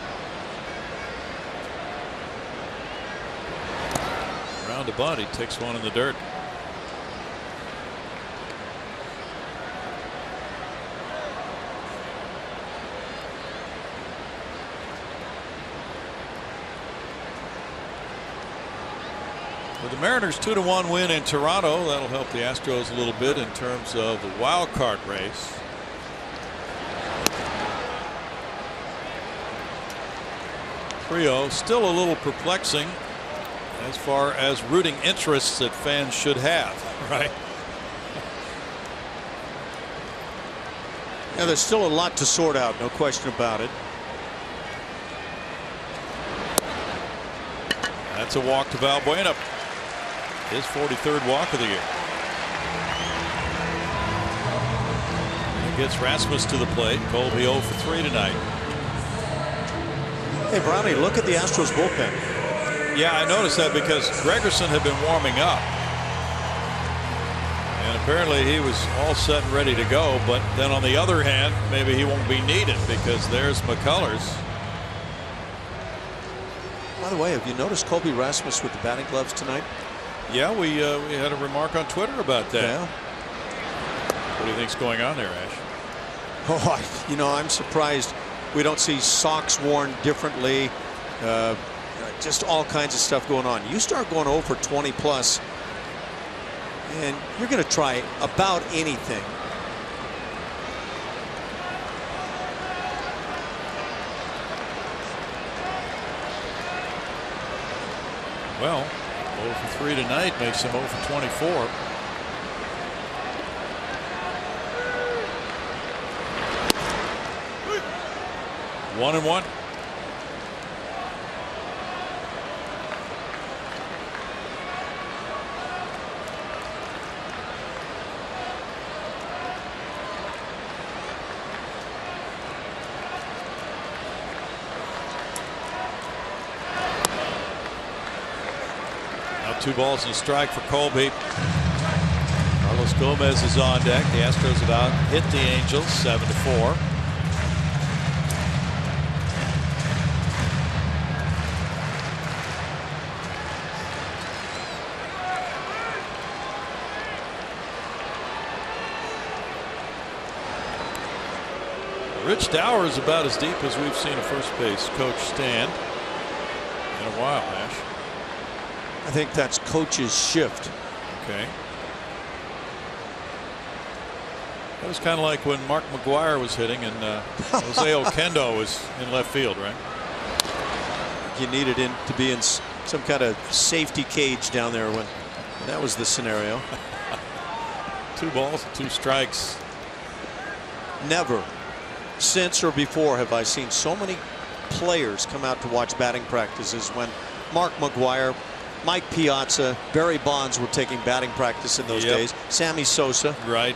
Round a bunt, he takes one in the dirt. With the Mariners 2-1 win in Toronto, that'll help the Astros a little bit in terms of the wild card race. Trio still a little perplexing as far as rooting interests that fans should have, right? Yeah, there's still a lot to sort out, no question about it. That's a walk to Valbuena, his 43rd walk of the year. He gets Rasmus to the plate. Colby 0 for 3 tonight. Hey, Brownie, look at the Astros bullpen. Yeah, I noticed that because Gregerson had been warming up. And apparently he was all set and ready to go. But then on the other hand, maybe he won't be needed because there's McCullers. By the way, have you noticed Colby Rasmus with the batting gloves tonight? Yeah, we had a remark on Twitter about that. Yeah. What do you think's going on there, Ash? Oh, I'm surprised we don't see socks worn differently. just all kinds of stuff going on. You start going 0 for 20 plus, and you're going to try about anything. Well, 0 for 3 tonight makes him 0 for 24. One and one. Now 2 balls and a strike for Colby. Carlos Gomez is on deck. The Astros have out hit the Angels 7-4. Rich Dower is about as deep as we've seen a first base coach stand in a while, Ash. I think that's coach's shift. Okay. That was kind of like when Mark McGwire was hitting and Jose Oquendo was in left field, right? You needed him to be in some kind of safety cage down there when that was the scenario. 2 balls, 2 strikes. Never since or before have I seen so many players come out to watch batting practices when Mark McGwire, Mike Piazza, Barry Bonds were taking batting practice in those days. Sammy Sosa. Right.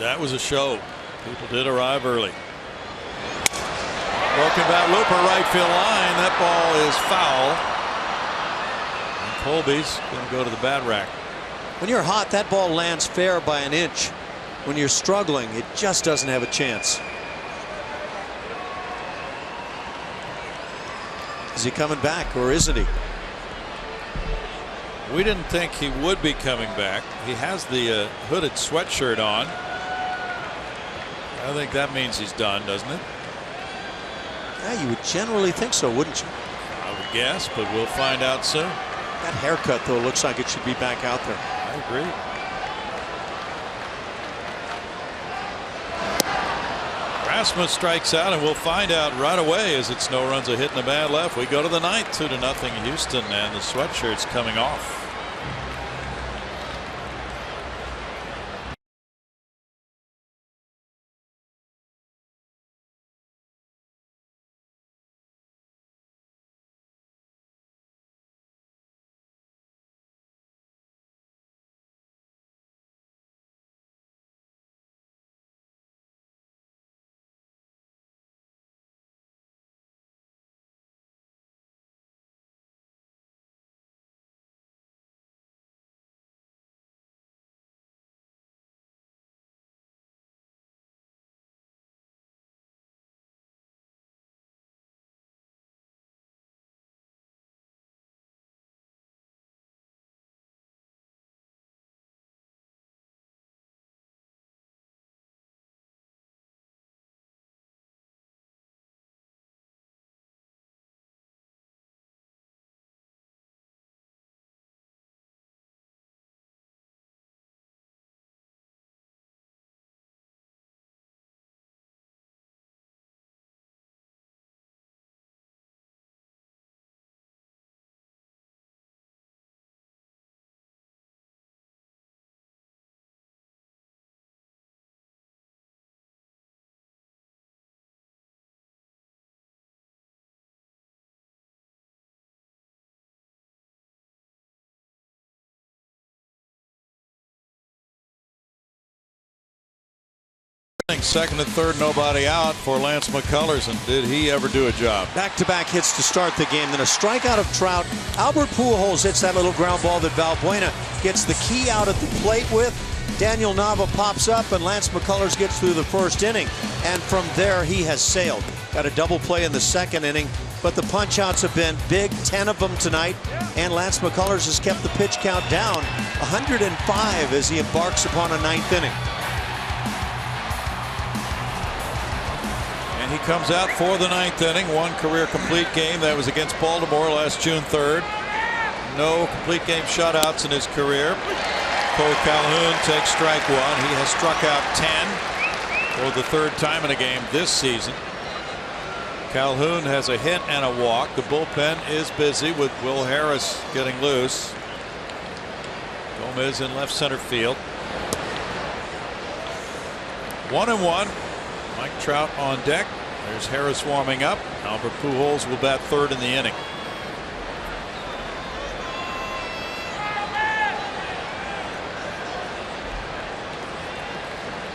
That was a show. People did arrive early. Broken bat looper, right field line. That ball is foul. And Colby's going to go to the bat rack. When you're hot, that ball lands fair by an inch. When you're struggling, it just doesn't have a chance. Is he coming back or isn't he? We didn't think he would be coming back. He has the hooded sweatshirt on. I think that means he's done, doesn't it? Yeah, you would generally think so, wouldn't you? I would guess, but we'll find out soon. That haircut, though, looks like it should be back out there. I agree. Rasmus strikes out, and we'll find out right away as it's no runs, a hit and a bad left. We go to the 9th, 2-0 Houston, and the sweatshirt's coming off. Second and third, nobody out for Lance McCullers, and did he ever do a job? Back-to-back hits to start the game, then a strikeout of Trout. Albert Pujols hits that little ground ball that Valbuena gets the key out at the plate with. Daniel Nava pops up, and Lance McCullers gets through the first inning. And from there, he has sailed. Got a double play in the second inning, but the punch-outs have been big, 10 of them tonight. And Lance McCullers has kept the pitch count down, 105 as he embarks upon a 9th inning. And he comes out for the 9th inning. One career complete game. That was against Baltimore last June 3rd. No complete game shutouts in his career. Cole Calhoun takes strike one. He has struck out 10 for the 3rd time in a game this season. Calhoun has a hit and a walk. The bullpen is busy with Will Harris getting loose. Gomez in left center field. 1-1. Mike Trout on deck. There's Harris warming up. Albert Pujols will bat 3rd in the inning.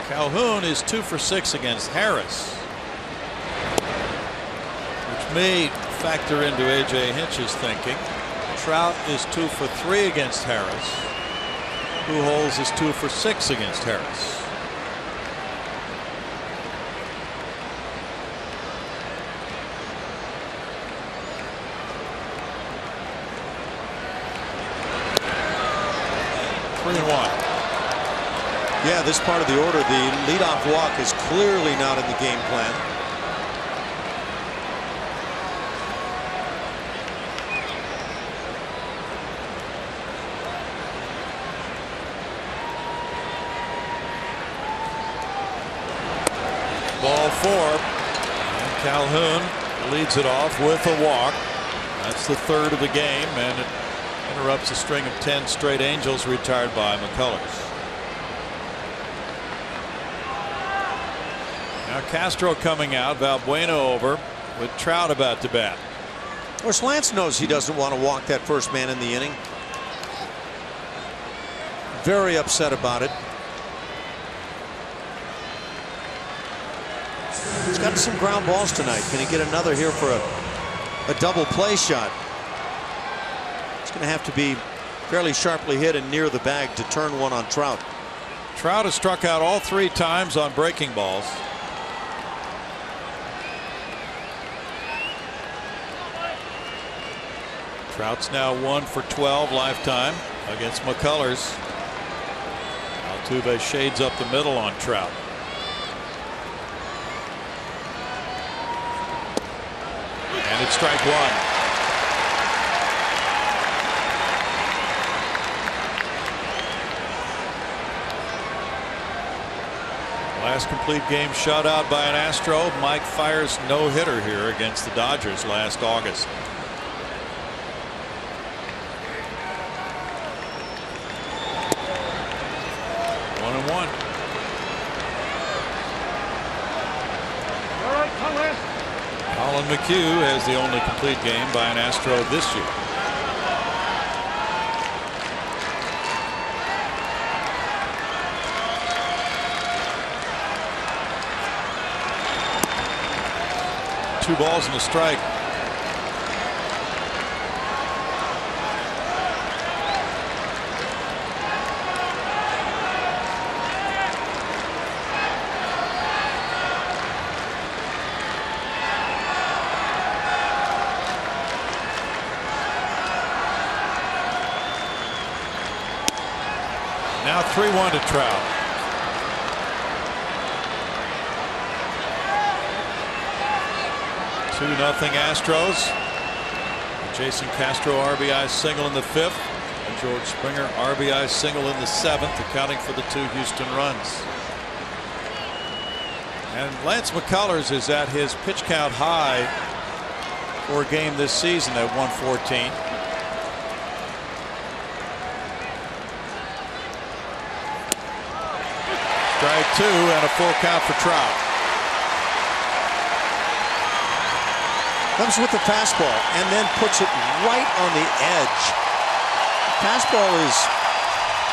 Calhoun is 2 for 6 against Harris, which may factor into A.J. Hinch's thinking. Trout is 2 for 3 against Harris. Pujols is 2 for 6 against Harris. Yeah, this part of the order, the leadoff walk is clearly not in the game plan. Ball 4. And Calhoun leads it off with a walk. That's the 3rd of the game, and it interrupts a string of 10 straight Angels retired by McCullers. Now Castro coming out, Valbuena over, with Trout about to bat. Of course, Lance knows he doesn't want to walk that first man in the inning. Very upset about it. He's got some ground balls tonight. Can he get another here for a double play shot? It's going to have to be fairly sharply hit and near the bag to turn one on Trout. Trout has struck out all 3 times on breaking balls. Trout's now 1 for 12 lifetime against McCullers. Altuve shades up the middle on Trout. And it's strike 1. Last complete game shutout by an Astro. Mike Fiers no-hitter here against the Dodgers last August. 1-1. Colin McHugh has the only complete game by an Astro this year. Two balls and a strike. Now 3-1 to Trout. Two nothing Astros. Jason Castro RBI single in the 5th. And George Springer RBI single in the 7th, accounting for the 2 Houston runs. And Lance McCullers is at his pitch count high for a game this season at 114. Strike 2 and a full count for Trout. Comes with the fastball and then puts it right on the edge. Fastball is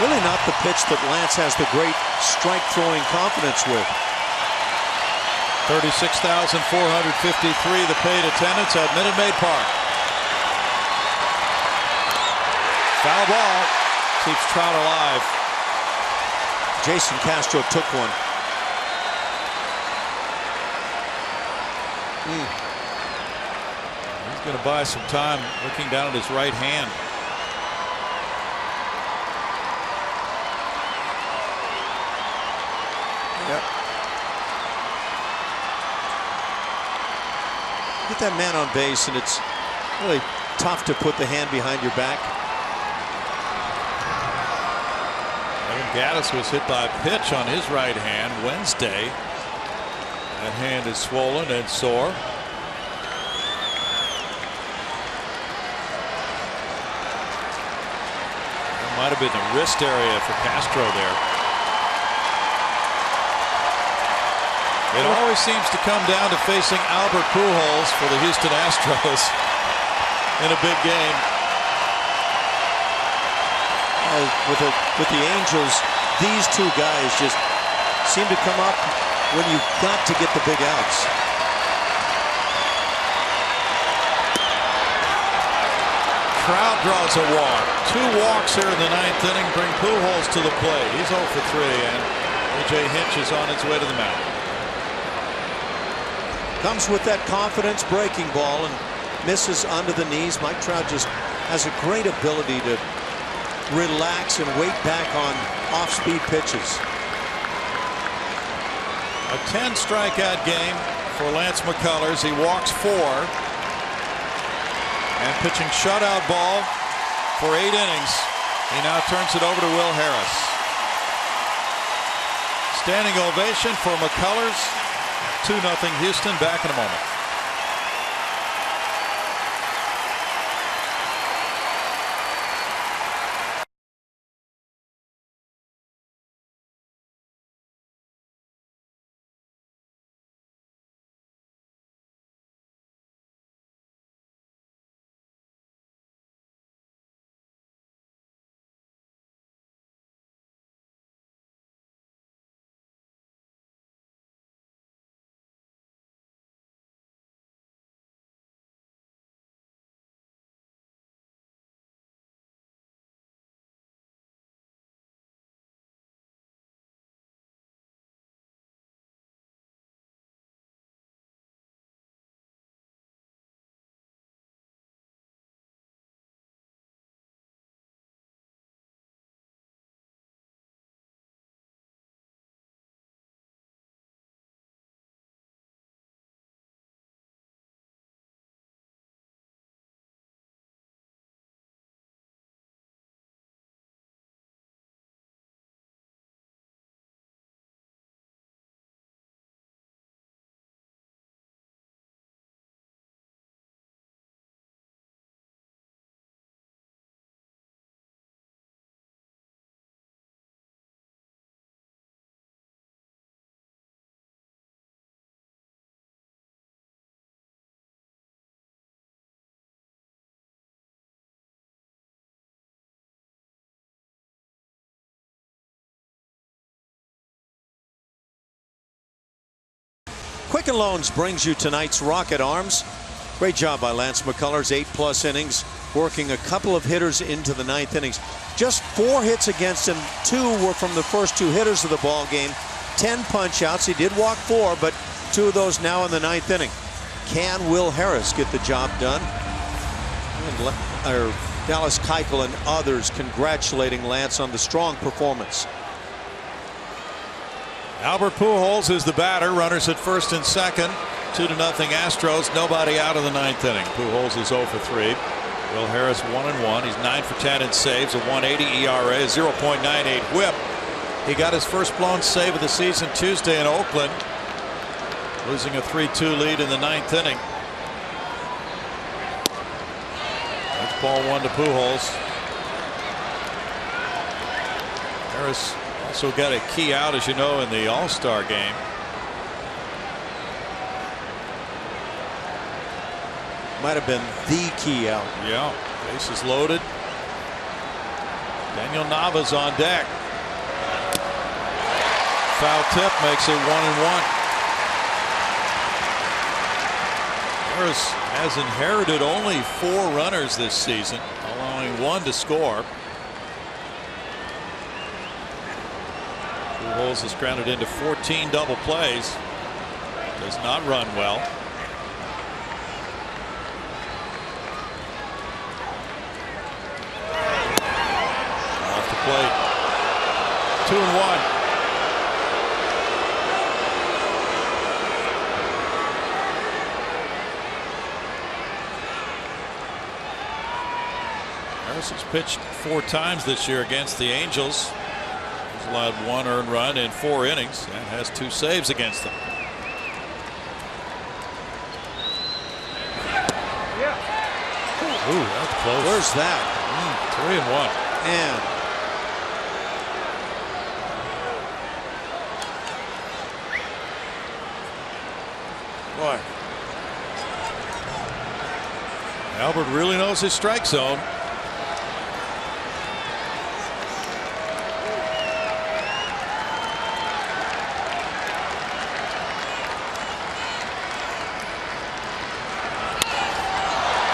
really not the pitch that Lance has the great strike throwing confidence with. 36,453 the paid attendance at Minute Maid Park. Foul ball keeps Trout alive. Jason Castro took one. He's going to buy some time looking down at his right hand. Yep. get that man on base, and it's really tough to put the hand behind your back. Evan Gattis was hit by a pitch on his right hand Wednesday. That hand is swollen and sore. That might have been the wrist area for Castro there. It always seems to come down to facing Albert Pujols for the Houston Astros in a big game. With the Angels, these two guys just seem to come up when you've got to get the big outs. Trout draws a walk. 2 walks here in the 9th inning bring Pujols to the plate. He's 0 for 3, and A.J. Hinch is on its way to the mound. Comes with that confidence breaking ball and misses under the knees. Mike Trout just has a great ability to relax and wait back on off-speed pitches. A 10 strikeout game for Lance McCullers. He walks 4 and pitching shutout ball for 8 innings. He now turns it over to Will Harris. Standing ovation for McCullers. 2-0 Houston. Back in a moment. Quicken Loans brings you tonight's Rocket Arms. Great job by Lance McCullers. 8+ innings, working a couple of hitters into the 9th innings. Just 4 hits against him. 2 were from the first 2 hitters of the ball game. 10 punch outs. He did walk 4, but 2 of those now in the 9th inning. Can Will Harris get the job done? And Dallas Keuchel and others congratulating Lance on the strong performance. Albert Pujols is the batter. Runners at first and second. 2-0 Astros. Nobody out of the 9th inning. Pujols is 0 for 3. Will Harris 1-1. He's 9 for 10 in saves. A 1.80 ERA. 0.98 WHIP. He got his first blown save of the season Tuesday in Oakland, losing a 3-2 lead in the 9th inning. That's ball 1 to Pujols. Harris also got a key out, as you know, in the All-Star game. Might have been the key out. Yeah, bases loaded. Daniel Nava's on deck. Foul tip makes it 1-1. Harris has inherited only 4 runners this season, allowing 1 to score. Pujols is grounded into 14 double plays. Does not run well. Off the plate. 2-1. Harris has pitched 4 times this year against the Angels. He's allowed 1 earned run in 4 innings and has 2 saves against them. Ooh, that's close. Where's that? 3-1. And boy, Albert really knows his strike zone.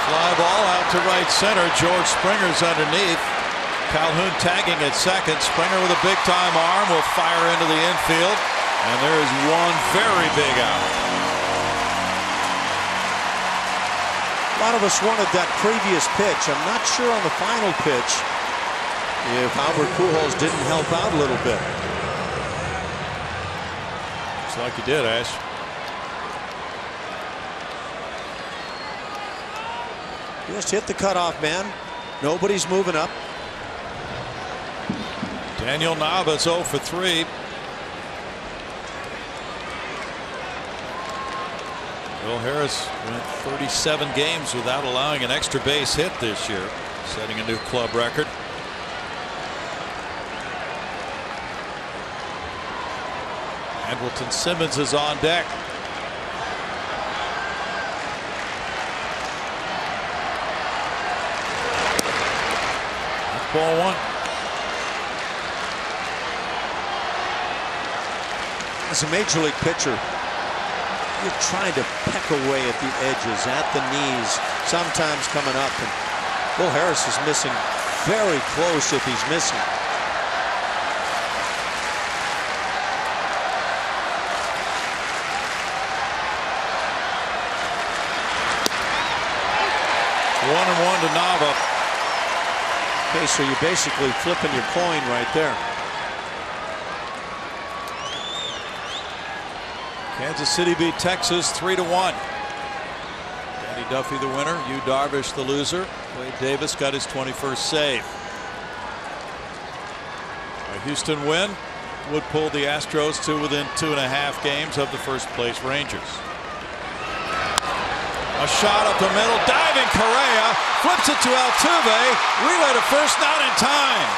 Fly ball out to right center. George Springer's underneath. Calhoun tagging at second. Springer with a big time arm will fire into the infield. And there is one very big out. a lot of us wanted that previous pitch. I'm not sure on the final pitch if Albert Pujols didn't help out a little bit. Looks like he did, Ash. Just hit the cutoff man. Nobody's moving up. Daniel Nava's 0 for 3. Will Harris went 37 games without allowing an extra base hit this year, setting a new club record. Andrelton Simmons is on deck. That's ball 1. As a major league pitcher, you're trying to peck away at the edges, at the knees, sometimes coming up. And Will Harris is missing very close if he's missing. One and one to Nava. Okay, so you're basically flipping your coin right there. Kansas City beat Texas 3-1. Danny Duffy the winner. Yu Darvish the loser. Wade Davis got his 21st save. A Houston win would pull the Astros to within 2.5 games of the first place Rangers. A shot up the middle. Diving Correa. Flips it to Altuve. Relay to first, not in time.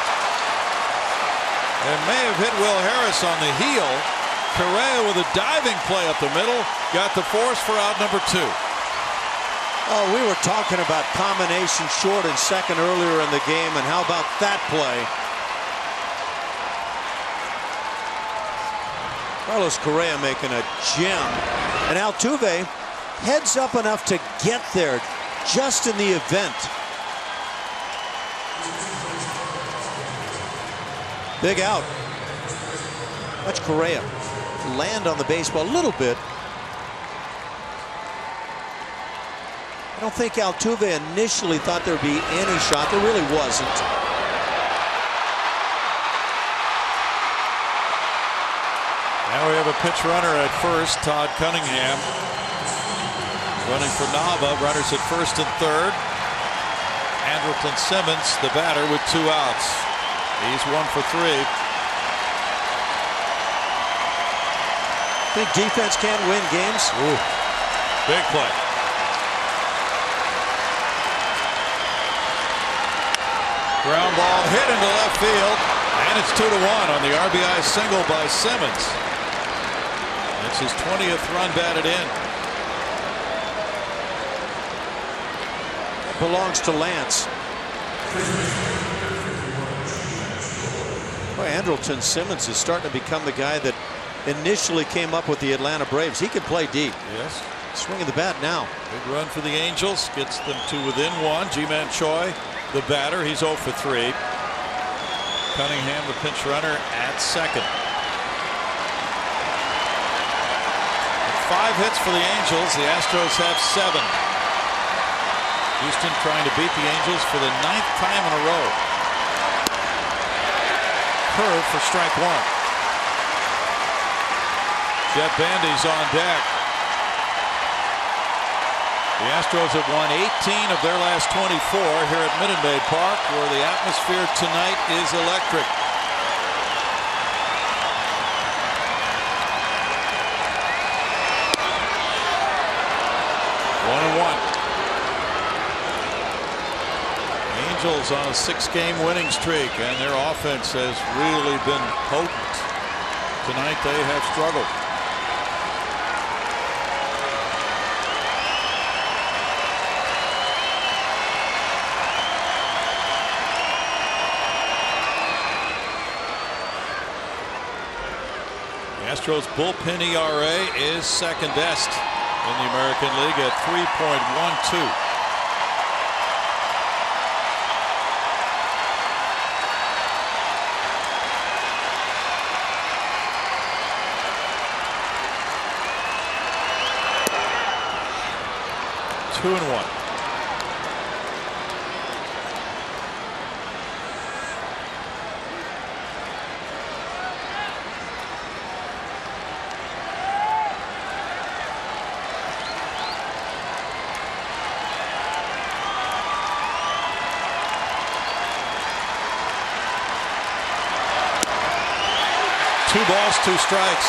It may have hit Will Harris on the heel. Correa with a diving play up the middle got the force for out number 2. Oh, we were talking about combination short and second earlier in the game, and how about that play? Carlos Correa making a gem, and Altuve heads up enough to get there just in the event. Big out. Watch Correa land on the baseball a little bit. I don't think Altuve initially thought there'd be any shot. There really wasn't. Now we have a pitch runner at first. Todd Cunningham running for Nava. Runners at first and third. Andrelton Simmons, the batter, with 2 outs. He's 1 for 3. Think defense can win games? Ooh, big play. Ground ball hit into left field, and it's 2-1 on the RBI single by Simmons. That's his 20th run batted in. That belongs to Lance. Boy, Andrelton Simmons is starting to become the guy that initially came up with the Atlanta Braves. He can play deep. Yes. Swinging the bat now. Big run for the Angels. Gets them to within 1. Ji-Man Choi, the batter. He's 0 for 3. Cunningham, the pinch runner, at second. 5 hits for the Angels. The Astros have 7. Houston trying to beat the Angels for the 9th time in a row. Curve for strike 1. Jeff Bandy's on deck. The Astros have won 18 of their last 24 here at Minute Maid Park, where the atmosphere tonight is electric. One and one. Angels on a 6-game winning streak, and their offense has really been potent. Tonight they have struggled. The Astros bullpen ERA is second best in the American League at 3.12. Two and one. Two balls, two strikes.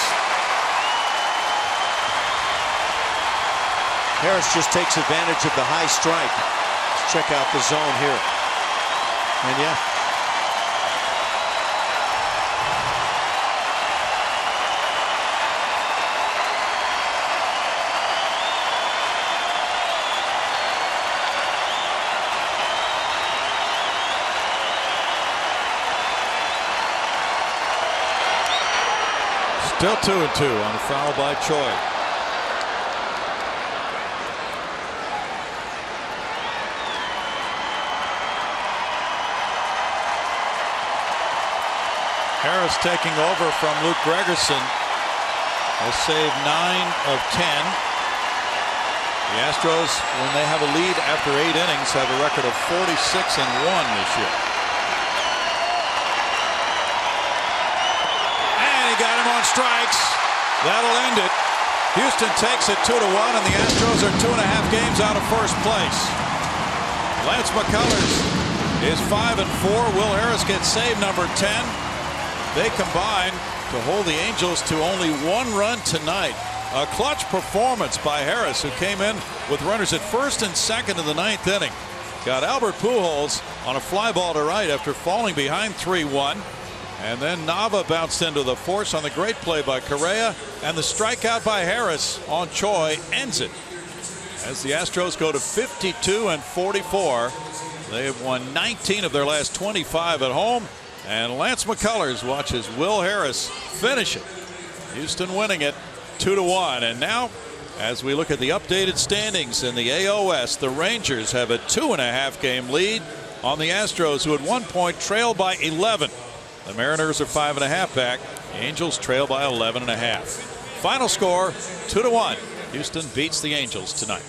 Harris just takes advantage of the high strike. Let's check out the zone here. And yeah. Still 2-2 on the foul by Choi. Harris taking over from Luke Gregerson has saved 9 of 10. The Astros, when they have a lead after 8 innings, have a record of 46-1 this year. Got him on strikes. That'll end it. Houston takes it 2-1, and the Astros are 2.5 games out of first place. Lance McCullers is 5-4. Will Harris gets save number 10. They combine to hold the Angels to only 1 run tonight. A clutch performance by Harris, who came in with runners at first and second in the 9th inning. Got Albert Pujols on a fly ball to right after falling behind 3-1. And then Nava bounced into the force on the great play by Correa, and the strikeout by Harris on Choi ends it. As the Astros go to 52-44, they have won 19 of their last 25 at home, and Lance McCullers watches Will Harris finish it. Houston winning it 2-1. And now, as we look at the updated standings in the AOS, the Rangers have a 2.5 game lead on the Astros, who at one point trailed by 11. The Mariners are 5.5 back. The Angels trail by 11.5. Final score 2-1. Houston beats the Angels tonight.